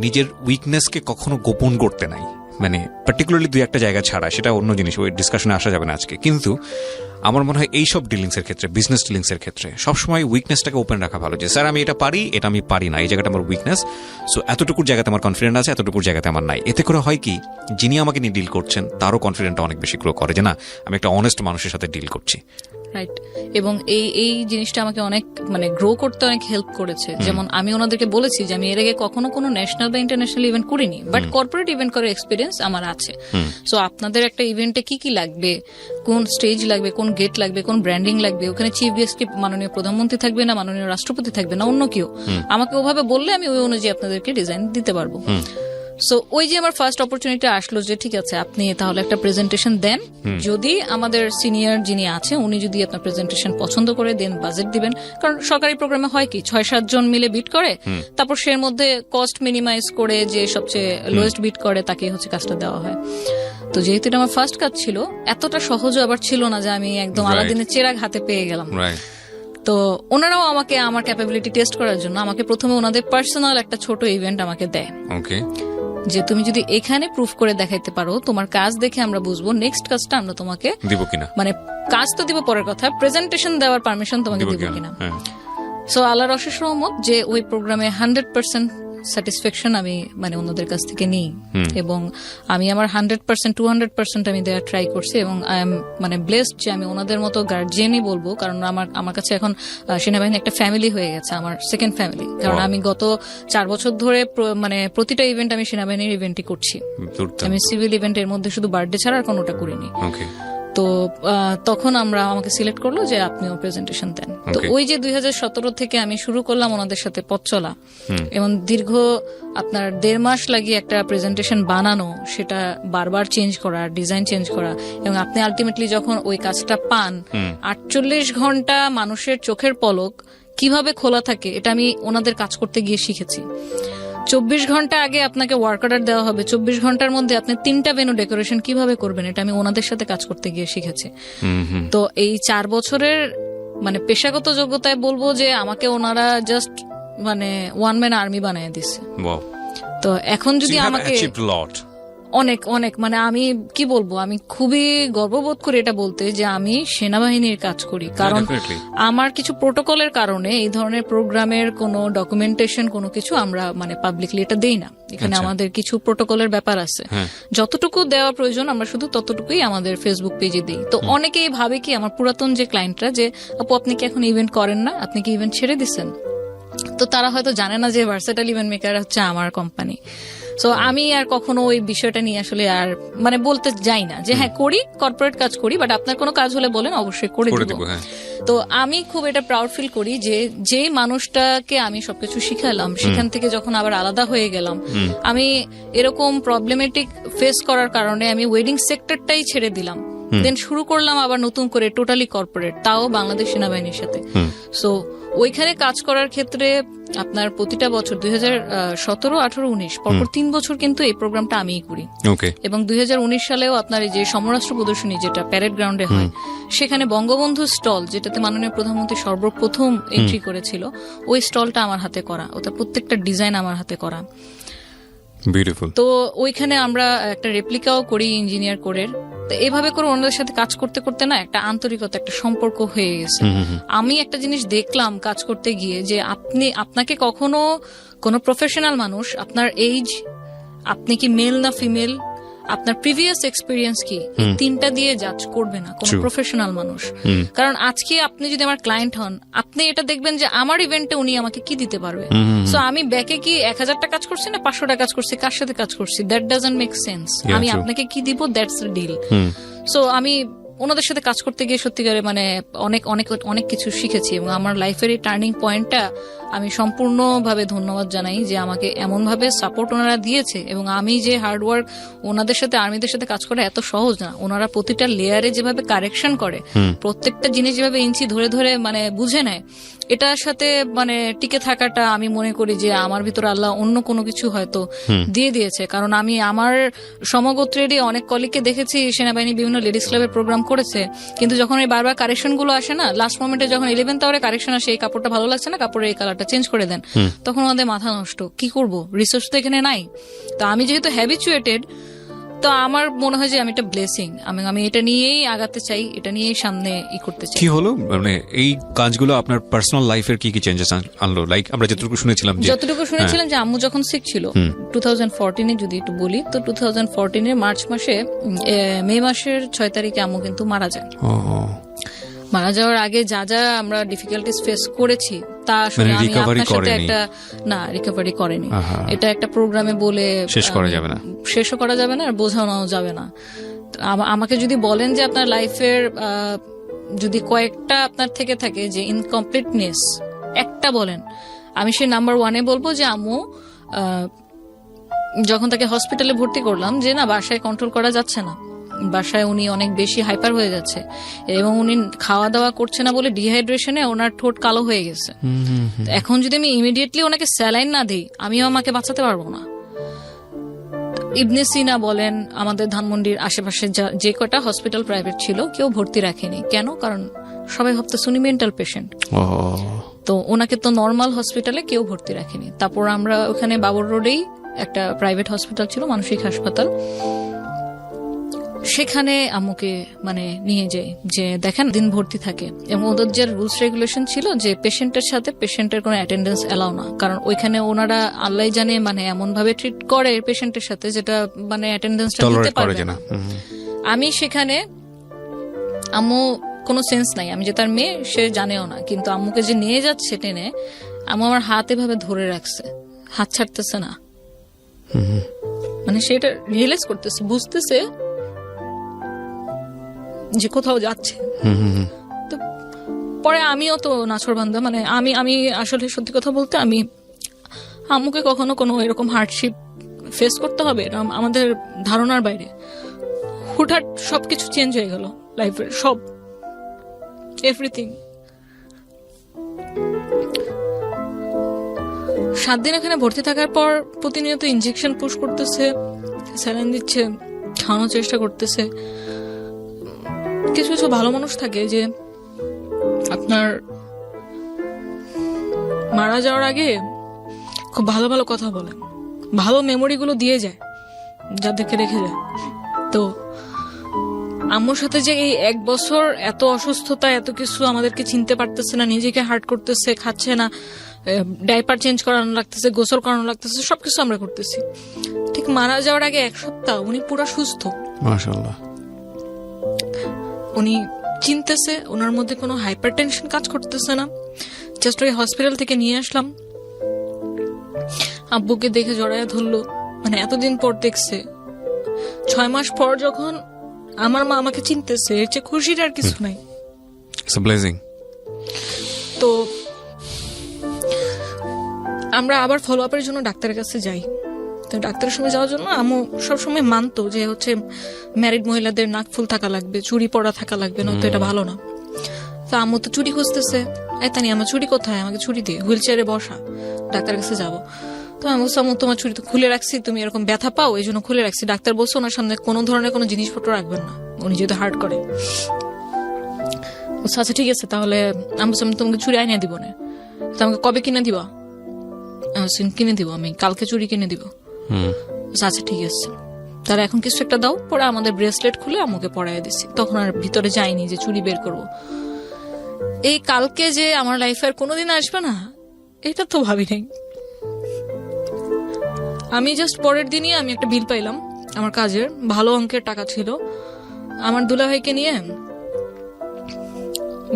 নিজের উইকনেসকে কখনো গোপন করতে নাই, পার্টিকুলারলি দুই একটা জায়গা ছাড়া, সেটা অন্য জিনিস, ওই ডিসকাশনে আসা যাবে না আজকে। কিন্তু আমার মনে হয় এইসব ডিলিংস এর ক্ষেত্রে, বিজনেস ডিলিংস এর ক্ষেত্রে সবসময় উইকনেসটাকে ওপেন রাখা ভালো, যে স্যার আমি এটা পারি, এটা আমি পারি না, এই জায়গাটা আমার উইকনেস, সো এতটুকুর জায়গাতে আমার কনফিডেন্ট আছে, এতটুকুর জায়গাতে আমার নাই। এতে করে হয় কি, যিনি আমাকে নিয়ে ডিল করছেন তারও কনফিডেন্টটা অনেক বেশি গ্রো করে যে না, আমি একটা অনেস্ট মানুষের সাথে ডিল করছি। রাইট। এবং এই জিনিসটা আমাকে অনেক গ্রো করতে অনেক হেল্প করেছে। যেমন আমি ওনাদেরকে বলেছি যে আমি এর আগে কখনো কোনো ন্যাশনাল বা ইন্টারন্যাশনাল ইভেন্ট করিনি, বাট কর্পোরেট ইভেন্ট করার এক্সপিরিয়েন্স আমার আছে। সো আপনাদের একটা ইভেন্টে কি কি লাগবে, কোন স্টেজ লাগবে, কোন গেট লাগবে, কোন ব্র্যান্ডিং লাগবে, ওখানে চিফ গেস্ট কি মাননীয় প্রধানমন্ত্রী থাকবে না মাননীয় রাষ্ট্রপতি থাকবে না অন্য কেউ, আমাকে ওভাবে বললে আমি ওই অনুযায়ী আপনাদেরকে ডিজাইন দিতে পারবো। সো ওই যে আমার ফার্স্ট অপরচুনিটি আসলো যে ঠিক আছে আপনি তাহলে একটা প্রেজেন্টেশন দেন, যদি আমাদের সিনিয়র যিনি আছে উনি যদি আপনার প্রেজেন্টেশন পছন্দ করে দেন বাজেট দিবেন, কারণ সরকারি প্রোগ্রামে হয় কি 6-7 জন মিলে বিট করে, তারপর সের মধ্যে কস্ট মিনিমাইজ করে যে সবচেয়ে লোয়েস্ট বিট করে তাকে কাজটা দেওয়া হয়। তো যেহেতু এটা আমার ফার্স্ট কাজ ছিল, এতটা সহজও আবার ছিল না যে আমি একদম আলাদিনের চেরাগ হাতে পেয়ে গেলাম। তো ওনারাও আমাকে আমার ক্যাপাবিলিটি টেস্ট করার জন্য আমাকে প্রথমে ওনাদের পার্সোনাল একটা ছোট ইভেন্ট আমাকে দেয়, যে তুমি যদি এখানে প্রুফ করে দেখাইতে পারো, তোমার কাজ দেখে আমরা বুঝবো নেক্সট কাজটা আমরা তোমাকে দিব কিনা, কাজ তো দিব পরের কথা, প্রেজেন্টেশন দেওয়ার পারমিশন তোমাকে দিব কিনা। সো আল্লাহর অশেষ রহমত যে ওই প্রোগ্রামে 100% স্যাটিসফ্যাকশন আমি ওনাদের কাছ থেকে নিই, এবং আমি আমার 100%-200% আমি দেওয়ার ট্রাই করছি, এবং আই এম ব্লেসড যে আমি ওনাদের মতো গার্জিয়ানই বলবো, কারণ আমার কাছে এখন সেনাবাহিনী একটা ফ্যামিলি হয়ে গেছে, আমার সেকেন্ড ফ্যামিলি। কারণ আমি গত 4 বছর ধরে প্রতিটা ইভেন্ট আমি সেনাবাহিনীর ইভেন্টই করছি, আমি সিভিল ইভেন্টের মধ্যে শুধু বার্থডে ছাড়া আর কোনোটা করিনি। তো তখন আমাকে সিলেক্ট করলো যে আপনিও প্রেজেন্টেশন দেন। তো ওই যে 2017 থেকে আমি শুরু করলাম ওনাদের সাথে পথ চলা, এবং দীর্ঘ আপনার 1.5 মাস লাগিয়ে একটা প্রেজেন্টেশন বানানো, সেটা বারবার চেঞ্জ করা, ডিজাইন চেঞ্জ করা, এবং আপনি আলটিমেটলি যখন ওই কাজটা পান, 48 ঘন্টা মানুষের চোখের পলক কিভাবে খোলা থাকে এটা আমি ওনাদের কাজ করতে গিয়ে শিখেছি। 24 ঘন্টা আগে আপনাকে ওয়ার্ক অর্ডার দেওয়া হবে, 24 ঘন্টার মধ্যে আপনি 3টা ভেন্যু ডেকোরেশন কিভাবে করবেন এটা আমি ওনাদের সাথে কাজ করতে গিয়ে শিখেছি। তো এই 4 বছরের মানে পেশাগত যোগ্যতায় বলবো যে আমাকে ওনারা জাস্ট মানে ওয়ান ম্যান আর্মি বানিয়ে দিচ্ছে। তো এখন যদি আমাকে অনেক অনেক মানে আমি কি বলবো, আমি খুবই গর্ববোধ করি এটা বলতে যে আমি সেনাবাহিনীর কাজ করি, কারণ আমার কিছু প্রোটোকলের কারণে এই ধরনের প্রোগ্রামের কোনো ডকুমেন্টেশন কোনো কিছু আমরা মানে পাবলিকলি এটা দেই না। এখানে আমাদের কিছু প্রোটোকলের ব্যাপার আছে, যতটুকু দেওয়া প্রয়োজন আমরা শুধু ততটুকুই আমাদের ফেসবুক পেজে দিই। তো অনেকেই ভাবে কি আমার পুরাতন যে ক্লায়েন্টরা যে আপু আপনি কি এখন ইভেন্ট করেন না, আপনি কি ইভেন্ট ছেড়ে দিচ্ছেন, তো তারা হয়তো জানে না যে ভার্সেটাইল ইভেন্ট মেকার হচ্ছে আমার কোম্পানি। সো আমি আর কখনো ওই বিষয়টা নিয়ে আসলে আর মানে বলতে যাই না যে হ্যাঁ করি, কর্পোরেট কাজ করি, বাট আপনার কোনো কাজ হলে বলেন, অবশ্যই করে দেব। তো আমি খুব এটা প্রাউড ফিল করি যে মানুষটাকে আমি সবকিছু শিখালাম, সেখান থেকে যখন আবার আলাদা হয়ে গেলাম, আমি এরকম প্রবলেমেটিক ফেস করার কারণে আমি ওয়েডিং সেক্টরটাই ছেড়ে দিলাম, দেন শুরু করলাম আবার নতুন করে টোটালি কর্পোরেট, তাও বাংলাদেশ সেনাবাহিনীর সাথে। সো ওইখানে কাজ করার ক্ষেত্রে আপনার প্রতিটা বছর 2017, 18, 19 পরপর 3 বছর কিন্তু এই প্রোগ্রামটা আমিই করি। এবং 2019 সালেও আপনার এই যে সমরাষ্ট্র প্রদর্শনী যেটা প্যারেড গ্রাউন্ডে হয়, সেখানে বঙ্গবন্ধু স্টল যেটাতে মাননীয় প্রধানমন্ত্রী সর্বপ্রথম এন্ট্রি করেছিল, ওই স্টলটা আমার হাতে করা, ওটা প্রত্যেকটা ডিজাইন আমার হাতে করা। তো ওইখানে আমরা একটা রেপ্লিকাও করি ইঞ্জিনিয়ার করে। তো এভাবে করে ওনাদের সাথে কাজ করতে করতে না একটা আন্তরিকতা, একটা সম্পর্ক হয়ে গেছে। আমি একটা জিনিস দেখলাম কাজ করতে গিয়ে যে আপনাকে কখনো কোনো প্রফেশনাল মানুষ আপনার এইজ, আপনি কি মেল না ফিমেল, আপনার প্রিভিয়াস এক্সপিরিয়েন্স কি, এই 3টা দিয়ে জাজ করবে না কোন প্রফেশনাল মানুষ। কারণ আজকে আপনি যদি আমার ক্লায়েন্ট হন, আপনি এটা দেখবেন যে আমার ইভেন্টে উনি আমাকে কি দিতে পারবে। সো আমি ব্যাকে কি 1000টা কাজ করছি না 500টা কাজ করছি, কার সাথে কাজ করছি, দ্যাট ডাজন্ট মেক সেন্স। আমি আপনাকে কি দিব, দ্যাটস দ্য ডিল। সো আমি ওনাদের সাথে কাজ করতে গিয়ে সত্যিকারে মানে অনেক অনেক অনেক কিছু শিখেছি, এবং আমার লাইফের এই টার্নিং পয়েন্টটা আমি সম্পূর্ণভাবে ধন্যবাদ জানাই যে আমাকে এমন ভাবে সাপোর্ট ওনারা দিয়েছে। এবং আমি যে হার্ডওয়ার্ক, ওনাদের সাথে আর্মিদের সাথে কাজ করা এত সহজ না, ওনারা প্রতিটা লেয়ারে যেভাবে কারেকশন করে, প্রত্যেকটা জিনিস যেভাবে ইঞ্চি ধরে ধরে মানে বুঝে নেয়, এটার সাথে মানে টিকে থাকাটা আমি মনে করি যে আমার ভিতর আল্লাহ অন্য কোনো কিছু হয়তো দিয়ে দিয়েছে। কারণ আমি আমার সমগোত্রেরই অনেক কলিগকে দেখেছি সেনাবাহিনী বিভিন্ন লেডিস ক্লাবের প্রোগ্রাম করেছে, কিন্তু যখন এই বারবার কারেকশন গুলো আসে না, লাস্ট মোমেন্টে যখন 11th আওয়ারে কারেকশন আসে, এই কাপড়টা ভালো লাগছে না, কাপড়ের এই কালারটা চেঞ্জ করে দেন, তখন আমাদের মাথা নষ্ট, কি করব, রিসোর্স তো এখানে নাই। তো আমি যেহেতু হ্যাবিচুয়েটেড, তো আমার মনে হয় যে আমি একটা ব্লেসিং, আমি এটা নিয়েই আগাতে চাই, এটা নিয়েই সামনে করতে চাই। কি হলো মানে এই কাজগুলো আপনার পার্সোনাল লাইফের কি কি চেঞ্জেস আনলো? লাইক আমরা যতটুকু শুনেছিলাম যে আম্মু যখন সিক ছিল 2014 যদি একটু বলি, তো 2014 মার্চ মাসে, মে মাসের 6 তারিখে আম্মু কিন্তু মারা যায়। মারা যাওয়ার আগে যা যা আমরা ডিফিকাল্টিস ফেস করেছি তা আসলে আমি আপনার সাথে একটা না রিকভারি করেনি, এটা একটা প্রোগ্রামে বলে শেষও করা যাবে না আর বোঝানো যাবে না। আমাকে যদি বলেন যে আপনার লাইফের যদি কয়েকটা আপনার থেকে থাকে যে ইনকমপ্লিটনেস একটা বলেন, আমি সেই নাম্বার 1-এ বলবো যে আম্মু যখন তাকে হসপিটালে ভর্তি করলাম, যে না বাসায় কন্ট্রোল করা যাচ্ছে না, বাসায় উনি অনেক বেশি হাইপার হয়ে যাচ্ছে, এবং উনি খাওয়া দাওয়া করছে না বলে ডিহাইড্রেশনে ওনার ঠোঁট কালো হয়ে গেছে। এখন যদি আমি ইমিডিয়েটলি ওনাকে স্যালাইন না দিই, আমিও আমাকে বাঁচাতে পারবো না। ইবনে সিনা বলেন, আমাদের ধানমন্ডির আশেপাশে যে কটা হসপিটাল প্রাইভেট ছিল কেউ ভর্তি রাখেনি। কেন? কারণ সবাই ভাবতো উনি মেন্টাল পেশেন্ট, তো ওনাকে তো নর্মাল হসপিটালে কেউ ভর্তি রাখেনি। তারপর আমরা ওখানে বাবর রোডেই একটা প্রাইভেট হসপিটাল ছিল, মানসিক হাসপাতাল, সেখানে আম্মুকে মানে নিয়ে যাই, যে দেখেন দিন ভর্তি থাকে, এবং ওদের যে রুলস রেগুলেশন ছিল যে পেশেন্টের সাথে পেশেন্টের কোনো অ্যাটেন্ডেন্স এলাও না, কারণ ওইখানে ওনারা আল্লাহ জানে মানে এমন ভাবে ট্রিট করে পেশেন্টের সাথে যেটা মানে অ্যাটেন্ডেন্সটা দিতে পারবে না। আমি সেখানে, আম্মু কোনো সেন্স নাই, আমি যে তার মেয়ে সে জানেও না, কিন্তু আম্মুকে যে নিয়ে যাচ্ছে টেনে, আম্মু আমার হাত এভাবে ধরে রাখছে, হাত ছাড়তেছে না, মানে সেটা রিয়েলাইজ করতেছে, বুঝতেছে যে কোথাও যাচ্ছে। তো পরে আমিও তো নাছোড়বান্দা, মানে আমি আসলে সত্যি কথা বলতে আমি আম্মুকে কখনো কোনো এরকম হার্ডশিপ ফেস করতে হবে এটা আমাদের ধারণার বাইরে। হুটহাট সবকিছু চেঞ্জ হয়ে গেল লাইফের, সব এভরিথিং। 7 দিন এখানে ভর্তি থাকার পর প্রতিনিয়ত ইনজেকশন পুশ করতেছে, স্যালাইন দিচ্ছে, খাওয়ানোর চেষ্টা করতেছে। কিছু কিছু ভালো মানুষ থাকে যে আপনার মারা যাওয়ার আগে খুব ভালো ভালো কথা বলে, ভালো মেমোরি গুলো দিয়ে যায় যাদেরকে রেখে যায়। তো আম্মুর সাথে যে এই 1 বছর এত অসুস্থতা, এত কিছু, আমাদেরকে চিনতে পারতেছে না, নিজেকে হার্ট করতেছে, খাচ্ছে না, ডাইপার চেঞ্জ করানো লাগতেছে, গোসল করানো লাগতেছে, সবকিছু আমরা করতেছি। ঠিক মারা যাওয়ার আগে 1 সপ্তাহ উনি পুরো সুস্থ, মাশাআল্লাহ। উনি চিনতেছে, ওনার মধ্যে কোনো হাইপার টেনশন কাজ করতেছে না। জাস্ট ওই হসপিটাল থেকে নিয়ে আসলাম, আব্বুকে দেখে জড়ায় ধরলো, মানে এতদিন পর দেখছে। 6 মাস পর যখন আমার মা আমাকে চিনতেছে, এর চেয়ে খুশির আর কিছু নাই। It's a blessing. তো আমরা আবার ফলো আপের জন্য ডাক্তারের কাছে যাই। তো ডাক্তারের সময় যাওয়ার জন্য আম্মু সবসময় মানতো যে হচ্ছে ম্যারিড মহিলাদের নাক ফুল থাকা লাগবে, চুড়ি পরা থাকা লাগবে, নয়তো এটা ভালো না। তো আম্মু তো চুড়ি খুঁজতেছে, তানি আমার চুড়ি কোথায়, আমাকে চুড়ি দিয়ে, হুইল চেয়ারে বসা, ডাক্তারের কাছে যাবো। তো আমি বলছি আম্মু তোমার চুড়ি তো খুলে রাখছি, তুমি এরকম ব্যথা পাও এই জন্য খুলে রাখছি। ডাক্তার বলছে ওনার সামনে কোনো ধরনের কোনো জিনিসপত্র রাখবেন না, উনি যেহেতু হার্ট করে। আচ্ছা ঠিক আছে, তাহলে আমি তোমাকে চুড়ি আইনে দিব না। তো আমাকে কবে কিনে দিবা? কিনে দিব, আমি কালকে চুড়ি কিনে দিব। আচ্ছা ঠিক আছে, তারা এখন কিছু একটা দাও। পরে আমাদের ব্রেসলেট খুলে আমাকে পরাই দিছি। তখন আর ভিতরে যাইনি যে চুড়ি বের করবো। এই কালকে যে আমার লাইফে আর কোনোদিন আসবে না, এটা তো ভাবি নাই। আমি জাস্ট পরের দিনই আমি একটা বিল পাইলাম আমার কাজের, ভালো অঙ্কের টাকা ছিল। আমার দুলাভাইকে নিয়ে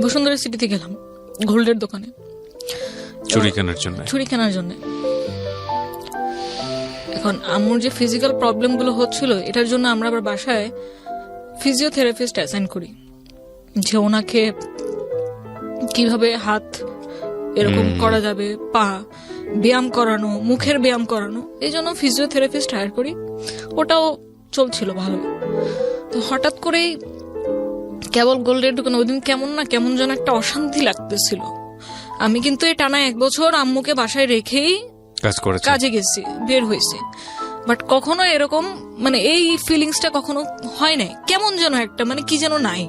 বসুন্ধরা সিটিতে গেলাম, গোল্ডের দোকানে চুড়ি কেনার জন্য। এখন আম্মুর যে ফিজিক্যাল প্রবলেম গুলো হচ্ছিল, এটার জন্য আমরা আবার বাসায় ফিজিওথেরাপিস্ট অ্যাসাইন করি, যে ওনাকে কিভাবে হাত এরকম করা যাবে, পা ব্যায়াম করানো, মুখের ব্যায়াম করানো, এই জন্য ফিজিওথেরাপিস্ট হায়ার করি। ওটাও চলছিল ভালো। তো হঠাৎ করেই কেবল গোল্ডের দোকানে ওই দিন কেমন যেন একটা অশান্তি লাগতেছিল। আমি কিন্তু এই টানা 1 বছর আম্মুকে বাসায় রেখেই কাজে গেছি, বের হয়েছি, বাট কখনো এরকম মানে এই ফিলিংসটা কখনো হয় নাই। কেমন যেন একটা মানে কি যেন নাই,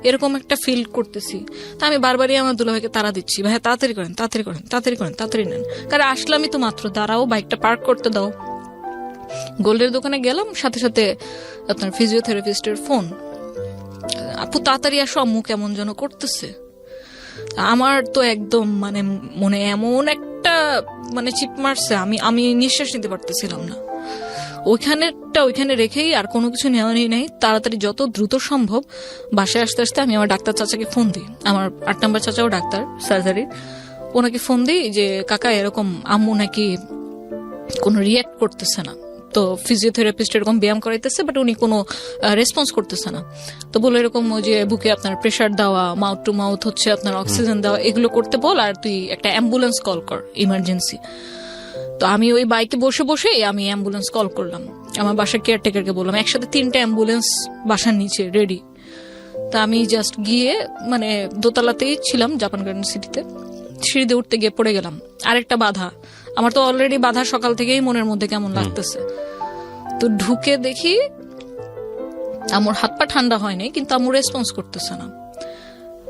এরকম একটা ফিল করতেছি। তা আমি বারবারই আমার দুলাভাইকে তাড়া দিচ্ছি, ভাই তাড়াতাড়ি করেন, তাড়াতাড়ি করেন, তাড়াতাড়ি করেন, তাড়াতাড়ি নেন। কারণ আসলামই তো মাত্র, দাঁড়াও বাইকটা পার্ক করতে দাও। গোল্ডের দোকানে গেলাম, সাথে সাথে আপনার ফিজিওথেরাপিস্টের ফোন, আপু তাড়াতাড়ি আসো, আম্মু কেমন যেন করতেছে। আমার তো একদম মানে মনে এমন একটা মানে চিপ মারছে, আমি নিঃশ্বাস নিতে পারতেছিলাম না। ওইখানে রেখেই আর কোনো কিছু নেওয়ারই নেই, তাড়াতাড়ি যত দ্রুত সম্ভব বাসায় আসতে আসতে আমি আমার ডাক্তার চাচাকে ফোন দিই, আমার 8 নম্বর চাচাও ডাক্তার সার্জারির, ওনাকে ফোন দিই যে কাকা এরকম আম্মু নাকি কোনো রিয়াক্ট করতেছে না। তো ফিজিওথেরাপিস্ট এরকম ব্যায়াম করাইতেছে, বাট উনি কোনো রেসপন্স করতেছে না। তো বলে এরকম ওই যে বুকে আপনার প্রেসার দেওয়া, মাউথ টু মাউথ হচ্ছে আপনার অক্সিজেন দেওয়া, এগুলো করতে বল, আর তুই একটা অ্যাম্বুলেন্স কল কর ইমার্জেন্সি। তো আমি ওই বাইকে বসে বসে আমি অ্যাম্বুলেন্স কল করলাম, আমার বাসার কেয়ারটেকারকে বললাম, একসাথে 3টা অ্যাম্বুলেন্স বাসার নিচে রেডি। তা আমি জাস্ট গিয়ে মানে দোতলাতেই ছিলাম জাপান গার্ডেন সিটিতে, সিঁড়িতে উঠতে গিয়ে পড়ে গেলাম। আরেকটা বাধা, আমার তো অলরেডি বাধা সকাল থেকেই মনের মধ্যে কেমন লাগতেছে। তো ঢুকে দেখি আমার হাত পা ঠান্ডা হয় নাই, কিন্তু আমার রেসপন্স করতেছে না।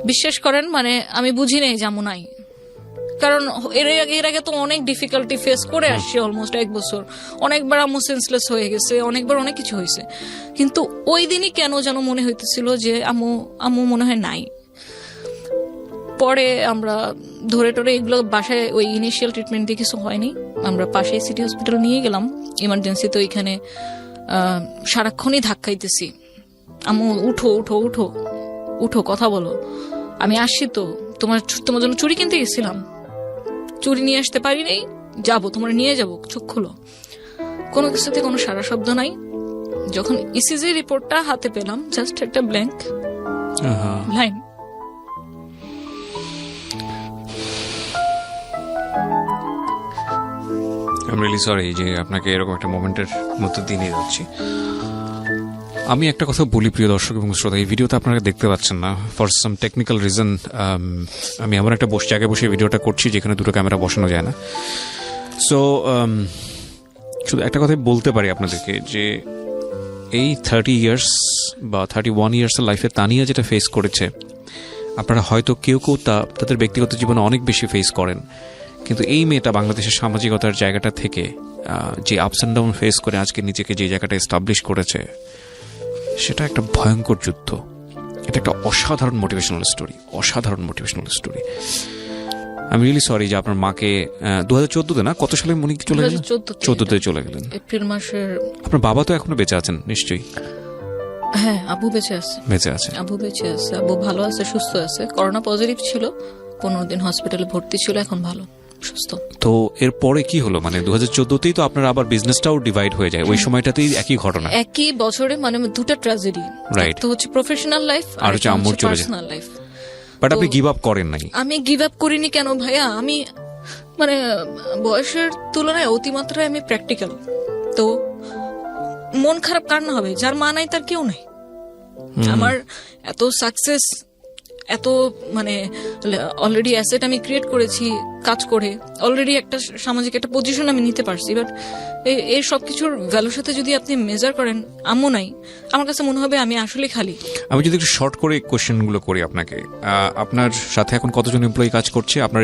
বিশ্বাস করেন মানে আমি বুঝি নাই যে নাই, কারণ এর আগে তো অনেক ডিফিকাল্টি ফেস করে আসছি, অলমোস্ট 1 বছর। অনেকবার আম্মু সেন্সলেস হয়ে গেছে, অনেকবার অনেক কিছু হয়েছে, কিন্তু ওই দিনই কেন যেন মনে হইতেছিল যে আম্মু মনে হয় নাই। পরে আমরা ধরে টরে এগুলো বাসায় ওই ইনিশিয়াল ট্রিটমেন্ট দিয়ে কিছু হয়নি, আমরা পাশে সিটি হসপিটাল নিয়ে গেলাম ইমার্জেন্সি। তো ওইখানে সারাক্ষণই ধাক্কাইতেছি, আম্মু উঠো উঠো উঠো উঠো, কথা বলো, আমি আসছি তো, তোমার জন্য চুড়ি কিনতে গেছিলাম, চুড়ি নিয়ে আসতে পারি নাই, যাবো তোমার নিয়ে যাবো, চোখ খুলো। কোনো কিছুতে কোনো সারা শব্দ নাই। যখন ইসিজি রিপোর্টটা হাতে পেলাম, জাস্ট একটা blank, line. I am really sorry যে আপনাকে এরকম একটা মোমেন্টের মধ্যে দিয়ে নিয়ে যাচ্ছি। আমি একটা কথা বলি প্রিয় দর্শক এবং শ্রোতা, এই ভিডিওতে আপনারা দেখতে পাচ্ছেন না ফর সাম টেকনিক্যাল রিজন। আমি এমন একটা জায়গায় বসে ভিডিওটা করছি যেখানে দুটো ক্যামেরা বসানো যায় না। সো শুধু একটা কথাই বলতে পারি আপনাদেরকে যে এই 30 ইয়ার্স বা 31 ইয়ার্সের লাইফে তানিয়া যেটা ফেস করেছে, আপনারা হয়তো কেউ কেউ তাদের ব্যক্তিগত জীবনে অনেক বেশি ফেস করেন, কিন্তু এই মেয়েটা বাংলাদেশের সামাজিকতার জায়গাটা থেকে যে আপস অ্যান্ড ডাউন ফেস করে আজকে নিজেকে যে জায়গাটা এস্টাবলিশ করেছে, সেটা একটা ভয়ঙ্কর যুদ্ধ। এটা একটা অসাধারণ মোটিভেশনাল স্টোরি। আমি রিয়েলি সরি যে আপনার মাকে 2014-তে না, কত সালে উনি চলে গেলেন? 2014-তে চলে গেলেন, এপ্রিল মাসের। আপনার বাবা তো এখনো বেঁচে আছেন নিশ্চয়ই? হ্যাঁ, আব্বু বেঁচে আছে। আব্বু ভালো আছে, সুস্থ আছে। করোনা পজিটিভ ছিল, 15 দিন হসপিটালে ভর্তি ছিল, এখন ভালো সুস্থ। তো এরপরে কি হলো? মানে 2014-তেই তো আপনার আবার বিজনেসটাও ডিভাইড হয়ে যায়, ওই সময়টাতেই একই ঘটনা, একই বছরে, মানে দুটা ট্র্যাজেডি। রাইট। তো হচ্ছে প্রফেশনাল লাইফ আর হচ্ছে আম্মুর চলে যায়। Personal life. বাট আপনি গিভ আপ করেন নাই? আমি গিভ আপ করিনি কেন ভাইয়া? আমি মানে বয়সের তুলনায় অতিমাত্রায় আমি প্র্যাকটিক্যাল। তো মন খারাপ কার না হবে? যার মা নাই তার কেউ নাই। আমার এত সাকসেস, এত মানে অলরেডি অ্যাসেট আমি ক্রিয়েট করেছি কাজ করে, অলরেডি একটা সামাজিক একটা পজিশন আমি নিতে পারছি। বাট এই সবকিছুর ভ্যালুর সাথে যদি আপনি মেজার করেন, আম্মু নাই, আমার কাছে মনে হবে আমি আসলে খালি। আমি যদি একটু শর্ট করে কোশ্চেনগুলো করি আপনাকে, আপনার সাথে এখন কতজন এমপ্লয়ি কাজ করছে? আপনার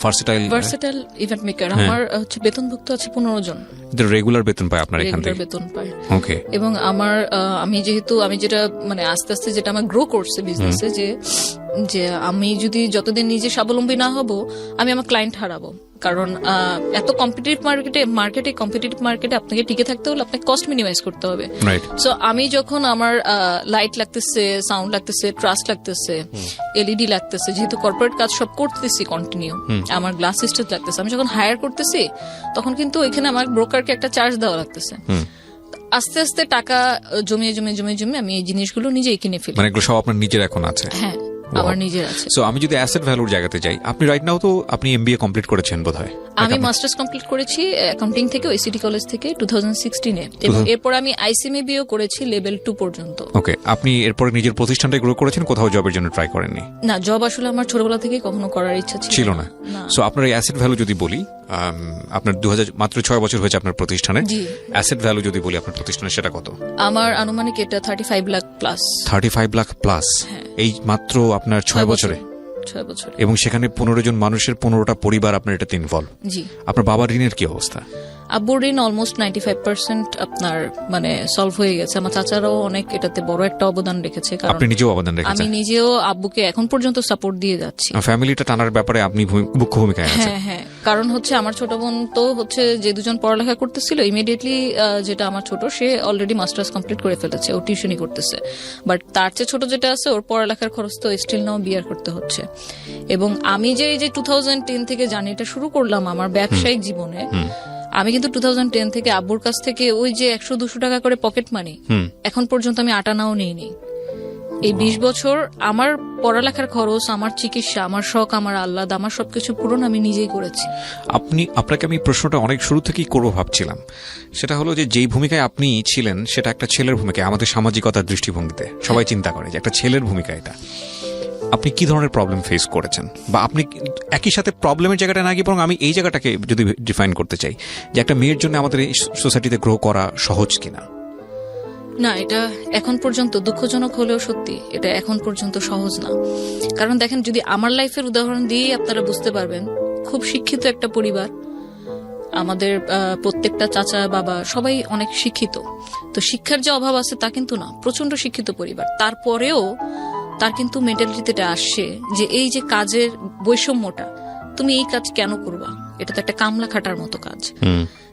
ভার্সেটাইল ইভেন্ট মেকার আমার হচ্ছে বেতনভুক্ত আছে 15 জন। রেগুলার বেতন পায় আপনার এখান থেকে? বেতন পায়। ওকে। এবং আমি যেটা মানে আস্তে আস্তে যেটা আমার গ্রো করছে বিজনেসে, যে আমি যদি যতদিন নিজে স্বাবলম্বী না হব, আমি আমার ক্লায়েন্ট হারাবো। কারণ এত কম্পিটিটিভ মার্কেটে আপনাকে টিকে থাকতে হলে আপনাকে কস্ট মিনিমাইজ করতে হবে। সো আমি যখন আমার লাইট লাগতেছে, সাউন্ড লাগতেছে, ট্রাস্ট লাগতেছে, এলইডি লাগতেছে, যেহেতু কর্পোরেট কাজ সব করতেছি কন্টিনিউ, আমার গ্লাস সিস্টেম লাগতেছে, আমি যখন হায়ার করতেছি তখন কিন্তু এখানে আমার ব্রোকারকে একটা চার্জ দেওয়া লাগতেছে। আস্তে আস্তে টাকা জমিয়ে আমি এই জিনিসগুলো নিজেই কিনে ফেলি। মানে এগুলো সব আপনার নিজের এখন আছে? হ্যাঁ, আমার নিজের আছে। সো আমি যদি অ্যাসেট ভ্যালুর জায়গাতে যাই, আপনি রাইট নাও তো আপনি এমবিএ কমপ্লিট করেছেন বোধহয়? আমি মাস্টার্স কমপ্লিট করেছি অ্যাকাউন্টিং থেকে, ওইসিটি কলেজ থেকে 2016-এ, এবং এরপর আমি আইসিএমবিও করেছি লেভেল 2 পর্যন্ত। ওকে। আপনি এরপরে নিজের প্রতিষ্ঠানটা গ্রো করেছেন, কোথাও জবের জন্য ট্রাই করেননি? না, জব আসলে আমার ছোটবেলা থেকে কখনো করার ইচ্ছা ছিল না। সো আপনার এই অ্যাসেট ভ্যালু যদি বলি, আপনার 2000 মাত্র 6 বছর হয়েছে আপনার প্রতিষ্ঠানে, অ্যাসেট ভ্যালু যদি বলি আপনার প্রতিষ্ঠানে, সেটা কত? আমার আনুমানিক এটা 35 লাখ প্লাস। 35 লাখ প্লাস এই মাত্র আপনার 6 বছরে? 6 বছর। এবং সেখানে 15 জন মানুষের 15টা পরিবার আপনার এটাতে ইনভলভ। জি। আপনার বাবার ঋণের কি অবস্থা? আব্বুর ঋণ অলমোস্ট 95% আপনার মানে সলভ হয়ে গেছে। আমার চাচারাও অনেক এটাতে বড় একটা অবদান রেখেছে। আপনি নিজেও অবদান রেখেছেন? আমি নিজেও আব্বুকে এখন পর্যন্ত সাপোর্ট দিয়ে যাচ্ছি। ফ্যামিলিটা টানার ব্যাপারে আপনি মুখ্য ভূমিকায় আছেন? হ্যাঁ, কারণ হচ্ছে আমার ছোট বোন তো হচ্ছে যে দুজন পড়ালেখা করতেছিল, ইমিডিয়েটলি যেটা আমার ছোট, সে অলরেডি মাস্টার্স কমপ্লিট করে ফেলেছে, ও টিউশনই করতেছে। বাট তার চেয়ে ছোট যেটা আছে, ওর পড়ালেখার খরচ তো স্টিল নাও বিয়ার করতে হচ্ছে। এবং আমি যে 2010 থেকে জার্নিটা শুরু করলাম আমার ব্যবসায়িক জীবনে, আমি কিন্তু 2010 থেকে আব্বুর কাছ থেকে ওই যে 100-200 টাকা করে পকেট মানি এখন পর্যন্ত আমি আটানাও নিইনি। এই 20 বছর আমার পড়ালেখার খরচ, আমার চিকিৎসা, আমার শখ, আমার আহ্লাদ, আমার সবকিছু পূরণ আমি নিজেই করেছি। আপনাকে আমি প্রশ্নটা অনেক শুরু থেকেই করবো ভাবছিলাম, সেটা হলো যে যেই ভূমিকায় আপনি ছিলেন সেটা একটা ছেলের ভূমিকা। আমাদের সামাজিকতার দৃষ্টিভঙ্গিতে সবাই চিন্তা করে যে একটা ছেলের ভূমিকা এটা। আপনি কি ধরনের প্রবলেম ফেস করেছেন, বা আপনি একই সাথে প্রবলেমের জায়গাটা না গিয়ে বরং আমি এই জায়গাটাকে যদি ডিফাইন করতে চাই, যে একটা মেয়ের জন্য আমাদের এই সোসাইটিতে গ্রো করা সহজ কিনা? না, এটা এখন পর্যন্ত দুঃখজনক হলেও সত্যি, এটা এখন পর্যন্ত সহজ না। কারণ দেখেন, যদি আমার লাইফের উদাহরণ দিয়েই আপনারা বুঝতে পারবেন, খুব শিক্ষিত একটা পরিবার, আমাদের প্রত্যেকটা চাচা বাবা সবাই অনেক শিক্ষিত। তো শিক্ষার যে অভাব আছে তা কিন্তু না, প্রচন্ড শিক্ষিত পরিবার। তারপরেও তার কিন্তু মেন্টালিটিতে আসছে যে এই যে কাজের বৈষম্যটা, তুমি এই কাজ কেন করবা, এটা তো একটা কামলা খাটার মতো কাজ।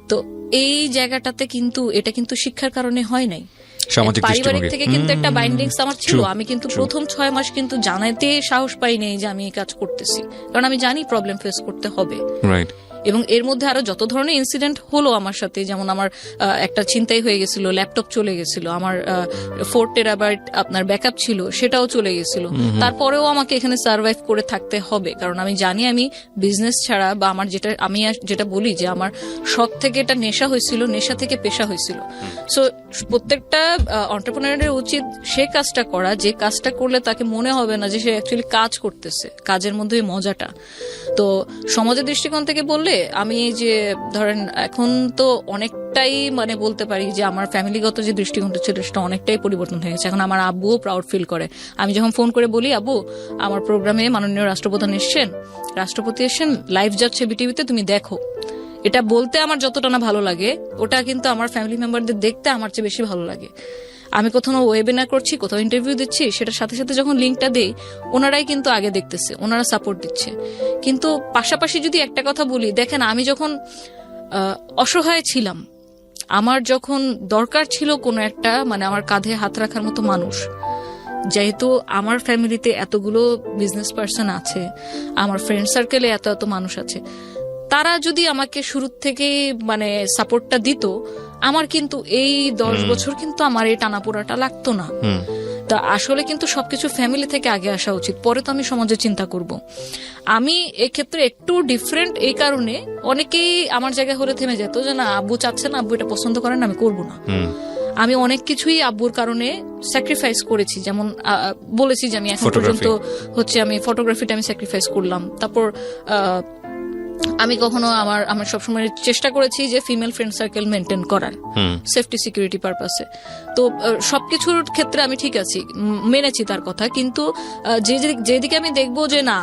তো এই জায়গাটাতে কিন্তু এটা কিন্তু শিক্ষার কারণে হয় নাই, পারিবারিক থেকে কিন্তু একটা বাইন্ডিংস আমার ছিল। আমি কিন্তু প্রথম 6 মাস কিন্তু জানাতে সাহস পাই নাই যে আমি এই কাজ করতেছি, কারণ আমি জানি প্রবলেম ফেস করতে হবে। এবং এর মধ্যে আরো যত ধরনের ইনসিডেন্ট হলো আমার সাথে, যেমন আমার একটা ছিনতাই হয়ে গেছিল, ল্যাপটপ চলে গেছিল, আমার 4 টেরাবাইট আপনার ব্যাকআপ ছিল, সেটাও চলে গেছিল। তারপরেও আমাকে এখানে সার্ভাইভ করে থাকতে হবে, কারণ আমি জানি আমি বিজনেস ছাড়া বা আমার যেটা বলি যে আমার শখ থেকে এটা নেশা হয়েছিল, নেশা থেকে পেশা হয়েছিল। সো প্রত্যেকটা এন্টারপ্রেনারের উচিত সে কাজটা করা যে কাজটা করলে তাকে মনে হবে না যে সে অ্যাকচুয়ালি কাজ করতেছে, কাজের মধ্যে মজাটা। তো সমাজের দৃষ্টিকোণ থেকে বললে আমি এই যে ধরেন এখন তো অনেকটাই মানে বলতে পারি যে আমার ফ্যামিলিগত যে দৃষ্টিকোণটা ছিল সেটা অনেকটাই পরিবর্তন হয়ে গেছে। এখন আমার আব্বুও প্রাউড ফিল করে। আমি যখন ফোন করে বলি, আব্বু আমার প্রোগ্রামে মাননীয় রাষ্ট্রপতি এসেছেন, লাইভ যাচ্ছে বিটিভিতে, তুমি দেখো, এটা বলতে আমার যতটা না ভালো লাগে, ওটা কিন্তু আমার ফ্যামিলি মেম্বারদের দেখতে আমার চেয়ে বেশি ভালো লাগে। আমি কোথাও ওয়েবিনার করছি, কোথাও ইন্টারভিউ দিচ্ছি, সেটার সাথে সাথে যখন লিঙ্কটা দেই, ওনারাই কিন্তু আগে দেখতেছে, ওনারা সাপোর্ট দিচ্ছে। কিন্তু পাশাপাশি যদি একটা কথা বলি, দেখেন আমি যখন অসহায় ছিলাম, আমার যখন দরকার ছিল কোনো একটা মানে আমার কাঁধে হাত রাখার মতো মানুষ, যেহেতু আমার ফ্যামিলিতে এতগুলো বিজনেস পার্সন আছে, আমার ফ্রেন্ড সার্কেলে এত এত মানুষ আছে, তারা যদি আমাকে শুরু থেকে মানে সাপোর্টটা দিত, আমার কিন্তু এই 10 বছর কিন্তু আমার এই টানাপোড়াটা লাগতো না। তা আসলে কিন্তু সবকিছু ফ্যামিলি থেকে আগে আসা উচিত, পরে তো আমি সমাজে চিন্তা করব। আমি এক্ষেত্রে একটু ডিফারেন্ট এই কারণে, অনেকেই আমার জায়গায় হলে থেমে যেত যে না আব্বু চাচ্ছে না, আব্বু এটা পছন্দ করেন, আমি করব না। আমি অনেক কিছুই আব্বুর কারণে স্যাক্রিফাইস করেছি, যেমন বলেছি যে আমি এখন পর্যন্ত হচ্ছে আমি ফটোগ্রাফিটা আমি স্যাক্রিফাইস করলাম। তারপর আমি কখনো আমার সবসময় চেষ্টা করেছি যে ফিমেল ফ্রেন্ড সার্কেল মেনটেন করার, সেফটি সিকিউরিটি পারপাসে। তো সবকিছুর ক্ষেত্রে আমি ঠিক আছি, মেনেছি তার কথা। কিন্তু যেদিকে আমি দেখবো যে না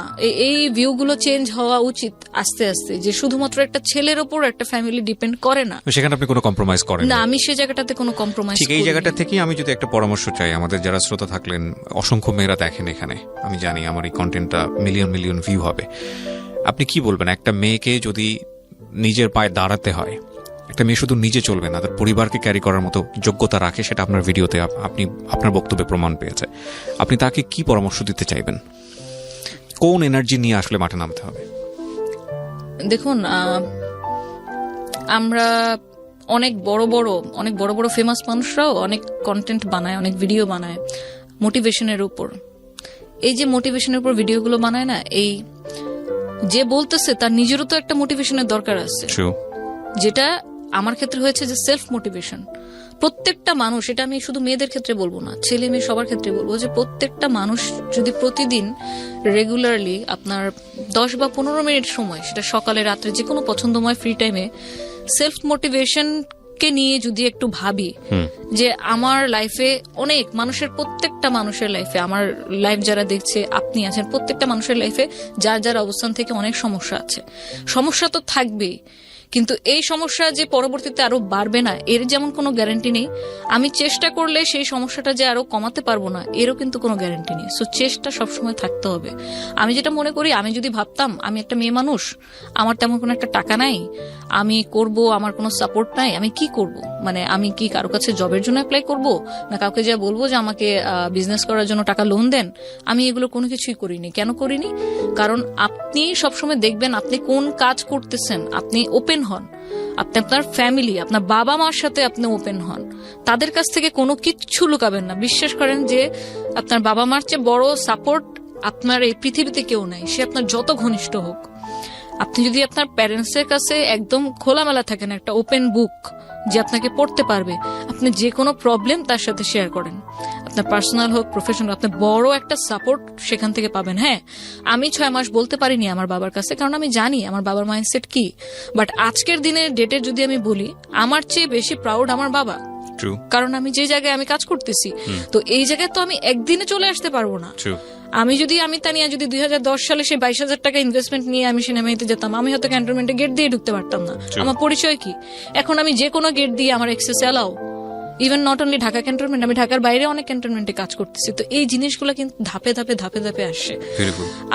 এই ভিউগুলো চেঞ্জ হওয়া উচিত আস্তে আস্তে, যে শুধুমাত্র একটা ছেলের ওপর একটা ফ্যামিলি ডিপেন্ড করে না, সেখানে আপনি কোনো কম্প্রোমাইজ করেন না। আমি সেই জায়গাটাতে কোনো কম্প্রোমাইজ, ঠিক এই জায়গাটা থেকে আমি যদি একটা পরামর্শ চাই, আমাদের যারা শ্রোতা থাকলেন, অসংখ্য মেয়েরা দেখেন এখানে, আমি জানি আমার এই কন্টেন্টটা মিলিয়ন ভিউ হবে, আপনি কি বলবেন একটা মেয়েকে যদি নিজের পায়ে দাঁড়াতে হয়, একটা মেয়ে শুধু নিজে চলবে না, তার পরিবারকে ক্যারি করার মতো যোগ্যতা রাখে, সেটা আপনার ভিডিওতে আপনি আপনার বক্তব্যে প্রমাণ পেয়েছে, আপনি তাকে কি পরামর্শ দিতে চাইবেন? কোন এনার্জি নিয়ে আসলে মাঠে নামতে হবে? দেখুন, আমরা অনেক বড় বড় ফেমাস মানুষরাও অনেক কন্টেন্ট বানায়, অনেক ভিডিও বানায় মোটিভেশনের উপর। এই যে মোটিভেশনের উপর ভিডিওগুলো বানায় না, এই যে বলতেছে তার নিজেরও তো একটা মোটিভেশনের দরকার আছে, যেটা আমার ক্ষেত্রে হয়েছে যে সেলফ মোটিভেশন। প্রত্যেকটা মানুষ, এটা আমি শুধু মেয়েদের ক্ষেত্রে বলবো না, ছেলে মেয়ে সবার ক্ষেত্রে বলবো, যে প্রত্যেকটা মানুষ যদি প্রতিদিন রেগুলারলি আপনার 10 বা 15 মিনিট সময়, সেটা সকালে রাত্রে যে কোনো পছন্দময় ফ্রি টাইমে সেলফ মোটিভেশন কে নিয়ে যদি একটু ভাবি যে আমার লাইফে অনেক মানুষের, প্রত্যেকটা মানুষের লাইফে, আমার লাইফ যারা দেখছে, আপনি আছেন, প্রত্যেকটা মানুষের লাইফে যার যার অবস্থান থেকে অনেক সমস্যা আছে। সমস্যা তো থাকবেই, কিন্তু এই সমস্যা যে পরবর্তীতে আরো বাড়বে না এর যেমন কোনো গ্যারান্টি নেই, আমি চেষ্টা করলে সেই সমস্যাটা যে আরো কমাতে পারবো না এরও কিন্তু কোনো গ্যারান্টি নেই। সো চেষ্টা সবসময় থাকতে হবে। আমি যেটা মনে করি, আমি যদি ভাবতাম আমি একটা মেয়ে মানুষ, আমার তেমন কোনো একটা টাকা নাই, আমি করব, আমার কোনো সাপোর্ট নাই, আমি কি করব? মানে আমি কি কারো কাছে জবের জন্য অ্যাপ্লাই করব, না কাউকে যা বলবো যে আমাকে বিজনেস করার জন্য টাকা লোন দেন? আমি এগুলো কোনো কিছুই করিনি। কেন করিনি? কারণ আপনি সবসময় দেখবেন আপনি কোন কাজ করতেছেন, আপনি ওপেন হন, আপনি আপনার ফ্যামিলি, আপনার বাবা মার সাথে আপনি ওপেন হন, তাদের কাছ থেকে কোনো কিচ্ছু লুকাবেন না। বিশ্বাস করেন যে আপনার বাবা মার চেয়ে বড় সাপোর্ট আপনার এই পৃথিবীতে কেউ নাই, সে আপনার যত ঘনিষ্ঠ হোক। আপনি যদি আপনার প্যারেন্টসের কাছে একদম খোলামেলা থাকেন, একটা ওপেন বুক যে আপনাকে পড়তে পারবে, আপনি যে কোনো প্রবলেম তার সাথে শেয়ার করেন, আপনার পার্সোনাল হোক প্রফেশনাল, আপনি বড় একটা সাপোর্ট সেখান থেকে পাবেন। হ্যাঁ, আমি 6 মাস বলতে পারিনি আমার বাবার কাছে, কারণ আমি জানি আমার বাবার মাইন্ডসেট কি। বাট আজকের দিনের ডেটের যদি আমি বলি, আমার চেয়ে বেশি প্রাউড আমার বাবা, কারণ আমি যে জায়গায় আমি কাজ করতেছি, তো এই জায়গায় তো আমি একদিনে চলে আসতে পারবো না। আমি তানিয়া যদি 2010 সালে সেই 22,000 টাকা ইনভেস্টমেন্ট নিয়ে আমি সিনেমাতে যেতাম, আমি হয়তো ক্যান্টনমেন্টে গেট দিয়ে ঢুকতে পারতাম না। আমার পরিচয় কি? এখন আমি যে কোনো গেট দিয়ে আমার access allow, even not only Dhaka cantonment, আমি ঢাকার বাইরে অনেক ক্যান্টনমেন্টে কাজ করতেছি। তো এই জিনিসগুলো কিন্তু ধাপে ধাপে আসে।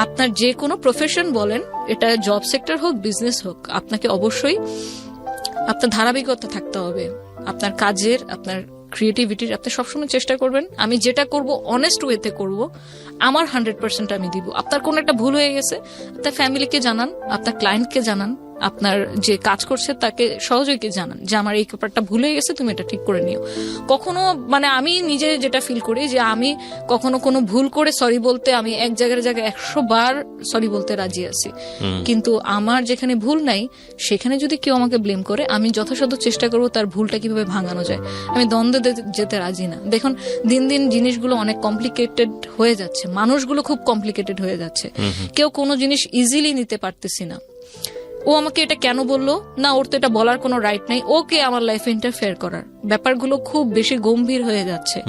আপনার যে কোনো প্রফেশন বলেন, এটা জব সেক্টর হোক, বিজনেস হোক, আপনাকে অবশ্যই আপনার ধারাবাহিকতা থাকতে হবে, আপনার কাজের, আপনার ক্রিয়েটিভিটির। আপনি সবসময় চেষ্টা করবেন আমি যেটা করব অনেস্ট ওয়েতে করব, আমার 100% আমি দিব। আপনার কোনো একটা ভুল হয়ে গেছে, আপনার ফ্যামিলিকে জানান, আপনার ক্লায়েন্টকে জানান, আপনার যে কাজ করছে তাকে সহযোগীকে জানান যে আমার এই ব্যাপারটা ভুলে গেছে, তুমি এটা ঠিক করে নিও। কখনো মানে আমি নিজে যেটা ফিল করি যে আমি কখনো কোনো ভুল করে সরি বলতে আমি এক জায়গায় 100 বার সরি বলতে রাজি আছি, কিন্তু আমার যেখানে ভুল নাই সেখানে যদি কেউ আমাকে ব্লেম করে আমি যথাসাধ্য চেষ্টা করবো তার ভুলটা কিভাবে ভাঙানো যায়। আমি দ্বন্দ্বে যেতে রাজি না। দেখুন দিন দিন জিনিসগুলো অনেক কমপ্লিকেটেড হয়ে যাচ্ছে, মানুষগুলো খুব কমপ্লিকেটেড হয়ে যাচ্ছে, কেউ কোনো জিনিস ইজিলি নিতে পারতেছি না। ও আমাকে এটা কেন বললো না, ওর তো এটা বলার কোনো রাইট নাই, ওকে আমার লাইফে ইন্টারফেয়ার করার ব্যাপারগুলো খুব বেশি গম্ভীর হয়ে যাচ্ছে।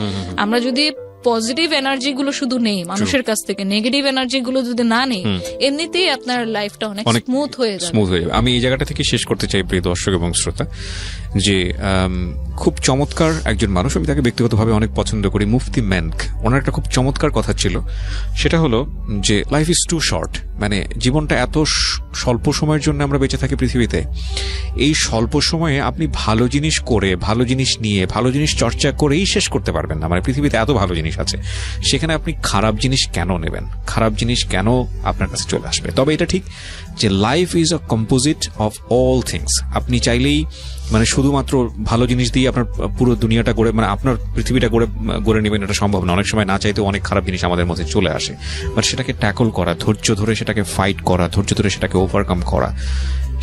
আমরা যদি পজিটিভ এনার্জি গুলো শুধু নেই মানুষের কাছ থেকে, নেগেটিভ এনার্জি গুলো যদি না নেই, এমনিতেই আপনার লাইফটা অনেক স্মুথ হয়ে যাবে। আমি এই জায়গাটা থেকে শেষ করতে চাই প্রিয় দর্শক এবং শ্রোতা, যে খুব চমৎকার একজন মানুষ, আমি তাকে ব্যক্তিগতভাবে অনেক পছন্দ করি, মুফতি মেনক। ওনার একটা খুব চমৎকার কথা ছিল, সেটা হলো যে লাইফ ইজ টু শর্ট, মানে জীবনটা এত স্বল্প সময়ের জন্য আমরা বেঁচে থাকি পৃথিবীতে। এই স্বল্প সময়ে আপনি ভালো জিনিস করে, ভালো জিনিস নিয়ে, ভালো জিনিস চর্চা করেই শেষ করতে পারবেন না। মানে পৃথিবীতে এত ভালো জিনিস আছে, সেখানে আপনি খারাপ জিনিস কেন নেবেন, খারাপ জিনিস কেন আপনার কাছে চলে আসবে? তবে এটা ঠিক যে life is a composite of all things. আপনি চাইলেই মানে শুধুমাত্র ভালো জিনিস দিয়ে আপনার পুরো দুনিয়াটা গড়ে, মানে আপনার পৃথিবীটা গড়ে নেবেন, এটা সম্ভব না। অনেক সময় না চাইতেও অনেক খারাপ জিনিস আমাদের মধ্যে চলে আসে, বাট সেটাকে ট্যাকল করা, ধৈর্য ধরে সেটাকে ফাইট করা, ধৈর্য ধরে সেটাকে ওভারকাম করা,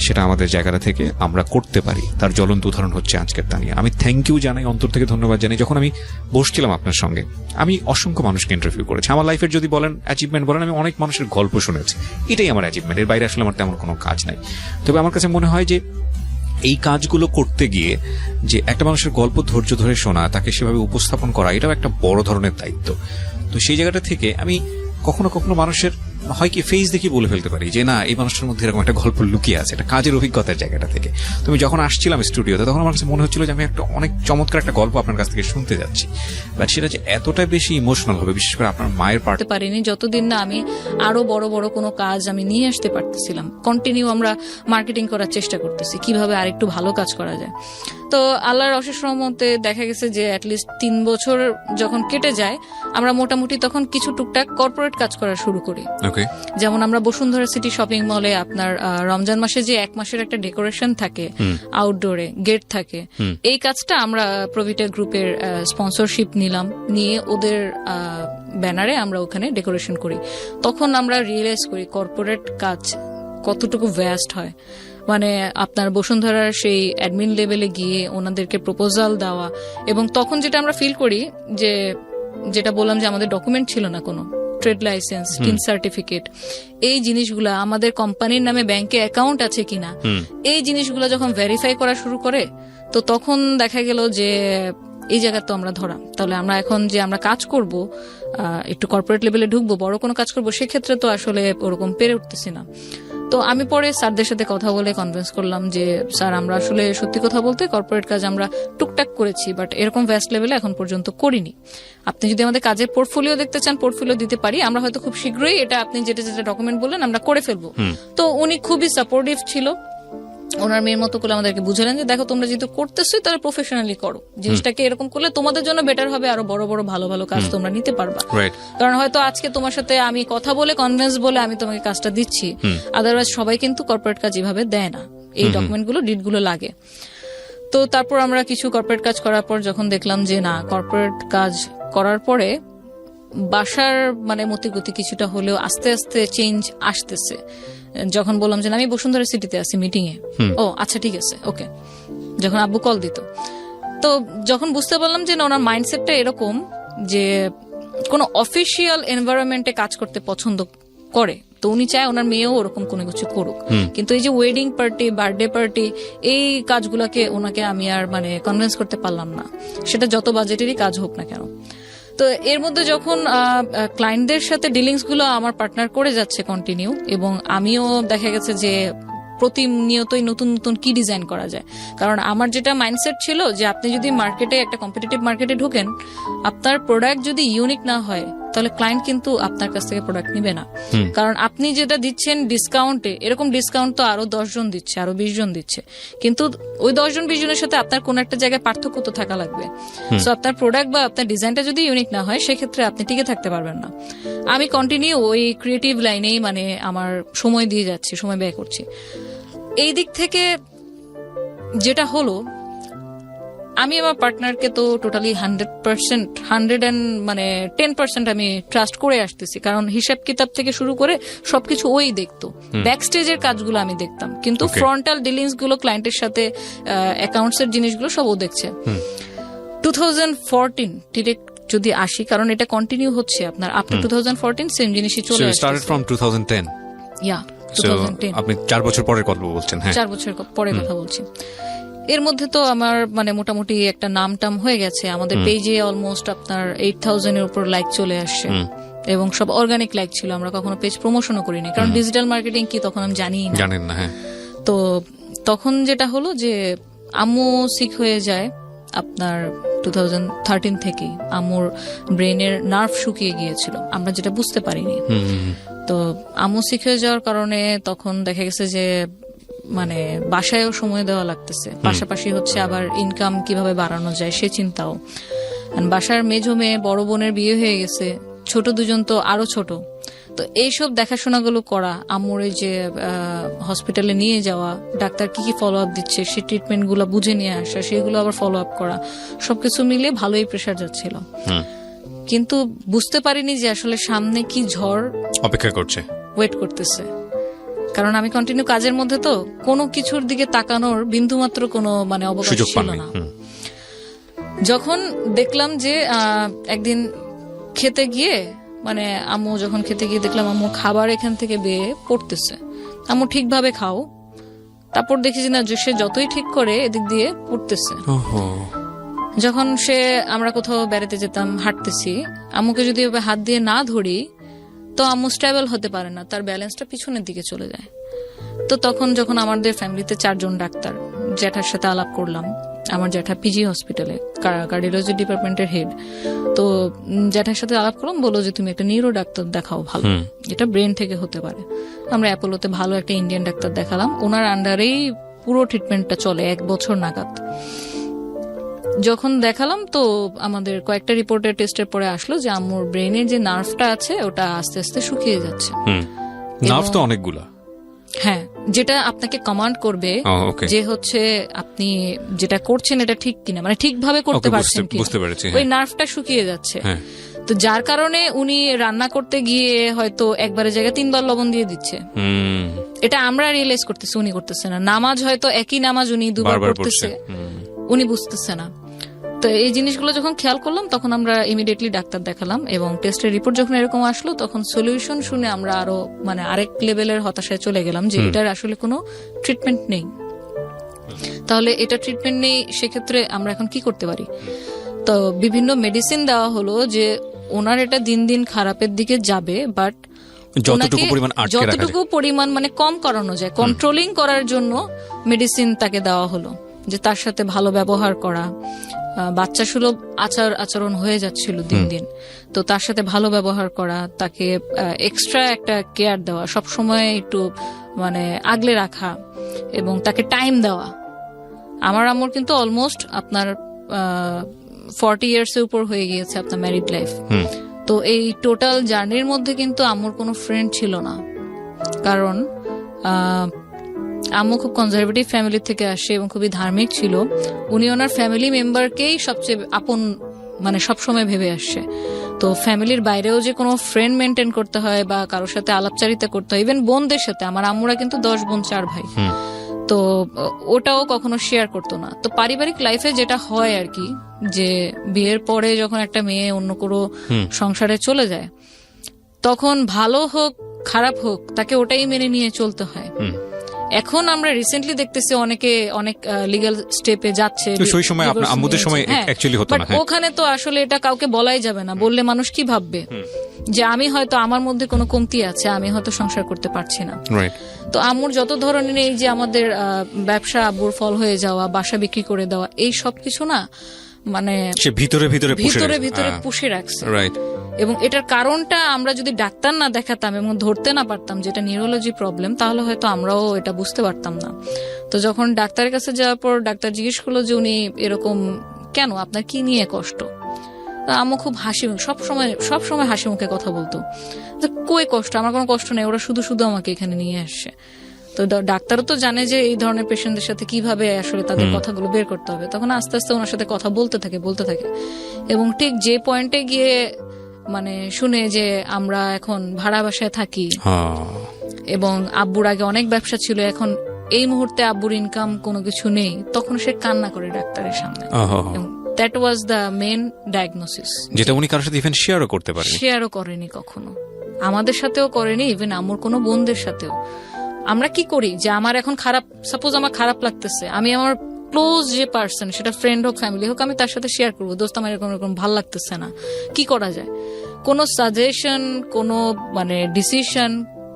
সেটা আমাদের জায়গাটা থেকে আমরা করতে পারি। তার জ্বলন্ত উদাহরণ হচ্ছে আজকের তানিয়া। আমি থ্যাংক ইউ জানাই, অন্তর থেকে ধন্যবাদ জানাই। যখন আমি বসছিলাম আপনার সঙ্গে, আমি অসংখ্য মানুষকে ইন্টারভিউ করেছি। আমার লাইফের যদি বলেন অ্যাচিভমেন্ট বলেন, আমি অনেক মানুষের গল্প শুনেছি, এটাই আমার অ্যাচিভমেন্ট। এর বাইরে আসলে আমার তেমন কোনো কাজ নাই। তবে আমার কাছে মনে হয় যে এই কাজগুলো করতে গিয়ে যে একটা মানুষের গল্প ধৈর্য ধরে শোনা, তাকে সেভাবে উপস্থাপন করা, এটাও একটা বড় ধরনের দায়িত্ব। তো সেই জায়গাটা থেকে আমি কখনো কখনো মানুষের হয় কি ফেস দেখি বলে ফেলতে পারি যে না, এই মানুষটার মধ্যে এরকম একটা গল্প লুকিয়ে আছে, এটা কাজের অভিজ্ঞতার জায়গাটা থেকে। তুমি যখন আসছিলাম স্টুডিওতে, তখন আমার কাছে মনে হচ্ছিল যে আমি একটা অনেক চমৎকার একটা গল্প আপনার কাছ থেকে শুনতে যাচ্ছি, বাট সেটা যে এতটা বেশি ইমোশনাল হবে, বিশেষ করে আপনার মায়ের পার্ট পারিনি যতদিন না আমি আরো বড় বড় কোনো কাজ আমি নিয়ে আসতে পারতেছিলাম। কন্টিনিউ আমরা মার্কেটিং করার চেষ্টা করতেছি, কিভাবে আরেকটু ভালো কাজ করা যায়। তো আল্লাহর অশেষ রহমতে দেখা গেছে যে অ্যাটলিস্ট 3 বছর যখন কেটে যায়, আমরা মোটামুটি তখন কিছু টুকটাক কর্পোরেট কাজ করা শুরু করি। যেমন আমরা বসুন্ধরা সিটি শপিং মলে আপনার রমজান মাসে যে 1 মাসের একটা ডেকোরেশন থাকে, আউটডোরে গেট থাকে, এই কাজটা আমরা প্রভিটা গ্রুপের স্পন্সরশিপ নিয়ে ওদের ব্যানারে আমরা ওখানে ডেকোরেশন করি। তখন আমরা রিয়েলাইজ করি কর্পোরেট কাজ কতটুকু ভ্যাস্ট হয়। মানে আপনার বসুন্ধরার সেই অ্যাডমিন লেভেলে গিয়ে ওনাদেরকে প্রপোজাল দেওয়া, এবং তখন যেটা আমরা ফিল করি যে যেটা বললাম যে আমাদের ডকুমেন্ট ছিল না কোনো, ট্রেড লাইসেন্স, টিন সার্টিফিকেট, এই জিনিসগুলা, আমাদের কোম্পানির নামে ব্যাংকে অ্যাকাউন্ট আছে কিনা, এই জিনিসগুলো যখন ভেরিফাই করা শুরু করে, তো তখন দেখা গেল যে এই জায়গা তো আমরা ধরা। তাহলে আমরা এখন যে আমরা কাজ করব, একটু কর্পোরেট লেভেলে ঢুকবো, বড় কোনো কাজ করবো, সেক্ষেত্রে তো আসলে ওরকম পেরে উঠতেছি না। তো আমি পরে স্যারদের সাথে কথা বলে কনভিন্স করলাম যে স্যার, আমরা আসলে সত্যি কথা বলতে কর্পোরেট কাজ আমরা টুকটাক করেছি, বাট এরকম ভ্যাস্ট লেভেলে এখন পর্যন্ত করিনি। আপনি যদি আমাদের কাজের পোর্টফোলিও দেখতে চান, পোর্টফোলিও দিতে পারি। আমরা হয়তো খুব শীঘ্রই এটা আপনি যেটা যেটা ডকুমেন্ট বললেন আমরা করে ফেলবো। তো উনি খুবই সাপোর্টিভ ছিল, ওনার মেয়ের মতো করে আমাদেরকে বুঝালেন যে দেখো তোমরা যেহেতু করতেছো তাহলে প্রফেশনালি করো, জিনিসটাকে এরকম করলে তোমাদের জন্য বেটার হবে, আরো বড় বড় ভালো ভালো কাজ তোমরা নিতে পারবা। কারণ হয়তো আজকে তোমার সাথে আমি কথা বলে কনভিন্স বলে আমি তোমাকে কাজটা দিচ্ছি, আদারওয়াইজ সবাই কিন্তু কর্পোরেট কাজ এভাবে দেয় না, এই ডকুমেন্টগুলো ডিটগুলো লাগে। তো তারপর আমরা কিছু কর্পোরেট কাজ করার পর যখন দেখলাম যে না, কর্পোরেট কাজ করার পরে বাসার মানে মতিগতি কিছুটা হলেও আস্তে আস্তে চেঞ্জ আসতেছে। যখন বললাম যে আমি বসুন্ধরা সিটিতে আছি মিটিং এ, ও আচ্ছা ঠিক আছে ওকে, যখন আব্বু কল দিত, তো যখন বুঝতে পারলাম যে ওনার মাইন্ডসেটটা এরকম যে কোনো অফিসিয়াল এনভায়রনমেন্টে কাজ করতে পছন্দ করে, তো উনি চায় ওনার মেয়েও ওরকম কোনো কিছু করুক। কিন্তু এই যে ওয়েডিং পার্টি, বার্থডে পার্টি, এই কাজগুলোকে ওনাকে আমি আর মানে কনভিন্স করতে পারলাম না, সেটা যত বাজেটেরই কাজ হোক না কেন। তো এর মধ্যে যখন ক্লায়েন্টদের সাথে ডিলিংস গুলো আমার পার্টনার করে যাচ্ছে কন্টিনিউ, এবং আমিও দেখা গেছে যে প্রতিনিয়তই নতুন নতুন কি ডিজাইন করা যায়। কারণ আমার যেটা মাইন্ডসেট ছিল যে আপনি যদি মার্কেটে একটা কম্পিটিটিভ মার্কেটে ঢোকেন, আপনার প্রোডাক্ট যদি ইউনিক না হয় তাহলে ক্লায়েন্ট কিন্তু আপনার কাছ থেকে প্রোডাক্ট নিবে না। কারণ আপনি যেটা দিচ্ছেন ডিসকাউন্টে, এরকম ডিসকাউন্ট তো আরো 10 জন দিচ্ছে, আরো 20 জন দিচ্ছে, কিন্তু ওই 10 জন 20 জনের সাথে আপনার কোন একটা জায়গায় পার্থক্য তো থাকা লাগবে। সো আপনার প্রোডাক্ট বা আপনার ডিজাইনটা যদি ইউনিক না হয়, সেক্ষেত্রে আপনি টিকে থাকতে পারবেন না। আমি কন্টিনিউ ওই ক্রিয়েটিভ লাইনেই মানে আমার সময় দিয়ে যাচ্ছি, সময় ব্যয় করছি। এই দিক থেকে যেটা হলো, আমি আমার পার্টনারকে তো টোটালি 110% আমি ট্রাস্ট করে আসতেছি, কারণ হিসাব কিতাব থেকে শুরু করে সবকিছু ওই দেখতো। ব্যাক স্টেজের কাজগুলো আমি দেখতাম, কিন্তু ফ্রন্টাল ডিলিংস গুলো, ক্লায়েন্টের সাথে অ্যাকাউন্টস এর জিনিসগুলো সব ও দেখছে। 2014 ডিরেক্ট যদি আসি, কারণ এটা কন্টিনিউ হচ্ছে আপনার আফটার 2014 সেম জিনিসই চলে আসছে। Started from 2010। ইয়া, So, আপনি 4 বছর পরের কথা বলছেন। হ্যাঁ, 4 বছর পরে কথা বলছি। এর মধ্যে তো আমার মানে মোটামুটি একটা নাম টাম হয়ে গেছে। আমাদের পেজে অলমোস্ট আপনার 8000 এর উপর লাইক চলে আসছে, এবং সব অর্গানিক লাইক ছিল। আমরা কখনো পেজ প্রমোশনও করিনি, কারণ ডিজিটাল মার্কেটিং কি তখন আমি জানেন না। হ্যাঁ, তো তখন যেটা হলো যে আম্মু সিক হয়ে যায় আপনার 2013 থেকে। আম্মুর ব্রেনের নার্ভ শুকিয়ে গিয়েছিল, আমরা যেটা বুঝতে পারিনি। তো আম্মু সিক হয়ে যাওয়ার কারণে তখন দেখা গেছে যে মানে বাসায়ও সময় দেওয়া লাগতেছে, পাশাপাশি হচ্ছে আবার ইনকাম কিভাবে বাড়ানো যায় সে চিন্তাও। বাসার মেজো মেয়ে, বড় বোনের বিয়ে হয়ে গেছে, ছোট দুজন তো আরো ছোট। তো এইসব দেখাশোনাগুলো করা, আম্মুর এই যে হসপিটালে নিয়ে যাওয়া, ডাক্তার কি কি ফলো আপ দিচ্ছে সেই ট্রিটমেন্ট গুলো বুঝে নিয়ে আসা, সেগুলো আবার ফলো আপ করা, সবকিছু মিলে ভালোই প্রেশার যাচ্ছিল। কিন্তু বুঝতে পারিনি যে আসলে সামনে কি ঝড় অপেক্ষা করছে, ওয়েট করতেছে। কারণ আমি কন্টিনিউ কাজের মধ্যে, তো কোনো কিছুর দিকে তাকানোর বিন্দুমাত্র কোনো মানে অবকাশ ছিল না। যখন দেখলাম যে একদিন খেতে গিয়ে, মানে আম্মু যখন খেতে গিয়ে দেখলাম আম্মু খাবার এখান থেকে বেয়ে পড়তেছে। আম্মু ঠিকভাবে খাও, তারপর দেখি যে না, সে যতই ঠিক করে এদিক দিয়ে পড়তেছে। যখন আমরা কোথাও বেড়াতে যেতাম, হাঁটতেছি, আম্মুকে যদি হাত দিয়ে না ধরি তো আম্মু স্টেবল হতে পারে না, তার ব্যালেন্সটা পিছনের দিকে চলে যায়। তো তখন যখন আমাদের ফ্যামিলিতে 4 জন ডাক্তার, জ্যাঠার সাথে আলাপ করলাম। আমার জ্যাঠা পিজি হসপিটালে কার্ডিওলজি ডিপার্টমেন্টের হেড। তো জ্যাঠার সাথে আলাপ করলাম, বললো যে তুমি একটা নিউরো ডাক্তার দেখাও, ভালো, এটা ব্রেন থেকে হতে পারে। আমরা অ্যাপোলোতে ভালো একটা ইন্ডিয়ান ডাক্তার দেখালাম, ওনার আন্ডারেই পুরো ট্রিটমেন্টটা চলে 1 বছর নাগাদ। যখন দেখালাম তো আমাদের কয়েকটা রিপোর্টের টেস্টের পরে আসলো যে আম্মুর ব্রেনের যে নার্ভটা আছে ওটা আস্তে আস্তে শুকিয়ে যাচ্ছে। নার্ভ তো অনেকগুলা, হ্যাঁ, যেটা আপনাকে কমান্ড করবে যে হচ্ছে আপনি যেটা করছেন এটা ঠিক কিনা, মানে ঠিকভাবে করতে পারছেন কিনা, ওই নার্ভটা শুকিয়ে যাচ্ছে। তো যার কারণে উনি রান্না করতে গিয়ে হয়তো একবারের জায়গায় 3 বার লবণ দিয়ে দিচ্ছে। এটা আমরা রিয়েলাইজ করতেছি, উনি করতেছে না। নামাজ হয়তো একই নামাজ উনি 2 বার পড়তেছে, উনি বুঝতেছে না। তো এই জিনিসগুলো যখন খেয়াল করলাম তখন আমরা ইমিডিয়েটলি ডাক্তার দেখালাম, এবং টেস্টের রিপোর্ট যখন এরকম আসলো তখন সলিউশন শুনে আমরা আরো মানে আরেক লেভেলের হতাশায় চলে গেলাম যে এটার আসলে কোনো ট্রিটমেন্ট নেই। তাহলে এটা ট্রিটমেন্ট নেই, সেক্ষেত্রে আমরা এখন কি করতে পারি? তো বিভিন্ন মেডিসিন দেওয়া হলো যে ওনার এটা দিন দিন খারাপের দিকে যাবে, বাট যতটুকু পরিমাণ মানে কম করানো যায়, কন্ট্রোলিং করার জন্য মেডিসিন তাকে দেওয়া হলো, যে তার সাথে ভালো ব্যবহার করা। বাচ্চা সুলভ আচরণ হয়ে যাচ্ছিল দিন দিন, তো তার সাথে ভালো ব্যবহার করা, তাকে এক্সট্রা একটা কেয়ার দেওয়া, সবসময় একটু মানে আগলে রাখা, এবং তাকে টাইম দেওয়া। আমার আম্মুর কিন্তু অলমোস্ট আপনার 40 ইয়ার্স এর উপর হয়ে গিয়েছে আপনার ম্যারিড লাইফ। তো এই টোটাল জার্নির মধ্যে কিন্তু আম্মুর কোনো ফ্রেন্ড ছিল না, কারণ আম্মু খুব কনজারভেটিভ ফ্যামিলি থেকে আসে এবং খুবই ধার্মিক ছিল। উনি ওনার ফ্যামিলি মেম্বারকেই সবচেয়ে আপন মানে সবসময় ভেবে আসছে। তো ফ্যামিলির বাইরেও যে কোনো ফ্রেন্ড মেনটেন করতে হয় বা কারোর সাথে আলাপচারিতা করতে হয়, ইভেন বোনদের সাথে, আমার আম্মুরা কিন্তু 10 বোন 4 ভাই, তো ওটাও কখনো শেয়ার করতো না। তো পারিবারিক লাইফে যেটা হয় আর কি, যে বিয়ের পরে যখন একটা মেয়ে অন্য কোনো সংসারে চলে যায়, তখন ভালো হোক খারাপ হোক তাকে ওটাই মেনে নিয়ে চলতে হয়। এখন আমরা রিসেন্টলি দেখতেছি অনেকে অনেক লিগ্যাল স্টেপে যাচ্ছে, ওখানে তো আসলে এটা কাউকে বলাই যাবে না। বললে মানুষ কি ভাববে, যে আমি হয়তো আমার মধ্যে কোনো কমতি আছে, আমি হয়তো সংসার করতে পারছি না। তো আম্মুর যত ধরনের এই যে আমাদের ব্যবসা আব্বুর ফল হয়ে যাওয়া, বাসা বিক্রি করে দেওয়া, এই সব কিছু না মানে ভিতরে পুষে রাখছে। এবং এটার কারণটা আমরা যদি ডাক্তার না দেখাতাম এবং ধরতে না পারতাম যেটা নিউরোলজি প্রবলেম, তাহলে হয়তো আমরাও এটা বুঝতে পারতাম না। তো যখন ডাক্তারের কাছে যাওয়ার পর ডাক্তার জিজ্ঞেস করলো যে উনি এরকম কেন, আপনার কি নিয়ে কষ্ট? আম্মু খুব সবসময় হাসি মুখে কথা বলতো যে কই কষ্ট, আমার কোনো কষ্ট নেই, ওরা শুধু আমাকে এখানে নিয়ে আসছে। তো ডাক্তারও তো জানে যে এই ধরনের পেশেন্টদের সাথে কিভাবে আসলে তাদের কথাগুলো বের করতে হবে। তখন আস্তে আস্তে ওনার সাথে কথা বলতে থাকে এবং ঠিক যে পয়েন্টে গিয়ে মানে শুনে যে আমরা এখন ভাড়া বাসায় থাকি এবং আব্বুর আগে অনেক ব্যবসা ছিল, এখন এই মুহূর্তে আব্বুর ইনকাম কোনো কিছু নেই, তখন সে কান্না করে ডাক্তারের সামনে। That was the main diagnosis, যেটা উনি কারোর সাথে ইভেন শেয়ারও করতে পারেন, শেয়ারও করেনি কখনো, আমাদের সাথেও করেনি, ইভেন আমার কোনো বোনদের সাথেও। আমরা কি করি যে আমার এখন খারাপ, সাপোজ আমার খারাপ লাগতেছে, আমি আমার ক্লোজ যে পার্সন, সেটা ফ্রেন্ড হোক ফ্যামিলি হোক, আমি তার সাথে শেয়ার করবো, দোস্ত আমার এরকম ভাল লাগতেছে না, কি করা যায়। কোনো সাজেশন, কোনো মানে ডিসিশন,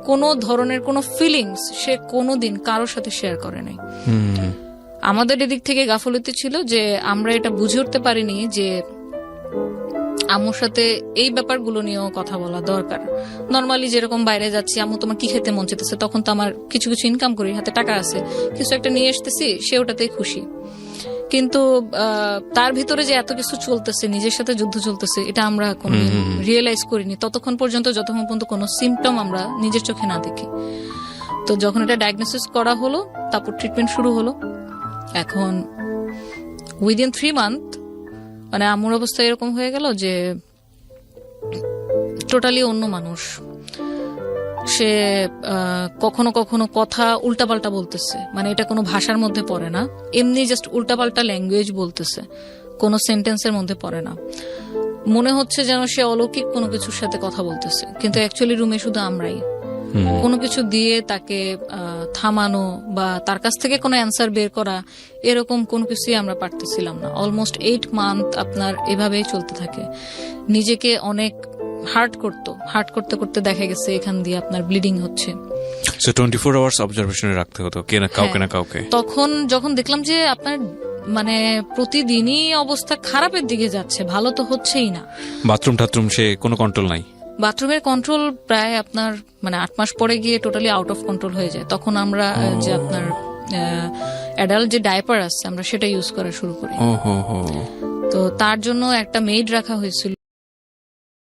কোনো ধরনের কোনো ফিলিংস সে কোনোদিন কারোর সাথে শেয়ার করে নাই। আমাদের এদিক থেকে গাফলতি ছিল যে আমরা এটা বুঝে উঠতে পারিনি যে আম্মুর সাথে এই ব্যাপারগুলো নিয়েও কথা বলা দরকার। নর্মালি যেরকম বাইরে যাচ্ছি, আম্মু তোমার কি খেতে মন চাইতেছে, তখন তো আমার কিছু কিছু ইনকাম করি, হাতে টাকা আছে, কিছু একটা নিয়ে আসতেছি, সে ওটাতেই খুশি। কিন্তু তার ভিতরে যে এত কিছু চলতেছে, নিজের সাথে যুদ্ধ চলতেছে, এটা আমরা কোনোদিন রিয়েলাইজ করিনি যতক্ষণ পর্যন্ত কোনো সিমটম আমরা নিজের চোখে না দেখি। তো যখন এটা ডায়াগনোসিস করা হলো, তারপর ট্রিটমেন্ট শুরু হলো। এখন উইদিন 3 মান্থ মানে আম্মুর অবস্থা এরকম হয়ে গেল যে টোটালি অন্য মানুষ। সে কখনো কখনো কথা উল্টাপাল্টা বলতেছে, মানে এটা কোনো ভাষার মধ্যে পড়ে না, এমনি জাস্ট উল্টাপাল্টা ল্যাঙ্গুয়েজ বলতেছে, কোনো সেন্টেন্সের মধ্যে পড়ে না। মনে হচ্ছে যেন সে অলৌকিক কোনো কিছুর সাথে কথা বলতেছে, কিন্তু অ্যাকচুয়ালি রুমে শুধু আমরাই। কোনো কিছু দিয়ে তাকে থামানো বা তার কাছ থেকে কোনো অ্যান্সার বের করা, এরকম কোনো কিছুই আমরা পারতেছিলাম না। অলমোস্ট 8 মান্থ আপনার এভাবেই চলতে থাকে। নিজেকে অনেক হার্ট করতে করতে দেখা গেছে এখান দিয়ে আপনার ব্লিডিং হচ্ছে। সো 24 আওয়ার্স অবজারভেশনে রাখতে হতো কাউকে না কাউকে। তখন যখন দেখলাম যে আপনার মানে প্রতিদিনই অবস্থা খারাপের দিকে যাচ্ছে, ভালো তো হচ্ছেই না। বাথরুম সে কোনো কন্ট্রোল নাই। বাথরুমের কন্ট্রোল প্রায় আপনার মানে 8 মাস পরে গিয়ে টোটালি আউট অফ কন্ট্রোল হয়ে যায়। তখন আমরা যে আপনার অ্যাডাল্ট যে ডাইপার আছে আমরা সেটা ইউজ করা শুরু করি। তো তার জন্য একটা মেড রাখা হয়েছিল।